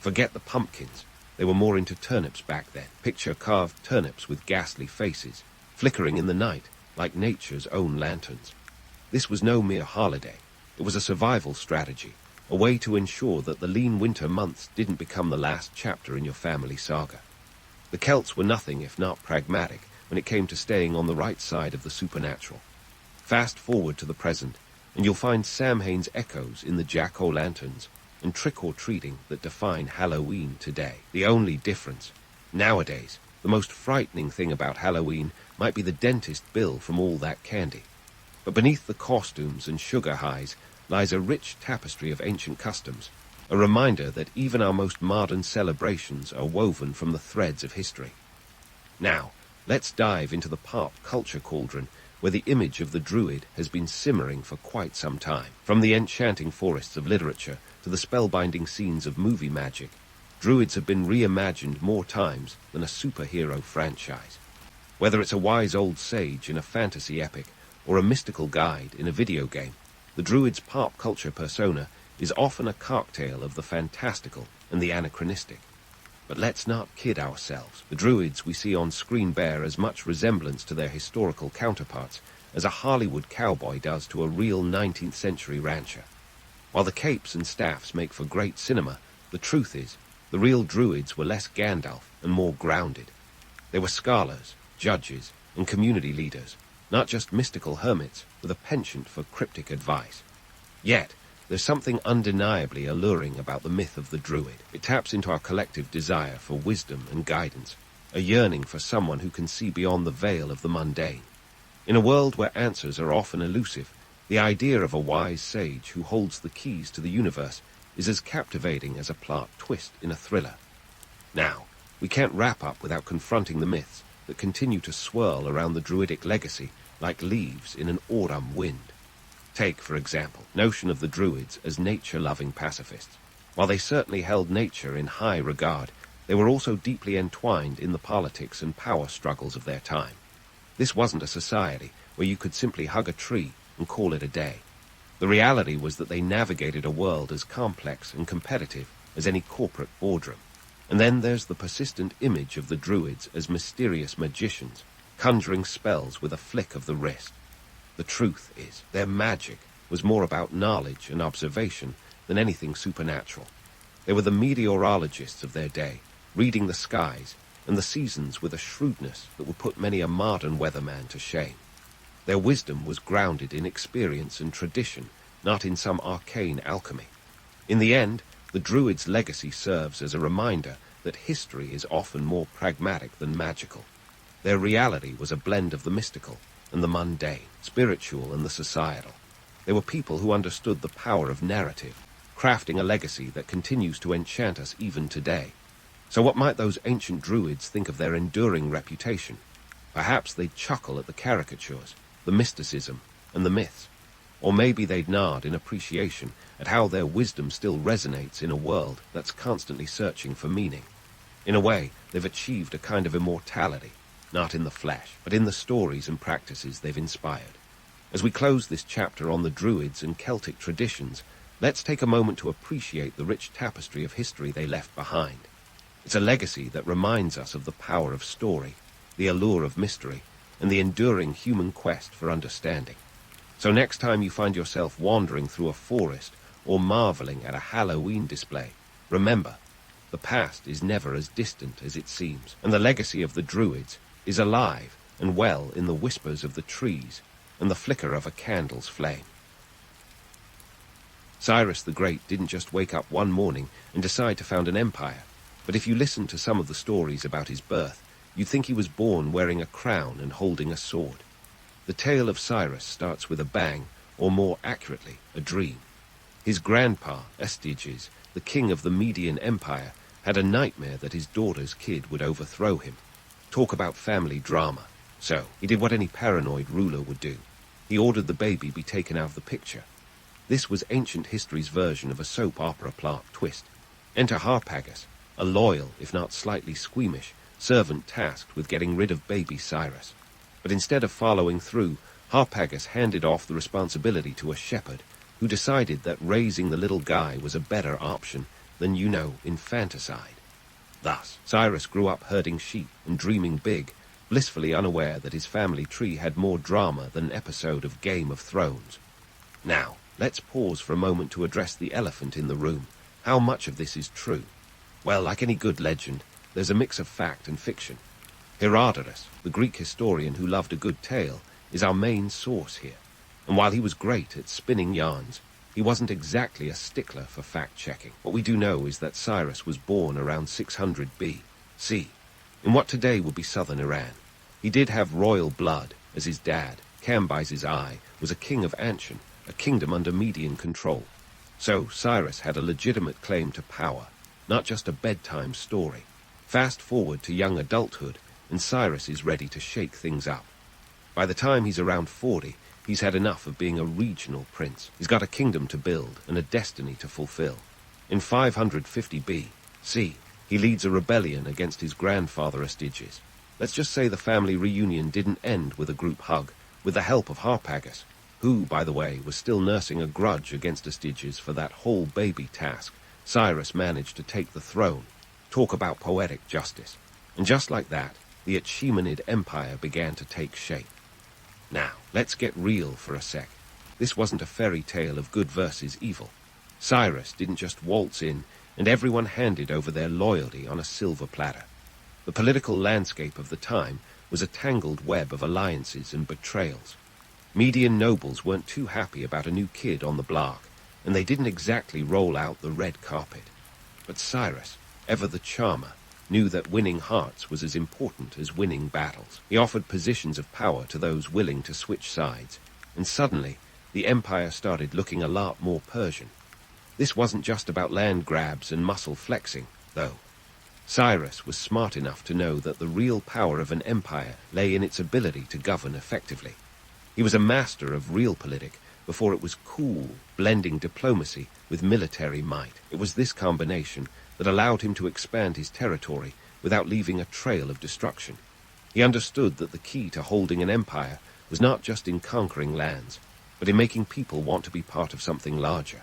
Forget the pumpkins. They were more into turnips back then. Picture carved turnips with ghastly faces, flickering in the night like nature's own lanterns. This was no mere holiday. It was a survival strategy, a way to ensure that the lean winter months didn't become the last chapter in your family saga. The Celts were nothing if not pragmatic when it came to staying on the right side of the supernatural. Fast forward to the present, and you'll find Samhain's echoes in the jack-o'-lanterns and trick-or-treating that define Halloween today. The only difference, nowadays, the most frightening thing about Halloween might be the dentist bill from all that candy. But beneath the costumes and sugar highs lies a rich tapestry of ancient customs, a reminder that even our most modern celebrations are woven from the threads of history. Now, let's dive into the pop culture cauldron where the image of the Druid has been simmering for quite some time. From the enchanting forests of literature to the spellbinding scenes of movie magic, Druids have been reimagined more times than a superhero franchise. Whether it's a wise old sage in a fantasy epic or a mystical guide in a video game, the Druid's pop culture persona is often a cocktail of the fantastical and the anachronistic. But let's not kid ourselves. The Druids we see on screen bear as much resemblance to their historical counterparts as a Hollywood cowboy does to a real 19th century rancher. While the capes and staffs make for great cinema, the truth is, the real Druids were less Gandalf and more grounded. They were scholars, judges, and community leaders, not just mystical hermits with a penchant for cryptic advice. Yet, there's something undeniably alluring about the myth of the Druid. It taps into our collective desire for wisdom and guidance, a yearning for someone who can see beyond the veil of the mundane. In a world where answers are often elusive, the idea of a wise sage who holds the keys to the universe is as captivating as a plot twist in a thriller. Now, we can't wrap up without confronting the myths that continue to swirl around the Druidic legacy like leaves in an autumn wind. Take, for example, notion of the Druids as nature-loving pacifists. While they certainly held nature in high regard, they were also deeply entwined in the politics and power struggles of their time. This wasn't a society where you could simply hug a tree and call it a day. The reality was that they navigated a world as complex and competitive as any corporate boardroom. And then there's the persistent image of the Druids as mysterious magicians, conjuring spells with a flick of the wrist. The truth is, their magic, was more about knowledge and observation than anything supernatural. They were the meteorologists of their day, reading the skies and the seasons with a shrewdness that would put many a modern weatherman to shame. Their wisdom was grounded in experience and tradition, not in some arcane alchemy. In the end, the Druids' legacy serves as a reminder that history is often more pragmatic than magical. Their reality was a blend of the mystical and the mundane, spiritual and the societal. They were people who understood the power of narrative, crafting a legacy that continues to enchant us even today. So what might those ancient Druids think of their enduring reputation? Perhaps they'd chuckle at the caricatures, the mysticism, and the myths. Or maybe they'd nod in appreciation at how their wisdom still resonates in a world that's constantly searching for meaning. In a way, they've achieved a kind of immortality, not in the flesh, but in the stories and practices they've inspired. As we close this chapter on the Druids and Celtic traditions, let's take a moment to appreciate the rich tapestry of history they left behind. It's a legacy that reminds us of the power of story, the allure of mystery, and the enduring human quest for understanding. So next time you find yourself wandering through a forest or marveling at a Halloween display, remember, the past is never as distant as it seems, and the legacy of the Druids is alive and well in the whispers of the trees and the flicker of a candle's flame. Cyrus the Great didn't just wake up one morning and decide to found an empire, but if you listen to some of the stories about his birth, you'd think he was born wearing a crown and holding a sword. The tale of Cyrus starts with a bang, or more accurately, a dream. His grandpa, Astyages, the king of the Median Empire, had a nightmare that his daughter's kid would overthrow him. Talk about family drama. So, he did what any paranoid ruler would do. He ordered the baby be taken out of the picture. This was ancient history's version of a soap opera plot twist. Enter Harpagus, a loyal, if not slightly squeamish, servant tasked with getting rid of baby Cyrus. But instead of following through, Harpagus handed off the responsibility to a shepherd who decided that raising the little guy was a better option than, infanticide. Thus, Cyrus grew up herding sheep and dreaming big, blissfully unaware that his family tree had more drama than an episode of Game of Thrones. Now, let's pause for a moment to address the elephant in the room. How much of this is true? Well, like any good legend, there's a mix of fact and fiction. Herodotus, the Greek historian who loved a good tale, is our main source here. And while he was great at spinning yarns, he wasn't exactly a stickler for fact-checking. What we do know is that Cyrus was born around 600 B.C., in what today would be southern Iran. He did have royal blood, as his dad, Cambyses I, was a king of Anshan, a kingdom under Median control. So Cyrus had a legitimate claim to power, not just a bedtime story. Fast forward to young adulthood, and Cyrus is ready to shake things up. By the time he's around 40, he's had enough of being a regional prince. He's got a kingdom to build and a destiny to fulfill. In 550 B.C., he leads a rebellion against his grandfather Astyages. Let's just say the family reunion didn't end with a group hug, with the help of Harpagus, who, by the way, was still nursing a grudge against Astyages for that whole baby task. Cyrus managed to take the throne. Talk about poetic justice. And just like that, the Achaemenid Empire began to take shape. Now, let's get real for a sec. This wasn't a fairy tale of good versus evil. Cyrus didn't just waltz in and everyone handed over their loyalty on a silver platter. The political landscape of the time was a tangled web of alliances and betrayals. Median nobles weren't too happy about a new kid on the block, and they didn't exactly roll out the red carpet. But Cyrus, ever the charmer, knew that winning hearts was as important as winning battles. He offered positions of power to those willing to switch sides, and suddenly the empire started looking a lot more Persian. This wasn't just about land grabs and muscle flexing, though. Cyrus was smart enough to know that the real power of an empire lay in its ability to govern effectively. He was a master of realpolitik before it was cool, blending diplomacy with military might. It was this combination that allowed him to expand his territory without leaving a trail of destruction. He understood that the key to holding an empire was not just in conquering lands, but in making people want to be part of something larger.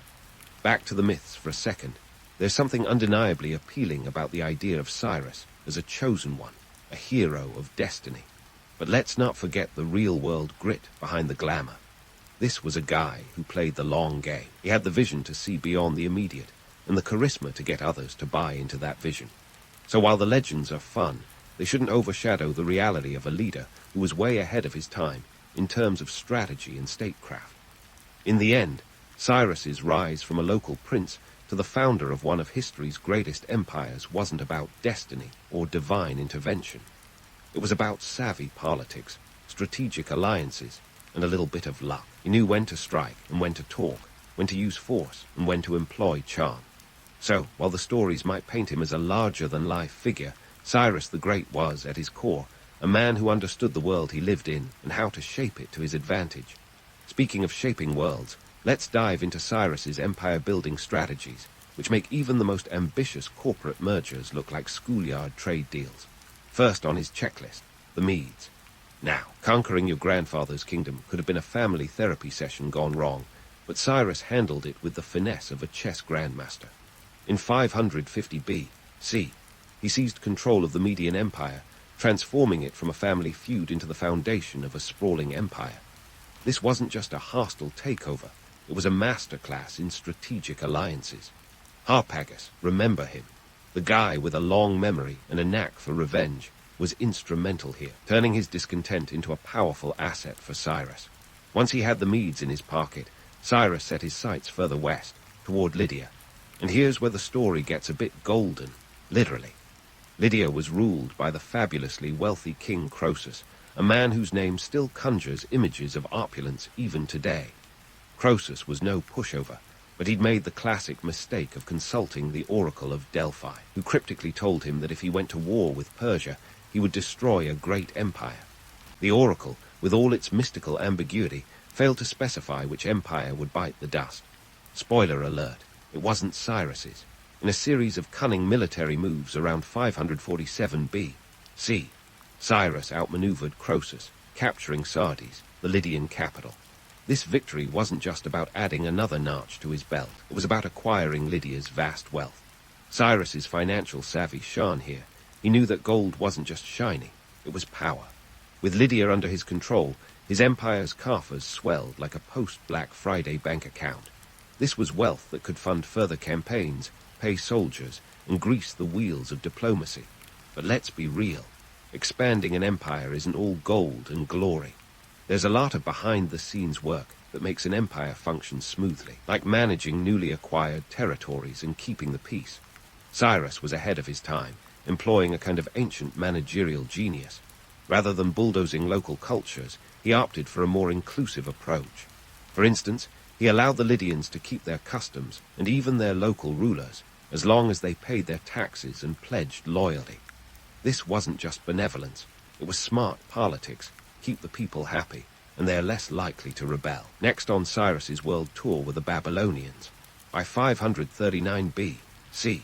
Back to the myths for a second. There's something undeniably appealing about the idea of Cyrus as a chosen one, a hero of destiny. But let's not forget the real-world grit behind the glamour. This was a guy who played the long game. He had the vision to see beyond the immediate, and the charisma to get others to buy into that vision. So while the legends are fun, they shouldn't overshadow the reality of a leader who was way ahead of his time in terms of strategy and statecraft. In the end, Cyrus's rise from a local prince to the founder of one of history's greatest empires wasn't about destiny or divine intervention. It was about savvy politics, strategic alliances, and a little bit of luck. He knew when to strike and when to talk, when to use force and when to employ charm. So, while the stories might paint him as a larger-than-life figure, Cyrus the Great was, at his core, a man who understood the world he lived in and how to shape it to his advantage. Speaking of shaping worlds, let's dive into Cyrus's empire-building strategies, which make even the most ambitious corporate mergers look like schoolyard trade deals. First on his checklist, the Medes. Now, conquering your grandfather's kingdom could have been a family therapy session gone wrong, but Cyrus handled it with the finesse of a chess grandmaster. In 550 B.C., he seized control of the Median Empire, transforming it from a family feud into the foundation of a sprawling empire. This wasn't just a hostile takeover, it was a masterclass in strategic alliances. Harpagus, remember him. The guy with a long memory and a knack for revenge was instrumental here, turning his discontent into a powerful asset for Cyrus. Once he had the Medes in his pocket, Cyrus set his sights further west, toward Lydia. And here's where the story gets a bit golden, literally. Lydia was ruled by the fabulously wealthy King Croesus, a man whose name still conjures images of opulence even today. Croesus was no pushover, but he'd made the classic mistake of consulting the Oracle of Delphi, who cryptically told him that if he went to war with Persia, he would destroy a great empire. The Oracle, with all its mystical ambiguity, failed to specify which empire would bite the dust. Spoiler alert, it wasn't Cyrus's. In a series of cunning military moves around 547 B.C., Cyrus outmaneuvered Croesus, capturing Sardes, the Lydian capital. This victory wasn't just about adding another notch to his belt. It was about acquiring Lydia's vast wealth. Cyrus's financial savvy shone here. He knew that gold wasn't just shiny, it was power. With Lydia under his control, his empire's coffers swelled like a post-Black Friday bank account. This was wealth that could fund further campaigns, pay soldiers, and grease the wheels of diplomacy. But let's be real. Expanding an empire isn't all gold and glory. There's a lot of behind-the-scenes work that makes an empire function smoothly, like managing newly acquired territories and keeping the peace. Cyrus was ahead of his time, employing a kind of ancient managerial genius. Rather than bulldozing local cultures, he opted for a more inclusive approach. For instance, he allowed the Lydians to keep their customs and even their local rulers, as long as they paid their taxes and pledged loyalty. This wasn't just benevolence, it was smart politics. Keep the people happy, and they are less likely to rebel. Next on Cyrus's world tour were the Babylonians. By 539 B.C.,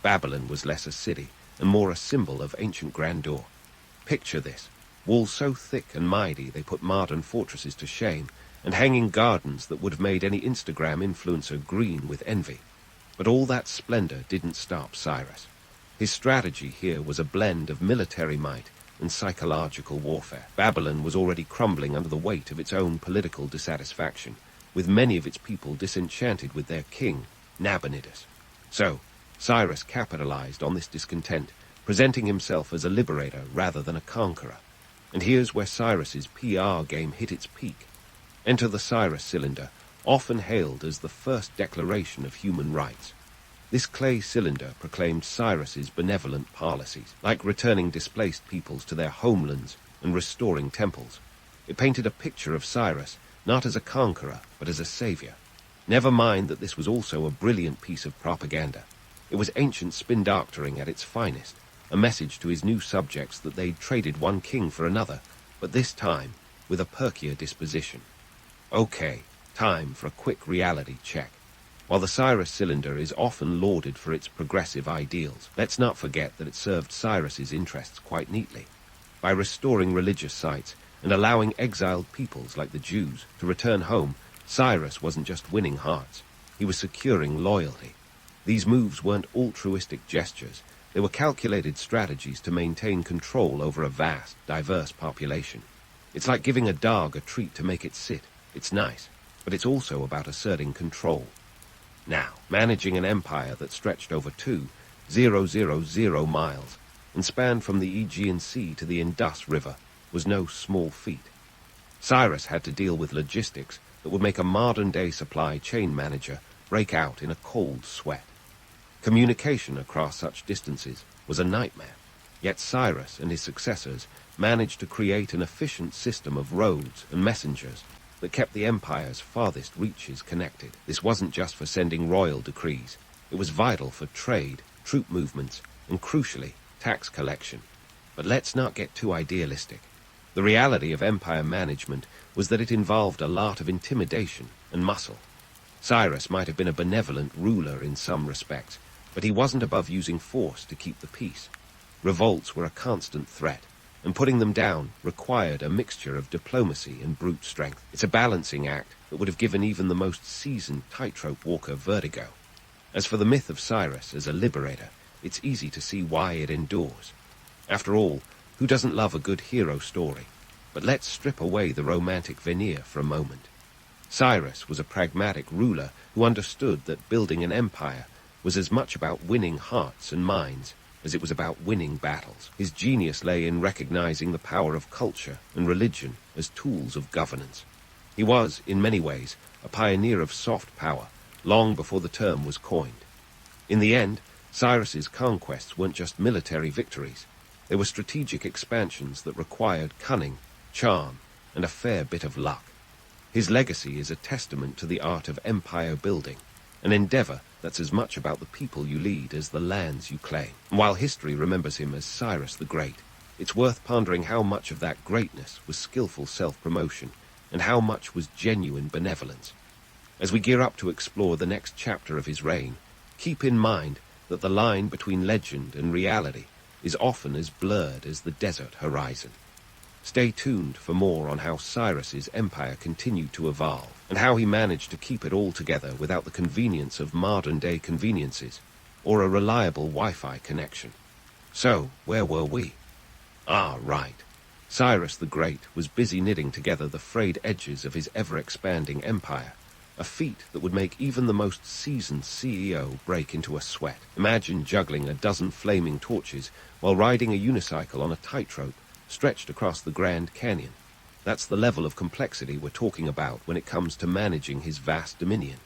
Babylon was less a city and more a symbol of ancient grandeur. Picture this, walls so thick and mighty they put modern fortresses to shame, and hanging gardens that would have made any Instagram influencer green with envy. But all that splendor didn't stop Cyrus. His strategy here was a blend of military might and psychological warfare. Babylon was already crumbling under the weight of its own political dissatisfaction, with many of its people disenchanted with their king, Nabonidus. So, Cyrus capitalized on this discontent, presenting himself as a liberator rather than a conqueror. And here's where Cyrus's PR game hit its peak. Enter the Cyrus cylinder, often hailed as the first declaration of human rights. This clay cylinder proclaimed Cyrus's benevolent policies, like returning displaced peoples to their homelands and restoring temples. It painted a picture of Cyrus, not as a conqueror, but as a savior. Never mind that this was also a brilliant piece of propaganda. It was ancient spin-doctoring at its finest, a message to his new subjects that they'd traded one king for another, but this time with a perkier disposition. Okay, time for a quick reality check. While the Cyrus cylinder is often lauded for its progressive ideals, let's not forget that it served Cyrus's interests quite neatly. By restoring religious sites and allowing exiled peoples like the Jews to return home, Cyrus wasn't just winning hearts, he was securing loyalty. These moves weren't altruistic gestures, they were calculated strategies to maintain control over a vast, diverse population. It's like giving a dog a treat to make it sit, It's nice, but it's also about asserting control. Now, managing an empire that stretched over 2,000 miles and spanned from the Aegean Sea to the Indus River was no small feat. Cyrus had to deal with logistics that would make a modern-day supply chain manager break out in a cold sweat. Communication across such distances was a nightmare, yet Cyrus and his successors managed to create an efficient system of roads and messengers that kept the empire's farthest reaches connected. This wasn't just for sending royal decrees. It was vital for trade, troop movements, and crucially, tax collection. But let's not get too idealistic. The reality of empire management was that it involved a lot of intimidation and muscle. Cyrus might have been a benevolent ruler in some respects, but he wasn't above using force to keep the peace. Revolts were a constant threat, and putting them down required a mixture of diplomacy and brute strength. It's a balancing act that would have given even the most seasoned tightrope walker vertigo. As for the myth of Cyrus as a liberator, it's easy to see why it endures. After all, who doesn't love a good hero story? But let's strip away the romantic veneer for a moment. Cyrus was a pragmatic ruler who understood that building an empire was as much about winning hearts and minds as it was about winning battles. His genius lay in recognizing the power of culture and religion as tools of governance. He was, in many ways, a pioneer of soft power, long before the term was coined. In the end, Cyrus's conquests weren't just military victories. They were strategic expansions that required cunning, charm, and a fair bit of luck. His legacy is a testament to the art of empire building, an endeavor that's as much about the people you lead as the lands you claim. And while history remembers him as Cyrus the Great, it's worth pondering how much of that greatness was skillful self-promotion and how much was genuine benevolence. As we gear up to explore the next chapter of his reign, keep in mind that the line between legend and reality is often as blurred as the desert horizon. Stay tuned for more on how Cyrus's empire continued to evolve, and how he managed to keep it all together without the convenience of modern-day conveniences, or a reliable Wi-Fi connection. So, where were we? Ah, right. Cyrus the Great was busy knitting together the frayed edges of his ever-expanding empire, a feat that would make even the most seasoned CEO break into a sweat. Imagine juggling a dozen flaming torches while riding a unicycle on a tightrope stretched across the Grand Canyon. That's the level of complexity we're talking about when it comes to managing his vast dominion.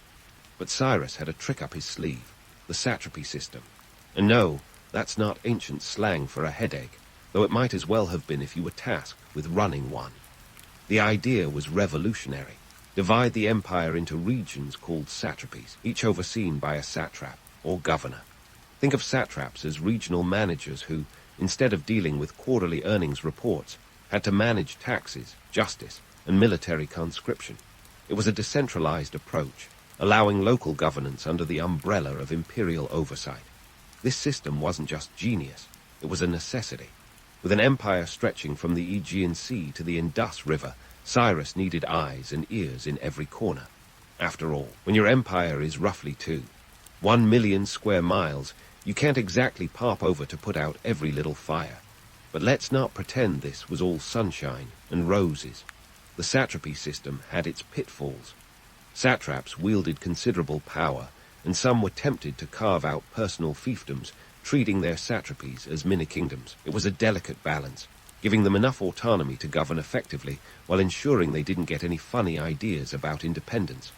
But Cyrus had a trick up his sleeve, the satrapy system. And no, that's not ancient slang for a headache, though it might as well have been if you were tasked with running one. The idea was revolutionary. Divide the empire into regions called satrapies, each overseen by a satrap, or governor. Think of satraps as regional managers who, instead of dealing with quarterly earnings reports, had to manage taxes, justice, and military conscription. It was a decentralized approach, allowing local governance under the umbrella of imperial oversight. This system wasn't just genius, it was a necessity. With an empire stretching from the Aegean Sea to the Indus River, Cyrus needed eyes and ears in every corner. After all, when your empire is roughly 1 million square miles, you can't exactly pop over to put out every little fire. But let's not pretend this was all sunshine and roses. The satrapy system had its pitfalls. Satraps wielded considerable power, and some were tempted to carve out personal fiefdoms, treating their satrapies as mini-kingdoms. It was a delicate balance, giving them enough autonomy to govern effectively while ensuring they didn't get any funny ideas about independence.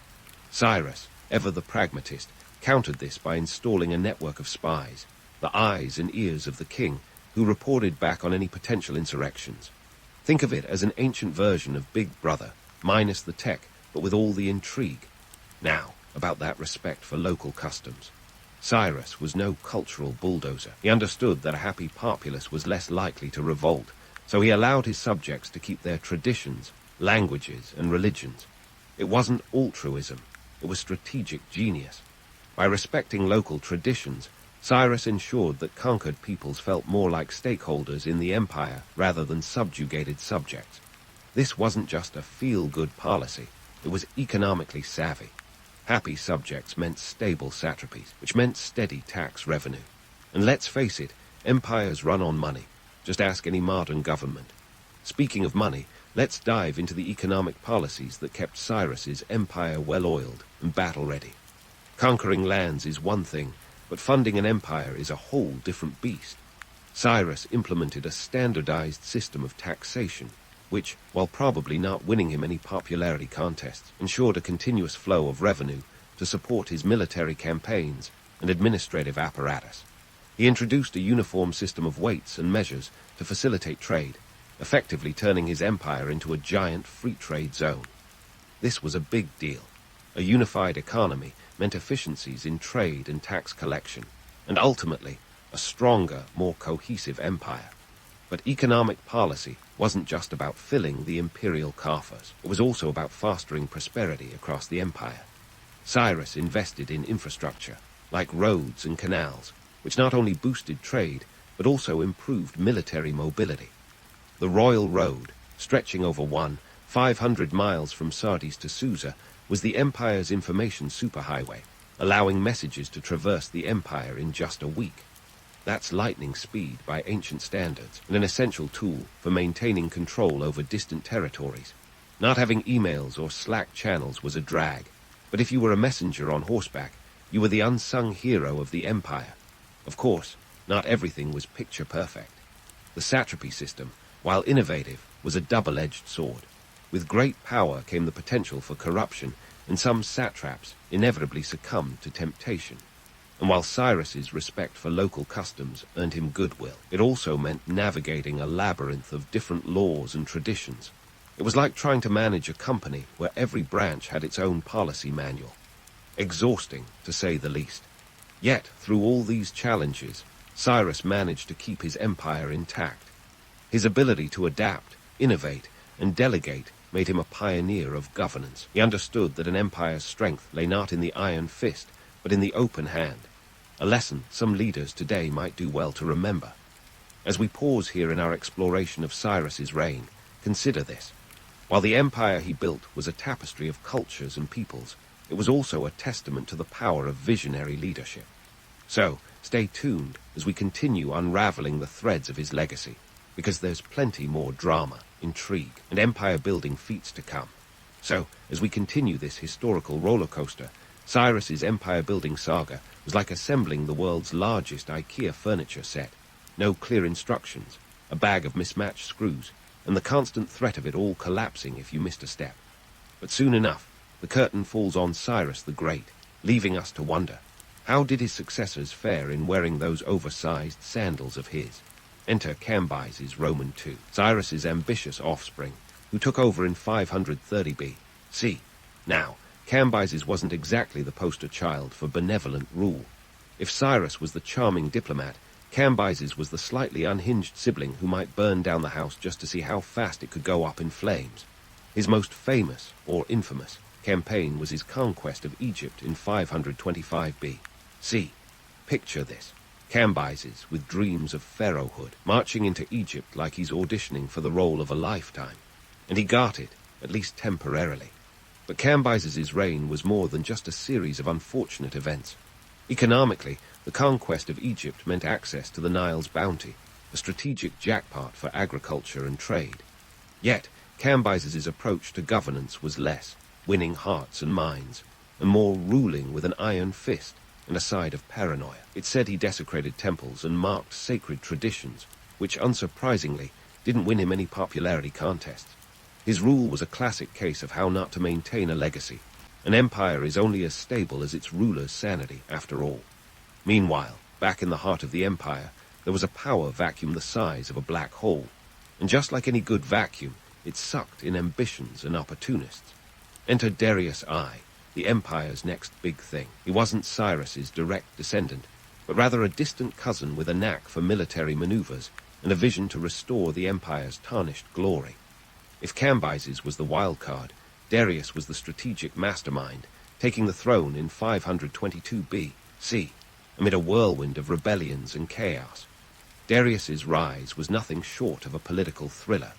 Cyrus, ever the pragmatist, countered this by installing a network of spies, the eyes and ears of the king, who reported back on any potential insurrections. Think of it as an ancient version of Big Brother, minus the tech, but with all the intrigue. Now, about that respect for local customs. Cyrus was no cultural bulldozer. He understood that a happy populace was less likely to revolt, so he allowed his subjects to keep their traditions, languages, and religions. It wasn't altruism, it was strategic genius. By respecting local traditions, Cyrus ensured that conquered peoples felt more like stakeholders in the empire rather than subjugated subjects. This wasn't just a feel-good policy, it was economically savvy. Happy subjects meant stable satrapies, which meant steady tax revenue. And let's face it, empires run on money. Just ask any modern government. Speaking of money, Let's dive into the economic policies that kept Cyrus's empire well-oiled and battle-ready. Conquering lands is one thing, but funding an empire is a whole different beast. Cyrus implemented a standardized system of taxation, which, while probably not winning him any popularity contests, ensured a continuous flow of revenue to support his military campaigns and administrative apparatus. He introduced a uniform system of weights and measures to facilitate trade, effectively turning his empire into a giant free trade zone. This was a big deal. A unified economy meant efficiencies in trade and tax collection, and ultimately, a stronger, more cohesive empire. But economic policy wasn't just about filling the imperial coffers. It was also about fostering prosperity across the empire. Cyrus invested in infrastructure, like roads and canals, which not only boosted trade, but also improved military mobility. The Royal Road, stretching over 500 miles from Sardis to Susa, was the empire's information superhighway, allowing messages to traverse the empire in just a week. That's lightning speed by ancient standards, and an essential tool for maintaining control over distant territories. Not having emails or Slack channels was a drag, but if you were a messenger on horseback, you were the unsung hero of the empire. Of course, not everything was picture perfect. The satrapy system, while innovative, was a double-edged sword. With great power came the potential for corruption, and some satraps inevitably succumbed to temptation. And while Cyrus's respect for local customs earned him goodwill, it also meant navigating a labyrinth of different laws and traditions. It was like trying to manage a company where every branch had its own policy manual. Exhausting, to say the least. Yet, through all these challenges, Cyrus managed to keep his empire intact. His ability to adapt, innovate, and delegate made him a pioneer of governance. He understood that an empire's strength lay not in the iron fist, but in the open hand, a lesson some leaders today might do well to remember. As we pause here in our exploration of Cyrus's reign, consider this. While the empire he built was a tapestry of cultures and peoples, it was also a testament to the power of visionary leadership. So, stay tuned as we continue unraveling the threads of his legacy, because there's plenty more drama, intrigue, and empire-building feats to come. So, as we continue this historical roller coaster, Cyrus's empire-building saga was like assembling the world's largest IKEA furniture set. No clear instructions, a bag of mismatched screws, and the constant threat of it all collapsing if you missed a step. But soon enough, the curtain falls on Cyrus the Great, leaving us to wonder, how did his successors fare in wearing those oversized sandals of his? Enter Cambyses Roman II, Cyrus's ambitious offspring, who took over in 530 B.C. Now, Cambyses wasn't exactly the poster child for benevolent rule. If Cyrus was the charming diplomat, Cambyses was the slightly unhinged sibling who might burn down the house just to see how fast it could go up in flames. His most famous, or infamous, campaign was his conquest of Egypt in 525 B.C. Picture this. Cambyses, with dreams of pharaohhood, marching into Egypt like he's auditioning for the role of a lifetime. And he got it, at least temporarily. But Cambyses' reign was more than just a series of unfortunate events. Economically, the conquest of Egypt meant access to the Nile's bounty, a strategic jackpot for agriculture and trade. Yet, Cambyses' approach to governance was less, winning hearts and minds, and more ruling with an iron fist and a side of paranoia. It said he desecrated temples and marked sacred traditions, which, unsurprisingly, didn't win him any popularity contests. His rule was a classic case of how not to maintain a legacy. An empire is only as stable as its ruler's sanity, after all. Meanwhile, back in the heart of the empire, there was a power vacuum the size of a black hole. And just like any good vacuum, it sucked in ambitions and opportunists. Enter Darius I, the empire's next big thing. He wasn't Cyrus's direct descendant, but rather a distant cousin with a knack for military maneuvers and a vision to restore the empire's tarnished glory. If Cambyses was the wild card, Darius was the strategic mastermind, taking the throne in 522 B.C., amid a whirlwind of rebellions and chaos. Darius's rise was nothing short of a political thriller.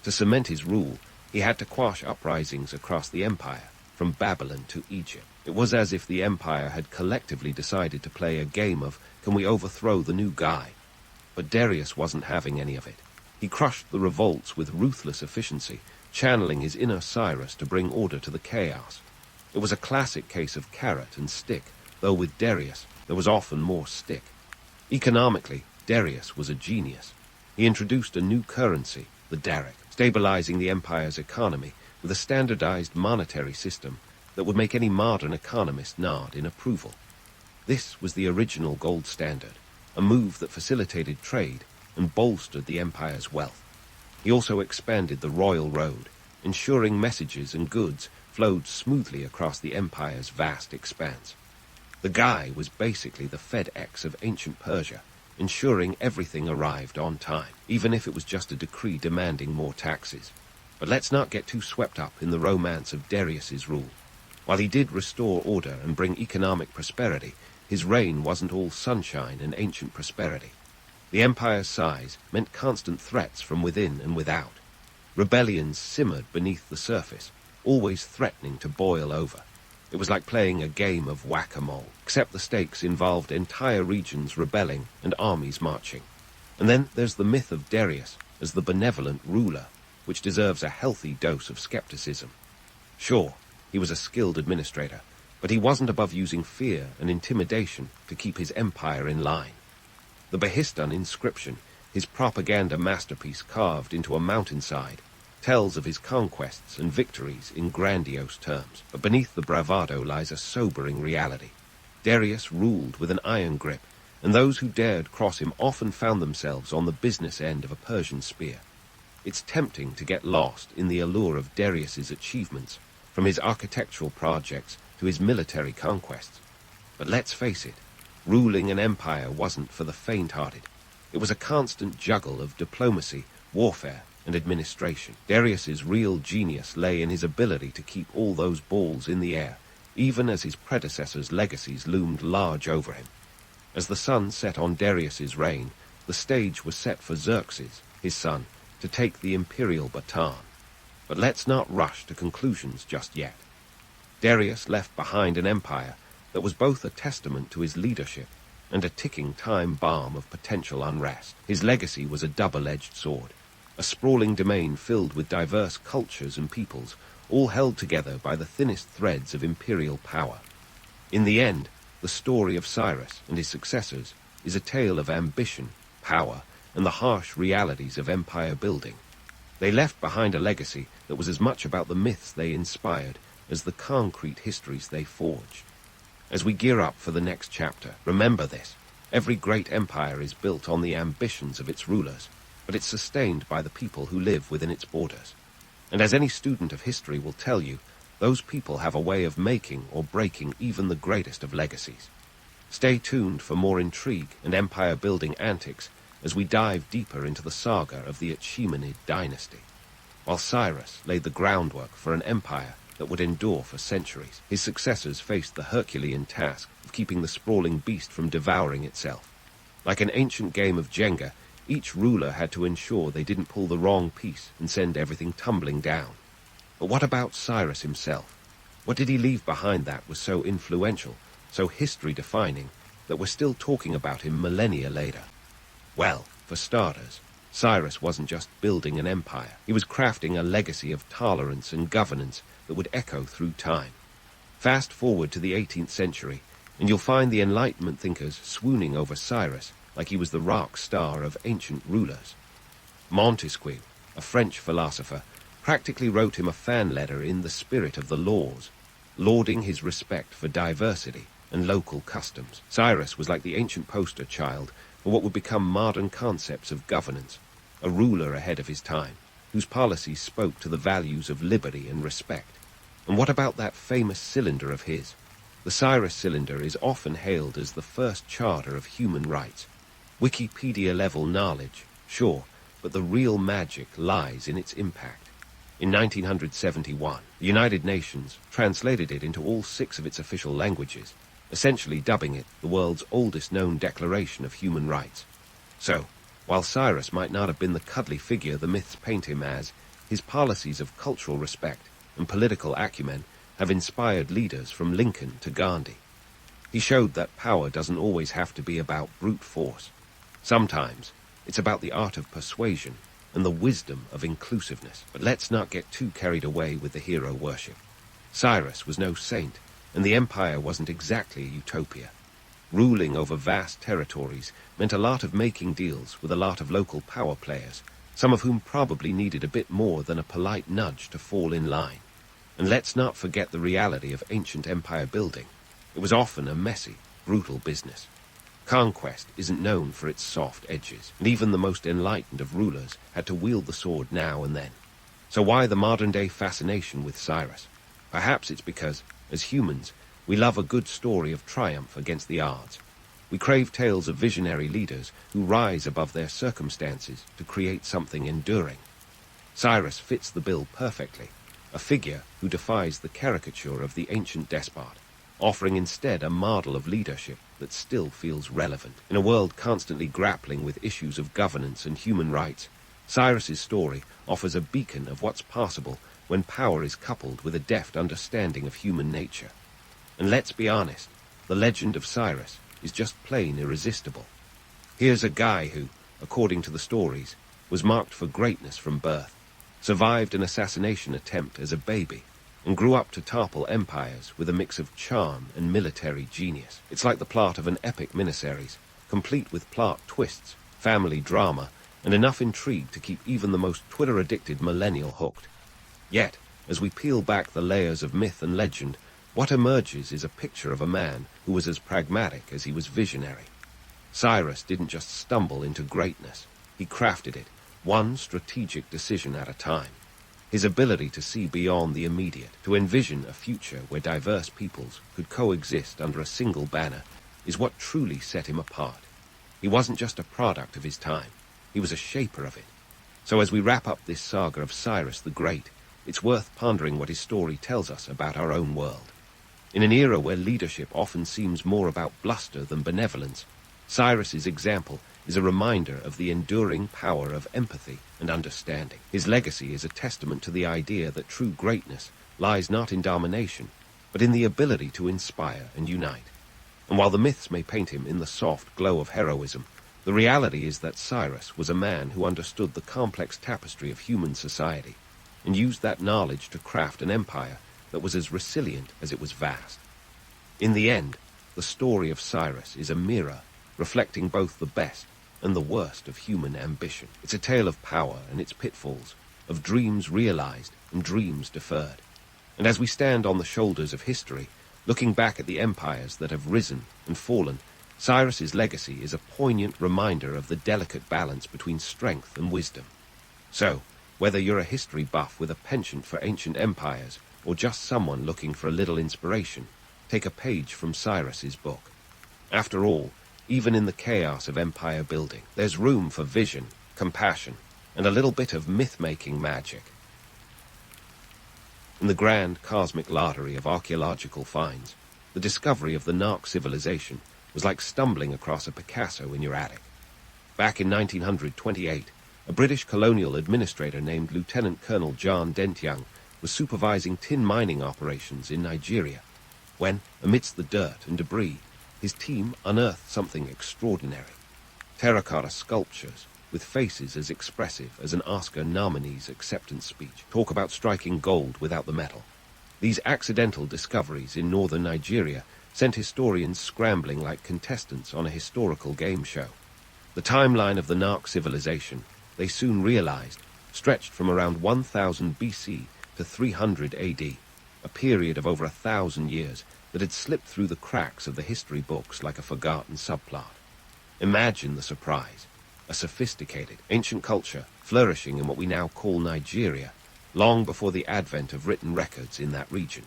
To cement his rule, he had to quash uprisings across the empire, from Babylon to Egypt. It was as if the empire had collectively decided to play a game of, can we overthrow the new guy? But Darius wasn't having any of it. He crushed the revolts with ruthless efficiency, channeling his inner Cyrus to bring order to the chaos. It was a classic case of carrot and stick, though with Darius there was often more stick. Economically, Darius was a genius. He introduced a new currency, the Daric, stabilizing the empire's economy with a standardized monetary system that would make any modern economist nod in approval. This was the original gold standard, a move that facilitated trade and bolstered the empire's wealth. He also expanded the royal road, ensuring messages and goods flowed smoothly across the empire's vast expanse. The guy was basically the FedEx of ancient Persia, ensuring everything arrived on time, even if it was just a decree demanding more taxes. But let's not get too swept up in the romance of Darius's rule. While he did restore order and bring economic prosperity, his reign wasn't all sunshine and ancient prosperity. The empire's size meant constant threats from within and without. Rebellions simmered beneath the surface, always threatening to boil over. It was like playing a game of whack-a-mole, except the stakes involved entire regions rebelling and armies marching. And then there's the myth of Darius as the benevolent ruler, which deserves a healthy dose of skepticism. Sure, he was a skilled administrator, but he wasn't above using fear and intimidation to keep his empire in line. The Behistun inscription, his propaganda masterpiece carved into a mountainside, tells of his conquests and victories in grandiose terms. But beneath the bravado lies a sobering reality. Darius ruled with an iron grip, and those who dared cross him often found themselves on the business end of a Persian spear. It's tempting to get lost in the allure of Darius's achievements, from his architectural projects to his military conquests. But let's face it, ruling an empire wasn't for the faint-hearted. It was a constant juggle of diplomacy, warfare, and administration. Darius's real genius lay in his ability to keep all those balls in the air, even as his predecessors' legacies loomed large over him. As the sun set on Darius's reign, the stage was set for Xerxes, his son, to take the imperial baton. But let's not rush to conclusions just yet. Darius left behind an empire that was both a testament to his leadership and a ticking time bomb of potential unrest. His legacy was a double-edged sword, a sprawling domain filled with diverse cultures and peoples, all held together by the thinnest threads of imperial power. In the end, the story of Cyrus and his successors is a tale of ambition, power, and the harsh realities of empire building. They left behind a legacy that was as much about the myths they inspired as the concrete histories they forged. As we gear up for the next chapter, remember this: every great empire is built on the ambitions of its rulers, but it's sustained by the people who live within its borders. And as any student of history will tell you, those people have a way of making or breaking even the greatest of legacies. Stay tuned for more intrigue and empire-building antics as we dive deeper into the saga of the Achaemenid dynasty. While Cyrus laid the groundwork for an empire that would endure for centuries, his successors faced the Herculean task of keeping the sprawling beast from devouring itself. Like an ancient game of Jenga, each ruler had to ensure they didn't pull the wrong piece and send everything tumbling down. But what about Cyrus himself? What did he leave behind that was so influential, so history-defining, that we're still talking about him millennia later? Well, for starters, Cyrus wasn't just building an empire. He was crafting a legacy of tolerance and governance that would echo through time. Fast forward to the 18th century, and you'll find the Enlightenment thinkers swooning over Cyrus like he was the rock star of ancient rulers. Montesquieu, a French philosopher, practically wrote him a fan letter in the spirit of the laws, lauding his respect for diversity and local customs. Cyrus was like the ancient poster child for what would become modern concepts of governance, a ruler ahead of his time, whose policies spoke to the values of liberty and respect. And what about that famous cylinder of his? The Cyrus cylinder is often hailed as the first charter of human rights. Wikipedia-level knowledge, sure, but the real magic lies in its impact. In 1971, the United Nations translated it into all 6 of its official languages, essentially dubbing it the world's oldest known declaration of human rights. So, while Cyrus might not have been the cuddly figure the myths paint him as, his policies of cultural respect and political acumen have inspired leaders from Lincoln to Gandhi. He showed that power doesn't always have to be about brute force. Sometimes it's about the art of persuasion and the wisdom of inclusiveness. But let's not get too carried away with the hero worship. Cyrus was no saint, and the empire wasn't exactly a utopia. Ruling over vast territories meant a lot of making deals with a lot of local power players, some of whom probably needed a bit more than a polite nudge to fall in line. And let's not forget the reality of ancient empire building. It was often a messy, brutal business. Conquest isn't known for its soft edges, and even the most enlightened of rulers had to wield the sword now and then. So why the modern-day fascination with Cyrus? Perhaps it's because, as humans, we love a good story of triumph against the odds. We crave tales of visionary leaders who rise above their circumstances to create something enduring. Cyrus fits the bill perfectly, a figure who defies the caricature of the ancient despot, offering instead a model of leadership that still feels relevant. In a world constantly grappling with issues of governance and human rights, Cyrus's story offers a beacon of what's possible when power is coupled with a deft understanding of human nature. And let's be honest, the legend of Cyrus is just plain irresistible. Here's a guy who, according to the stories, was marked for greatness from birth, survived an assassination attempt as a baby, and grew up to topple empires with a mix of charm and military genius. It's like the plot of an epic miniseries, complete with plot twists, family drama, and enough intrigue to keep even the most Twitter-addicted millennial hooked. Yet, as we peel back the layers of myth and legend, what emerges is a picture of a man who was as pragmatic as he was visionary. Cyrus didn't just stumble into greatness. He crafted it, one strategic decision at a time. His ability to see beyond the immediate, to envision a future where diverse peoples could coexist under a single banner, is what truly set him apart. He wasn't just a product of his time. He was a shaper of it. So as we wrap up this saga of Cyrus the Great, it's worth pondering what his story tells us about our own world. In an era where leadership often seems more about bluster than benevolence, Cyrus's example is a reminder of the enduring power of empathy and understanding. His legacy is a testament to the idea that true greatness lies not in domination, but in the ability to inspire and unite. And while the myths may paint him in the soft glow of heroism, the reality is that Cyrus was a man who understood the complex tapestry of human society, and used that knowledge to craft an empire that was as resilient as it was vast. In the end, the story of Cyrus is a mirror reflecting both the best and the worst of human ambition. It's a tale of power and its pitfalls, of dreams realized and dreams deferred. And as we stand on the shoulders of history, looking back at the empires that have risen and fallen, Cyrus's legacy is a poignant reminder of the delicate balance between strength and wisdom. So, whether you're a history buff with a penchant for ancient empires, or just someone looking for a little inspiration, take a page from Cyrus's book. After all, even in the chaos of empire building, there's room for vision, compassion, and a little bit of myth-making magic. In the grand cosmic lottery of archaeological finds, the discovery of the Nark civilization was like stumbling across a Picasso in your attic. Back in 1928, a British colonial administrator named Lieutenant Colonel John Dentyoung was supervising tin mining operations in Nigeria, when, amidst the dirt and debris, his team unearthed something extraordinary. Terracotta sculptures with faces as expressive as an Oscar nominee's acceptance speech. Talk about striking gold without the metal. These accidental discoveries in northern Nigeria sent historians scrambling like contestants on a historical game show. The timeline of the Nark civilization, they soon realized, stretched from around 1000 BC to 300 AD, a period of over 1,000 years that had slipped through the cracks of the history books like a forgotten subplot. Imagine the surprise. A sophisticated, ancient culture flourishing in what we now call Nigeria, long before the advent of written records in that region.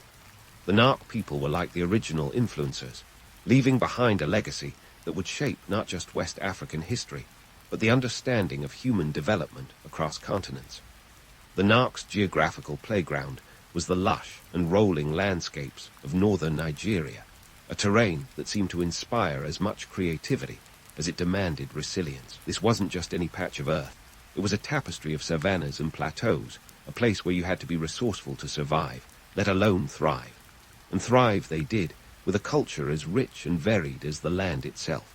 The Nark people were like the original influencers, leaving behind a legacy that would shape not just West African history, but the understanding of human development across continents. The Nark's geographical playground was the lush and rolling landscapes of northern Nigeria, a terrain that seemed to inspire as much creativity as it demanded resilience. This wasn't just any patch of earth. It was a tapestry of savannas and plateaus, a place where you had to be resourceful to survive, let alone thrive. And thrive they did, with a culture as rich and varied as the land itself.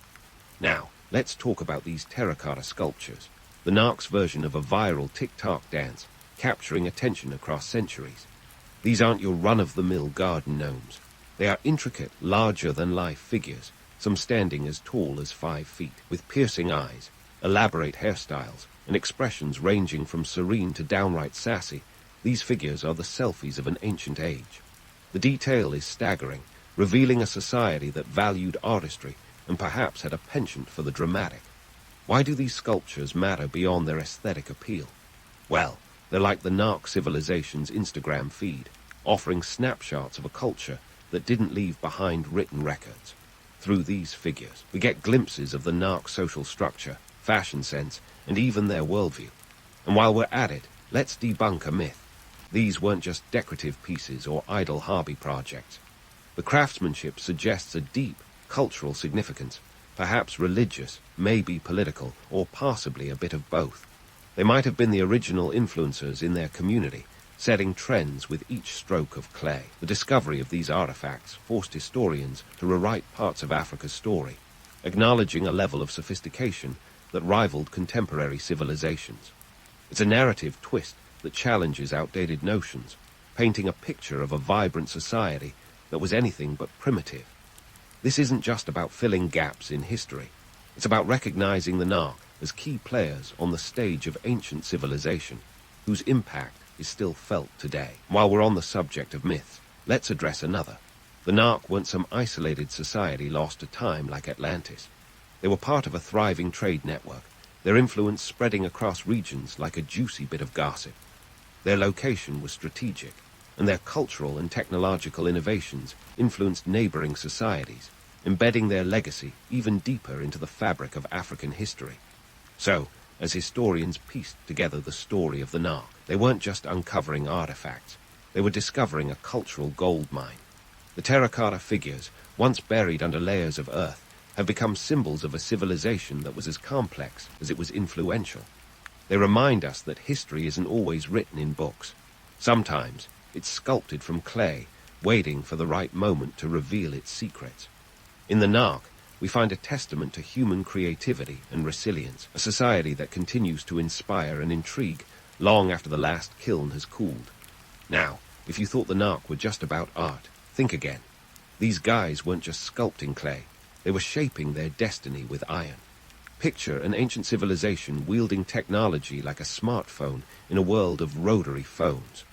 Now, let's talk about these terracotta sculptures. the Narc's version of a viral TikTok dance, capturing attention across centuries. These aren't your run-of-the-mill garden gnomes. They are intricate, larger-than-life figures, some standing as tall as 5 feet, with piercing eyes, elaborate hairstyles, and expressions ranging from serene to downright sassy. These figures are the selfies of an ancient age. The detail is staggering, revealing a society that valued artistry and perhaps had a penchant for the dramatic. Why do these sculptures matter beyond their aesthetic appeal? Well, they're like the Narc civilization's Instagram feed, offering snapshots of a culture that didn't leave behind written records. Through these figures, we get glimpses of the Narc social structure, fashion sense, and even their worldview. And while we're at it, let's debunk a myth. These weren't just decorative pieces or idle hobby projects. The craftsmanship suggests a deep cultural significance, perhaps religious, maybe political, or possibly a bit of both. They might have been the original influencers in their community, setting trends with each stroke of clay. The discovery of these artifacts forced historians to rewrite parts of Africa's story, acknowledging a level of sophistication that rivaled contemporary civilizations. It's a narrative twist that challenges outdated notions, painting a picture of a vibrant society that was anything but primitive. This isn't just about filling gaps in history. It's about recognizing the Narc as key players on the stage of ancient civilization, whose impact is still felt today. While we're on the subject of myths, let's address another. The Narc weren't some isolated society lost to time like Atlantis. They were part of a thriving trade network, their influence spreading across regions like a juicy bit of gossip. Their location was strategic, and their cultural and technological innovations influenced neighboring societies, embedding their legacy even deeper into the fabric of African history. So, as historians pieced together the story of the Narc, they weren't just uncovering artifacts, they were discovering a cultural goldmine. The terracotta figures, once buried under layers of earth, have become symbols of a civilization that was as complex as it was influential. They remind us that history isn't always written in books. Sometimes it's sculpted from clay, waiting for the right moment to reveal its secrets. In the Narc, we find a testament to human creativity and resilience, a society that continues to inspire and intrigue long after the last kiln has cooled. Now, if you thought the Narc were just about art, think again. These guys weren't just sculpting clay, they were shaping their destiny with iron. Picture an ancient civilization wielding technology like a smartphone in a world of rotary phones.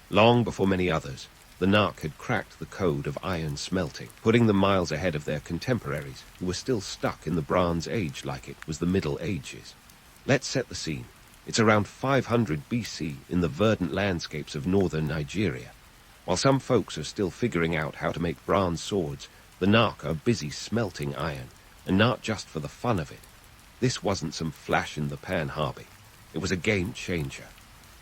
Long before many others, the Narc had cracked the code of iron smelting, putting them miles ahead of their contemporaries, who were still stuck in the Bronze Age like it was the Middle Ages. Let's set the scene. It's around 500 BC in the verdant landscapes of northern Nigeria. While some folks are still figuring out how to make bronze swords, the Narc are busy smelting iron, and not just for the fun of it. This wasn't some flash-in-the-pan hobby. It was a game-changer.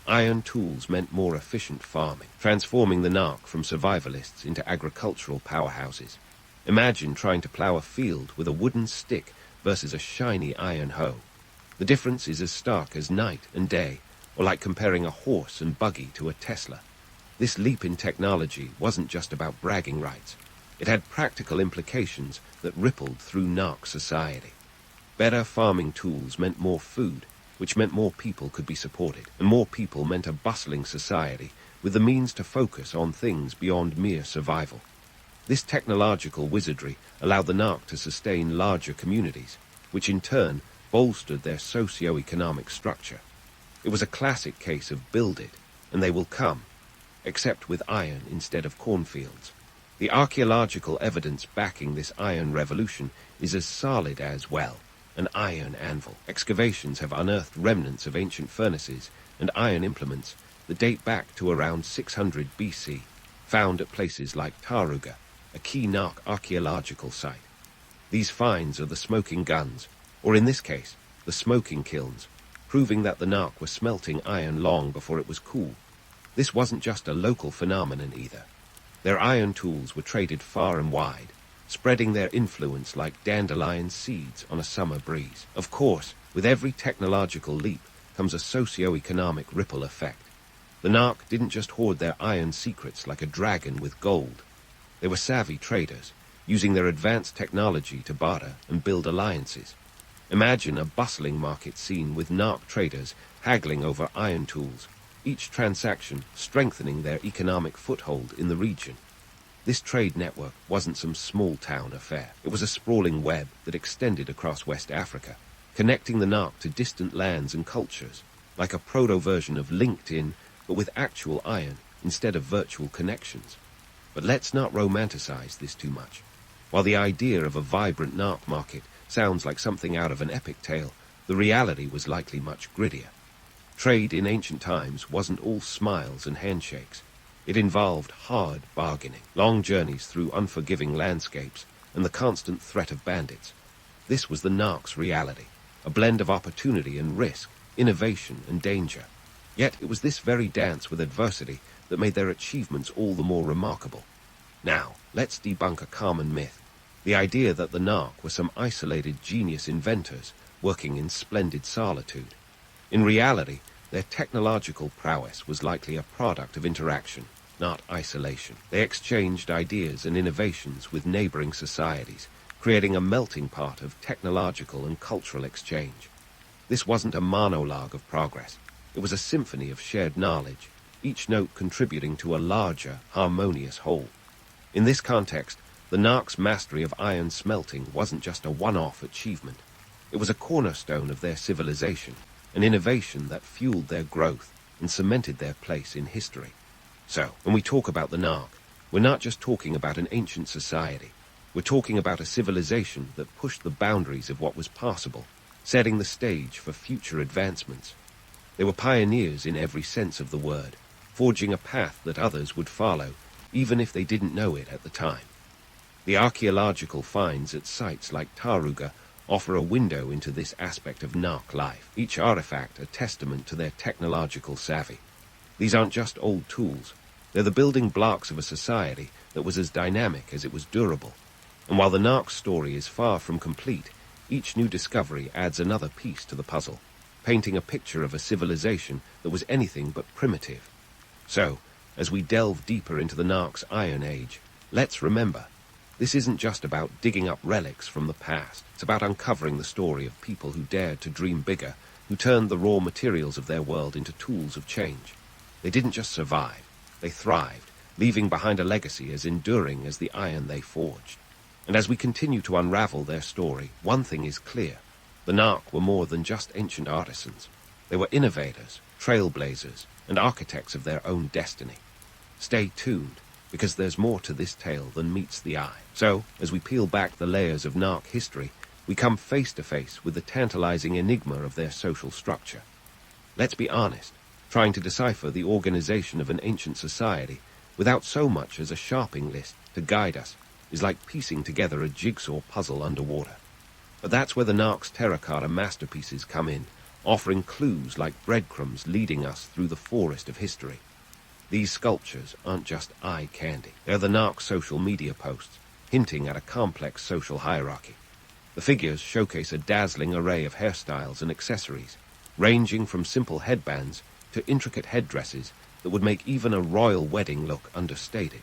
Iron tools meant more efficient farming, transforming the Narc from survivalists into agricultural powerhouses. Imagine trying to plow a field with a wooden stick versus a shiny iron hoe. The difference is as stark as night and day, or like comparing a horse and buggy to a Tesla. This leap in technology wasn't just about bragging rights. It had practical implications that rippled through Narc society. Better farming tools meant more food, which meant more people could be supported, and more people meant a bustling society with the means to focus on things beyond mere survival. This technological wizardry allowed the Narc to sustain larger communities, which in turn bolstered their socio-economic structure. It was a classic case of build it, and they will come, except with iron instead of cornfields. The archaeological evidence backing this iron revolution is as solid as, well, an iron anvil. Excavations have unearthed remnants of ancient furnaces and iron implements that date back to around 600 BC, found at places like Taruga, a key Narc archaeological site. These finds are the smoking guns, or in this case, the smoking kilns, proving that the Narc were smelting iron long before it was cool. This wasn't just a local phenomenon either. Their iron tools were traded far and wide, spreading their influence like dandelion seeds on a summer breeze. Of course, with every technological leap comes a socio-economic ripple effect. The Narc didn't just hoard their iron secrets like a dragon with gold. They were savvy traders, using their advanced technology to barter and build alliances. Imagine a bustling market scene with Narc traders haggling over iron tools, each transaction strengthening their economic foothold in the region. This trade network wasn't some small-town affair. It was a sprawling web that extended across West Africa, connecting the Narc to distant lands and cultures, like a proto-version of LinkedIn, but with actual iron instead of virtual connections. But let's not romanticize this too much. While the idea of a vibrant Narc market sounds like something out of an epic tale, the reality was likely much grittier. Trade in ancient times wasn't all smiles and handshakes. It involved hard bargaining, long journeys through unforgiving landscapes, and the constant threat of bandits. This was the Narc's reality, a blend of opportunity and risk, innovation and danger. Yet it was this very dance with adversity that made their achievements all the more remarkable. Now, let's debunk a common myth, the idea that the Narc were some isolated genius inventors working in splendid solitude. In reality, their technological prowess was likely a product of interaction, not isolation. They exchanged ideas and innovations with neighboring societies, creating a melting pot of technological and cultural exchange. This wasn't a monologue of progress. It was a symphony of shared knowledge, each note contributing to a larger, harmonious whole. In this context, the Narc's mastery of iron smelting wasn't just a one-off achievement. It was a cornerstone of their civilization, an innovation that fueled their growth and cemented their place in history. So, when we talk about the Narc, we're not just talking about an ancient society. We're talking about a civilization that pushed the boundaries of what was possible, setting the stage for future advancements. They were pioneers in every sense of the word, forging a path that others would follow, even if they didn't know it at the time. The archaeological finds at sites like Taruga offer a window into this aspect of Narc life, each artifact a testament to their technological savvy. These aren't just old tools. They're the building blocks of a society that was as dynamic as it was durable. And while the Narc's story is far from complete, each new discovery adds another piece to the puzzle, painting a picture of a civilization that was anything but primitive. So, as we delve deeper into the Narc's Iron Age, let's remember, this isn't just about digging up relics from the past. It's about uncovering the story of people who dared to dream bigger, who turned the raw materials of their world into tools of change. They didn't just survive, they thrived, leaving behind a legacy as enduring as the iron they forged. And as we continue to unravel their story, one thing is clear. The Narc were more than just ancient artisans. They were innovators, trailblazers, and architects of their own destiny. Stay tuned, because there's more to this tale than meets the eye. So, as we peel back the layers of Narc history, we come face to face with the tantalizing enigma of their social structure. Let's be honest, trying to decipher the organization of an ancient society without so much as a sharping list to guide us is like piecing together a jigsaw puzzle underwater. But that's where the Narc's terracotta masterpieces come in, offering clues like breadcrumbs leading us through the forest of history. These sculptures aren't just eye candy. They're the Narc's social media posts, hinting at a complex social hierarchy. The figures showcase a dazzling array of hairstyles and accessories, ranging from simple headbands to intricate headdresses that would make even a royal wedding look understated.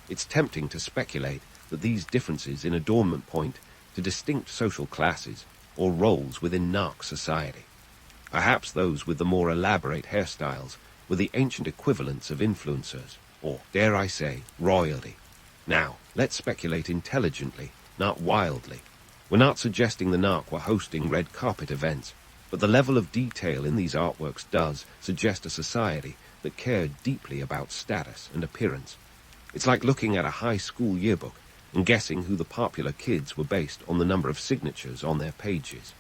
It's tempting to speculate that these differences in adornment point to distinct social classes or roles within Narc society. Perhaps those with the more elaborate hairstyles were the ancient equivalents of influencers, or, dare I say, royalty. Now, let's speculate intelligently, not wildly. We're not suggesting the Narc were hosting red carpet events, but the level of detail in these artworks does suggest a society that cared deeply about status and appearance. It's like looking at a high school yearbook and guessing who the popular kids were based on the number of signatures on their pages.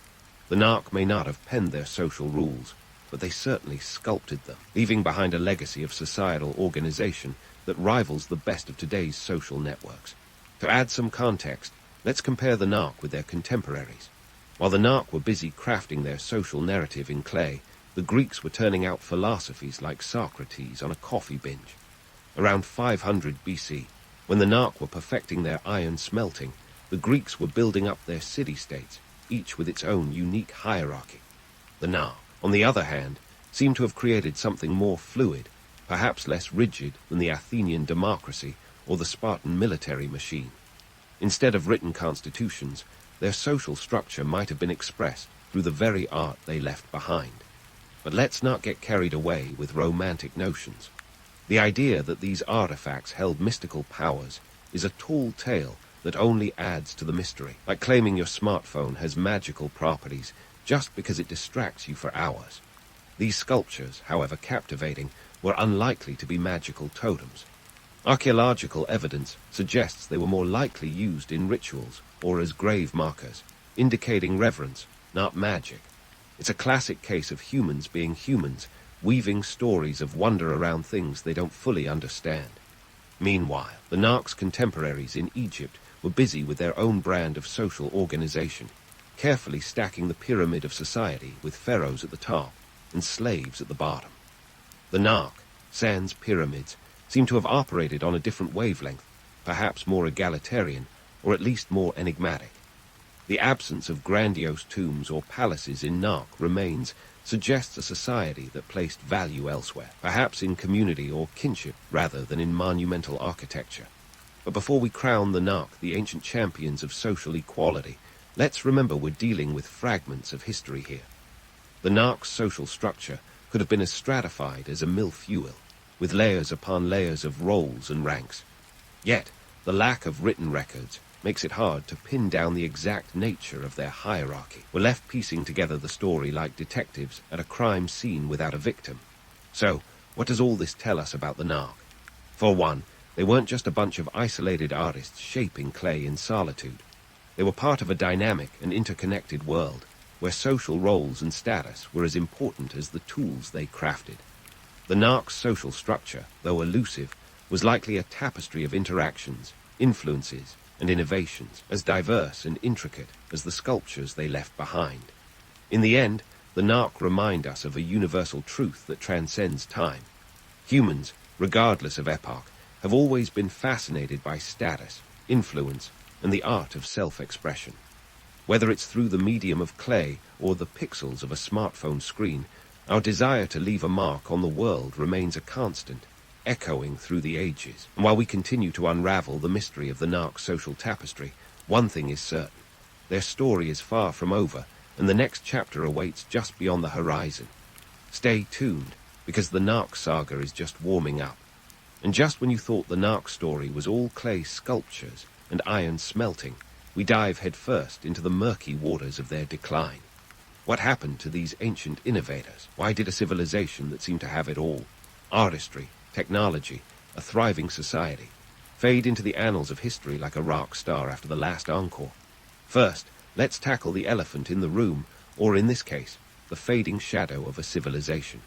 The Narc may not have penned their social rules, but they certainly sculpted them, leaving behind a legacy of societal organization that rivals the best of today's social networks. To add some context, let's compare the Narc with their contemporaries. While the Narc were busy crafting their social narrative in clay, the Greeks were turning out philosophies like Socrates on a coffee binge. Around 500 BC, when the Narc were perfecting their iron smelting, the Greeks were building up their city-states, each with its own unique hierarchy. The Narc, on the other hand, seemed to have created something more fluid, perhaps less rigid than the Athenian democracy or the Spartan military machine. Instead of written constitutions, their social structure might have been expressed through the very art they left behind. But let's not get carried away with romantic notions. The idea that these artifacts held mystical powers is a tall tale that only adds to the mystery, like claiming your smartphone has magical properties just because it distracts you for hours. These sculptures, however captivating, were unlikely to be magical totems. Archaeological evidence suggests they were more likely used in rituals or as grave markers, indicating reverence, not magic. It's a classic case of humans being humans, weaving stories of wonder around things they don't fully understand. Meanwhile, the Nark's contemporaries in Egypt were busy with their own brand of social organization, carefully stacking the pyramid of society with pharaohs at the top and slaves at the bottom. The Nark, sans pyramids, seem to have operated on a different wavelength, perhaps more egalitarian, or at least more enigmatic. The absence of grandiose tombs or palaces in Nark remains suggests a society that placed value elsewhere, perhaps in community or kinship rather than in monumental architecture. But before we crown the Nark the ancient champions of social equality, let's remember we're dealing with fragments of history here. The Nark's social structure could have been as stratified as a millfuel, with layers upon layers of roles and ranks. Yet, the lack of written records makes it hard to pin down the exact nature of their hierarchy. We're left piecing together the story like detectives at a crime scene without a victim. So, what does all this tell us about the Nark? For one, they weren't just a bunch of isolated artists shaping clay in solitude. They were part of a dynamic and interconnected world, where social roles and status were as important as the tools they crafted. The Nark's social structure, though elusive, was likely a tapestry of interactions, influences, and innovations, as diverse and intricate as the sculptures they left behind. In the end, the Nark remind us of a universal truth that transcends time. Humans, regardless of epoch, have always been fascinated by status, influence, and the art of self-expression. Whether it's through the medium of clay or the pixels of a smartphone screen, our desire to leave a mark on the world remains a constant, echoing through the ages. And while we continue to unravel the mystery of the Nark social tapestry, one thing is certain. Their story is far from over, and the next chapter awaits just beyond the horizon. Stay tuned, because the Nark saga is just warming up. And just when you thought the Nark story was all clay sculptures and iron smelting, we dive headfirst into the murky waters of their decline. What happened to these ancient innovators? Why did a civilization that seemed to have it all, artistry, technology, a thriving society, fade into the annals of history like a rock star after the last encore? First, let's tackle the elephant in the room, or in this case, the fading shadow of a civilization.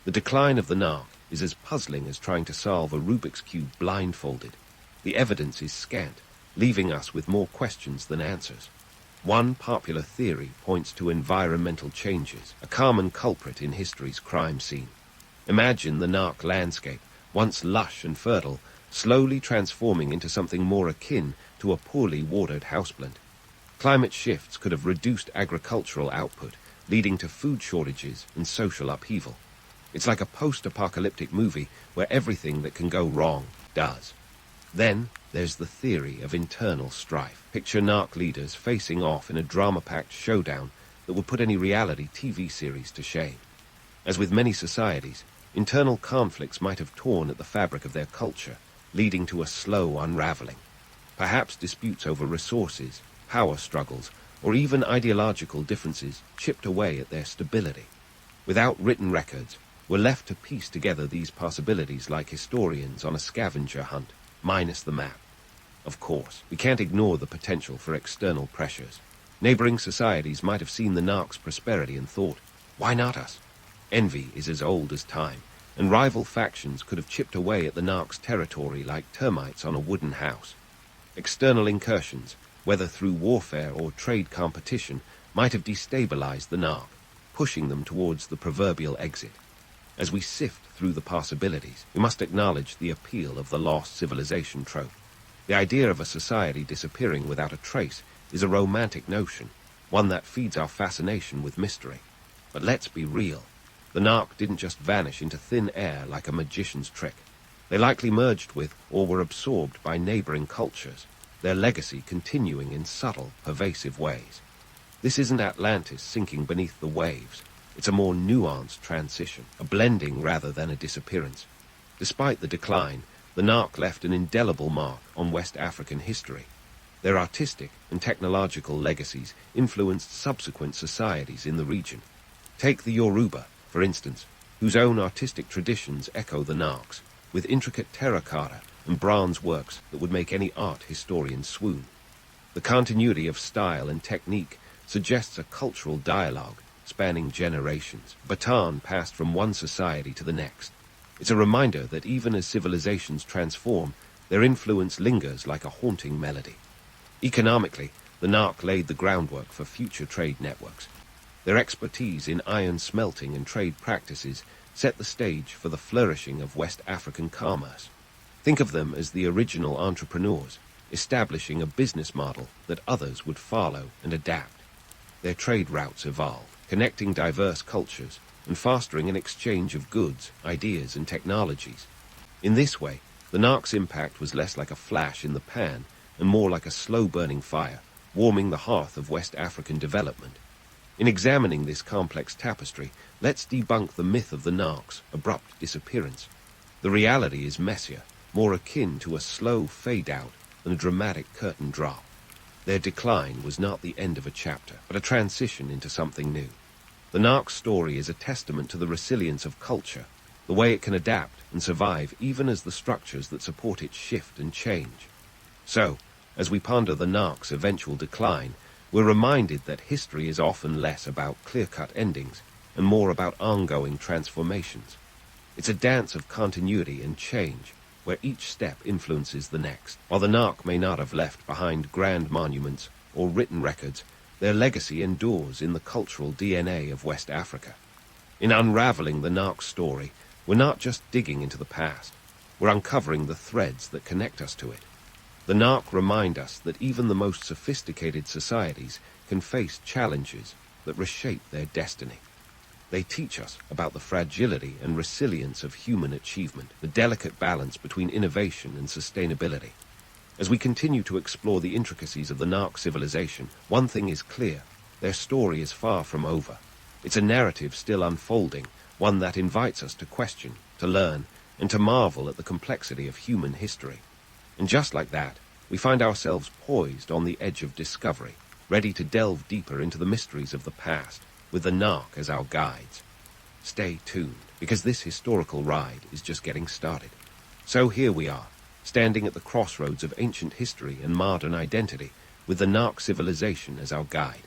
The decline of the Nark is as puzzling as trying to solve a Rubik's Cube blindfolded. The evidence is scant, leaving us with more questions than answers. One popular theory points to environmental changes, a common culprit in history's crime scene. Imagine the Nark landscape, once lush and fertile, slowly transforming into something more akin to a poorly watered houseblend. Climate shifts could have reduced agricultural output, leading to food shortages and social upheaval. It's like a post-apocalyptic movie where everything that can go wrong does. Then there's the theory of internal strife. Picture Nark leaders facing off in a drama-packed showdown that would put any reality TV series to shame. As with many societies, internal conflicts might have torn at the fabric of their culture, leading to a slow unraveling. Perhaps disputes over resources, power struggles, or even ideological differences chipped away at their stability. Without written records, we're left to piece together these possibilities like historians on a scavenger hunt, minus the map. Of course, we can't ignore the potential for external pressures. Neighboring societies might have seen the Nark's prosperity and thought, why not us? Envy is as old as time, and rival factions could have chipped away at the Nark's territory like termites on a wooden house. External incursions, whether through warfare or trade competition, might have destabilized the Nark, pushing them towards the proverbial exit. As we sift through the possibilities, we must acknowledge the appeal of the lost civilization trope. The idea of a society disappearing without a trace is a romantic notion, one that feeds our fascination with mystery. But let's be real. The Nark didn't just vanish into thin air like a magician's trick. They likely merged with or were absorbed by neighboring cultures. their legacy continuing in subtle, pervasive ways. This isn't Atlantis sinking beneath the waves. It's a more nuanced transition, a blending rather than a disappearance. Despite the decline, the Nark left an indelible mark on West African history. Their artistic and technological legacies influenced subsequent societies in the region. Take the Yoruba, for instance, whose own artistic traditions echo the Nark's, with intricate terracotta and bronze works that would make any art historian swoon. The continuity of style and technique suggests a cultural dialogue spanning generations, a baton passed from one society to the next. It's a reminder that even as civilizations transform, their influence lingers like a haunting melody. Economically, the Nark laid the groundwork for future trade networks. Their expertise in iron smelting and trade practices set the stage for the flourishing of West African commerce. Think of them as the original entrepreneurs, establishing a business model that others would follow and adapt. Their trade routes evolved, connecting diverse cultures and fostering an exchange of goods, ideas, and technologies. In this way, the Nark's impact was less like a flash in the pan and more like a slow-burning fire, warming the hearth of West African development. In examining this complex tapestry, let's debunk the myth of the Nark's abrupt disappearance. The reality is messier, more akin to a slow fade-out than a dramatic curtain drop. Their decline was not the end of a chapter, but a transition into something new. The Nark's story is a testament to the resilience of culture, the way it can adapt and survive even as the structures that support it shift and change. So, as we ponder the Nark's eventual decline, we're reminded that history is often less about clear-cut endings and more about ongoing transformations. It's a dance of continuity and change, where each step influences the next. While the Nark may not have left behind grand monuments or written records, their legacy endures in the cultural DNA of West Africa. In unraveling the Nark's story, we're not just digging into the past, we're uncovering the threads that connect us to it. The Nark remind us that even the most sophisticated societies can face challenges that reshape their destiny. They teach us about the fragility and resilience of human achievement, the delicate balance between innovation and sustainability. As we continue to explore the intricacies of the Nark civilization, one thing is clear: their story is far from over. It's a narrative still unfolding, one that invites us to question, to learn, and to marvel at the complexity of human history. And just like that, we find ourselves poised on the edge of discovery, ready to delve deeper into the mysteries of the past, with the Nark as our guides. Stay tuned, because this historical ride is just getting started. So here we are, standing at the crossroads of ancient history and modern identity, with the Nark civilization as our guide.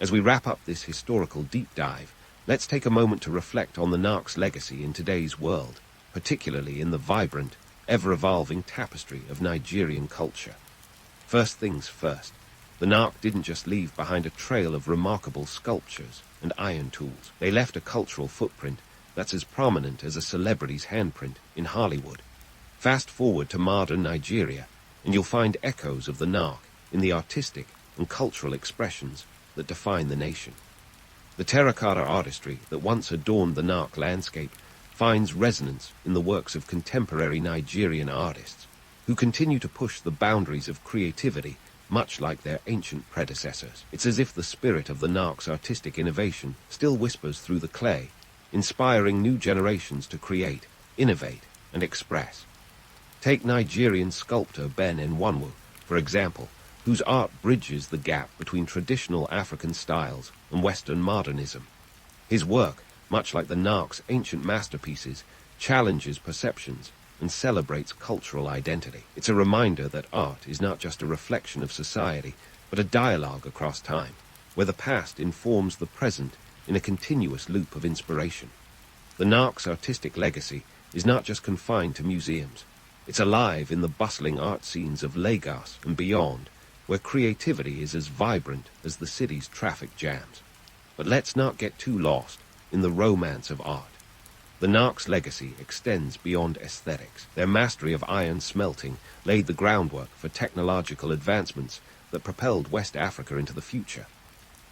As we wrap up this historical deep dive, let's take a moment to reflect on the Nark's legacy in today's world, particularly in the vibrant, ever-evolving tapestry of Nigerian culture. First things first, the Nark didn't just leave behind a trail of remarkable sculptures and iron tools. They left a cultural footprint that's as prominent as a celebrity's handprint in Hollywood. Fast forward to modern Nigeria, and you'll find echoes of the Nark in the artistic and cultural expressions that define the nation. The terracotta artistry that once adorned the Nark landscape finds resonance in the works of contemporary Nigerian artists, who continue to push the boundaries of creativity much like their ancient predecessors. It's as if the spirit of the Nark's artistic innovation still whispers through the clay, inspiring new generations to create, innovate, and express. Take Nigerian sculptor Ben Nwanwu, for example, whose art bridges the gap between traditional African styles and Western modernism. His work, much like the Nark's ancient masterpieces, challenges perceptions and celebrates cultural identity. It's a reminder that art is not just a reflection of society, but a dialogue across time, where the past informs the present in a continuous loop of inspiration. The Nark's artistic legacy is not just confined to museums. It's alive in the bustling art scenes of Lagos and beyond, where creativity is as vibrant as the city's traffic jams. But let's not get too lost in the romance of art. The Nark's legacy extends beyond aesthetics. Their mastery of iron smelting laid the groundwork for technological advancements that propelled West Africa into the future.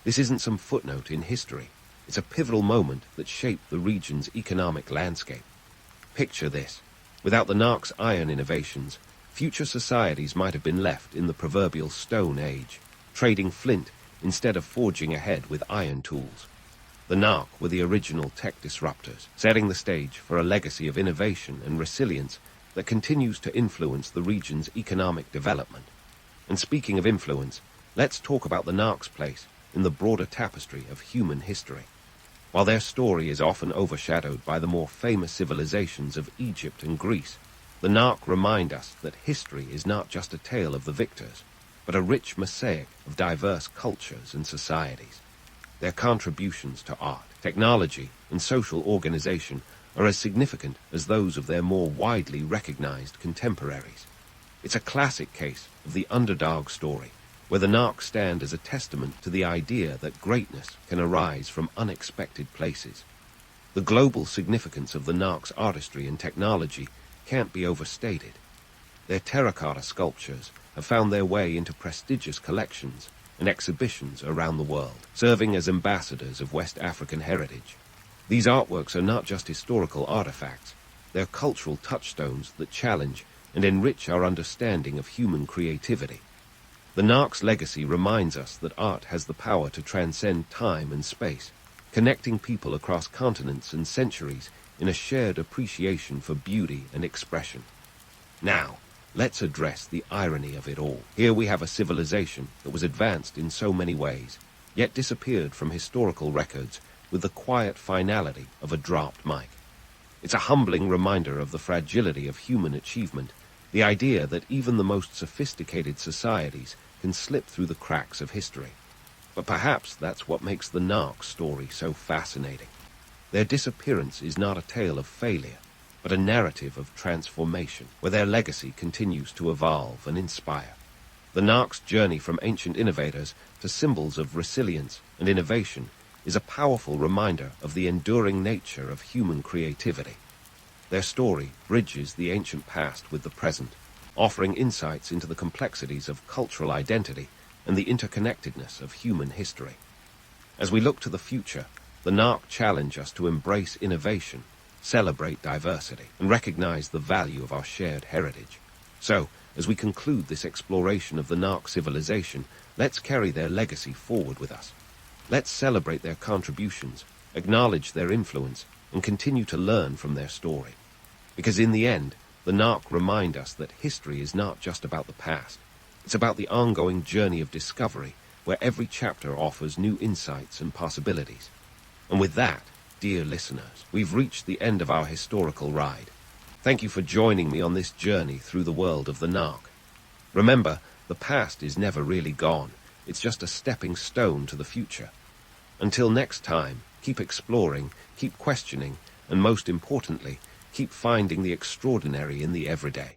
This isn't some footnote in history. It's a pivotal moment that shaped the region's economic landscape. Picture this. Without the Nark's iron innovations, Future societies might have been left in the proverbial Stone Age, trading flint instead of forging ahead with iron tools. The Nark were the original tech disruptors, setting the stage for a legacy of innovation and resilience that continues to influence the region's economic development. And speaking of influence, let's talk about the Nark's place in the broader tapestry of human history. While their story is often overshadowed by the more famous civilizations of Egypt and Greece, the Nark remind us that history is not just a tale of the victors, but a rich mosaic of diverse cultures and societies. Their contributions to art, technology, and social organization are as significant as those of their more widely recognized contemporaries. It's a classic case of the underdog story, where the Nark stand as a testament to the idea that greatness can arise from unexpected places. The global significance of the Nark's artistry and technology can't be overstated. Their terracotta sculptures have found their way into prestigious collections and exhibitions around the world, serving as ambassadors of West African heritage. These artworks are not just historical artifacts, they're cultural touchstones that challenge and enrich our understanding of human creativity. The Nark's legacy reminds us that art has the power to transcend time and space, connecting people across continents and centuries in a shared appreciation for beauty and expression. Now, let's address the irony of it all. Here we have a civilization that was advanced in so many ways, yet disappeared from historical records with the quiet finality of a dropped mic. It's a humbling reminder of the fragility of human achievement, the idea that even the most sophisticated societies can slip through the cracks of history. But perhaps that's what makes the Nark story so fascinating. Their disappearance is not a tale of failure, but a narrative of transformation, where their legacy continues to evolve and inspire. The Nark's journey from ancient innovators to symbols of resilience and innovation is a powerful reminder of the enduring nature of human creativity. Their story bridges the ancient past with the present, offering insights into the complexities of cultural identity and the interconnectedness of human history. As we look to the future, the Nark challenge us to embrace innovation, celebrate diversity, and recognize the value of our shared heritage. So, as we conclude this exploration of the Nark civilization, let's carry their legacy forward with us. Let's celebrate their contributions, acknowledge their influence, and continue to learn from their story. Because in the end, the Nark remind us that history is not just about the past. It's about the ongoing journey of discovery, where every chapter offers new insights and possibilities. And with that, dear listeners, we've reached the end of our historical ride. Thank you for joining me on this journey through the world of the Nark. Remember, the past is never really gone. It's just a stepping stone to the future. Until next time, keep exploring, keep questioning, and most importantly, keep finding the extraordinary in the everyday.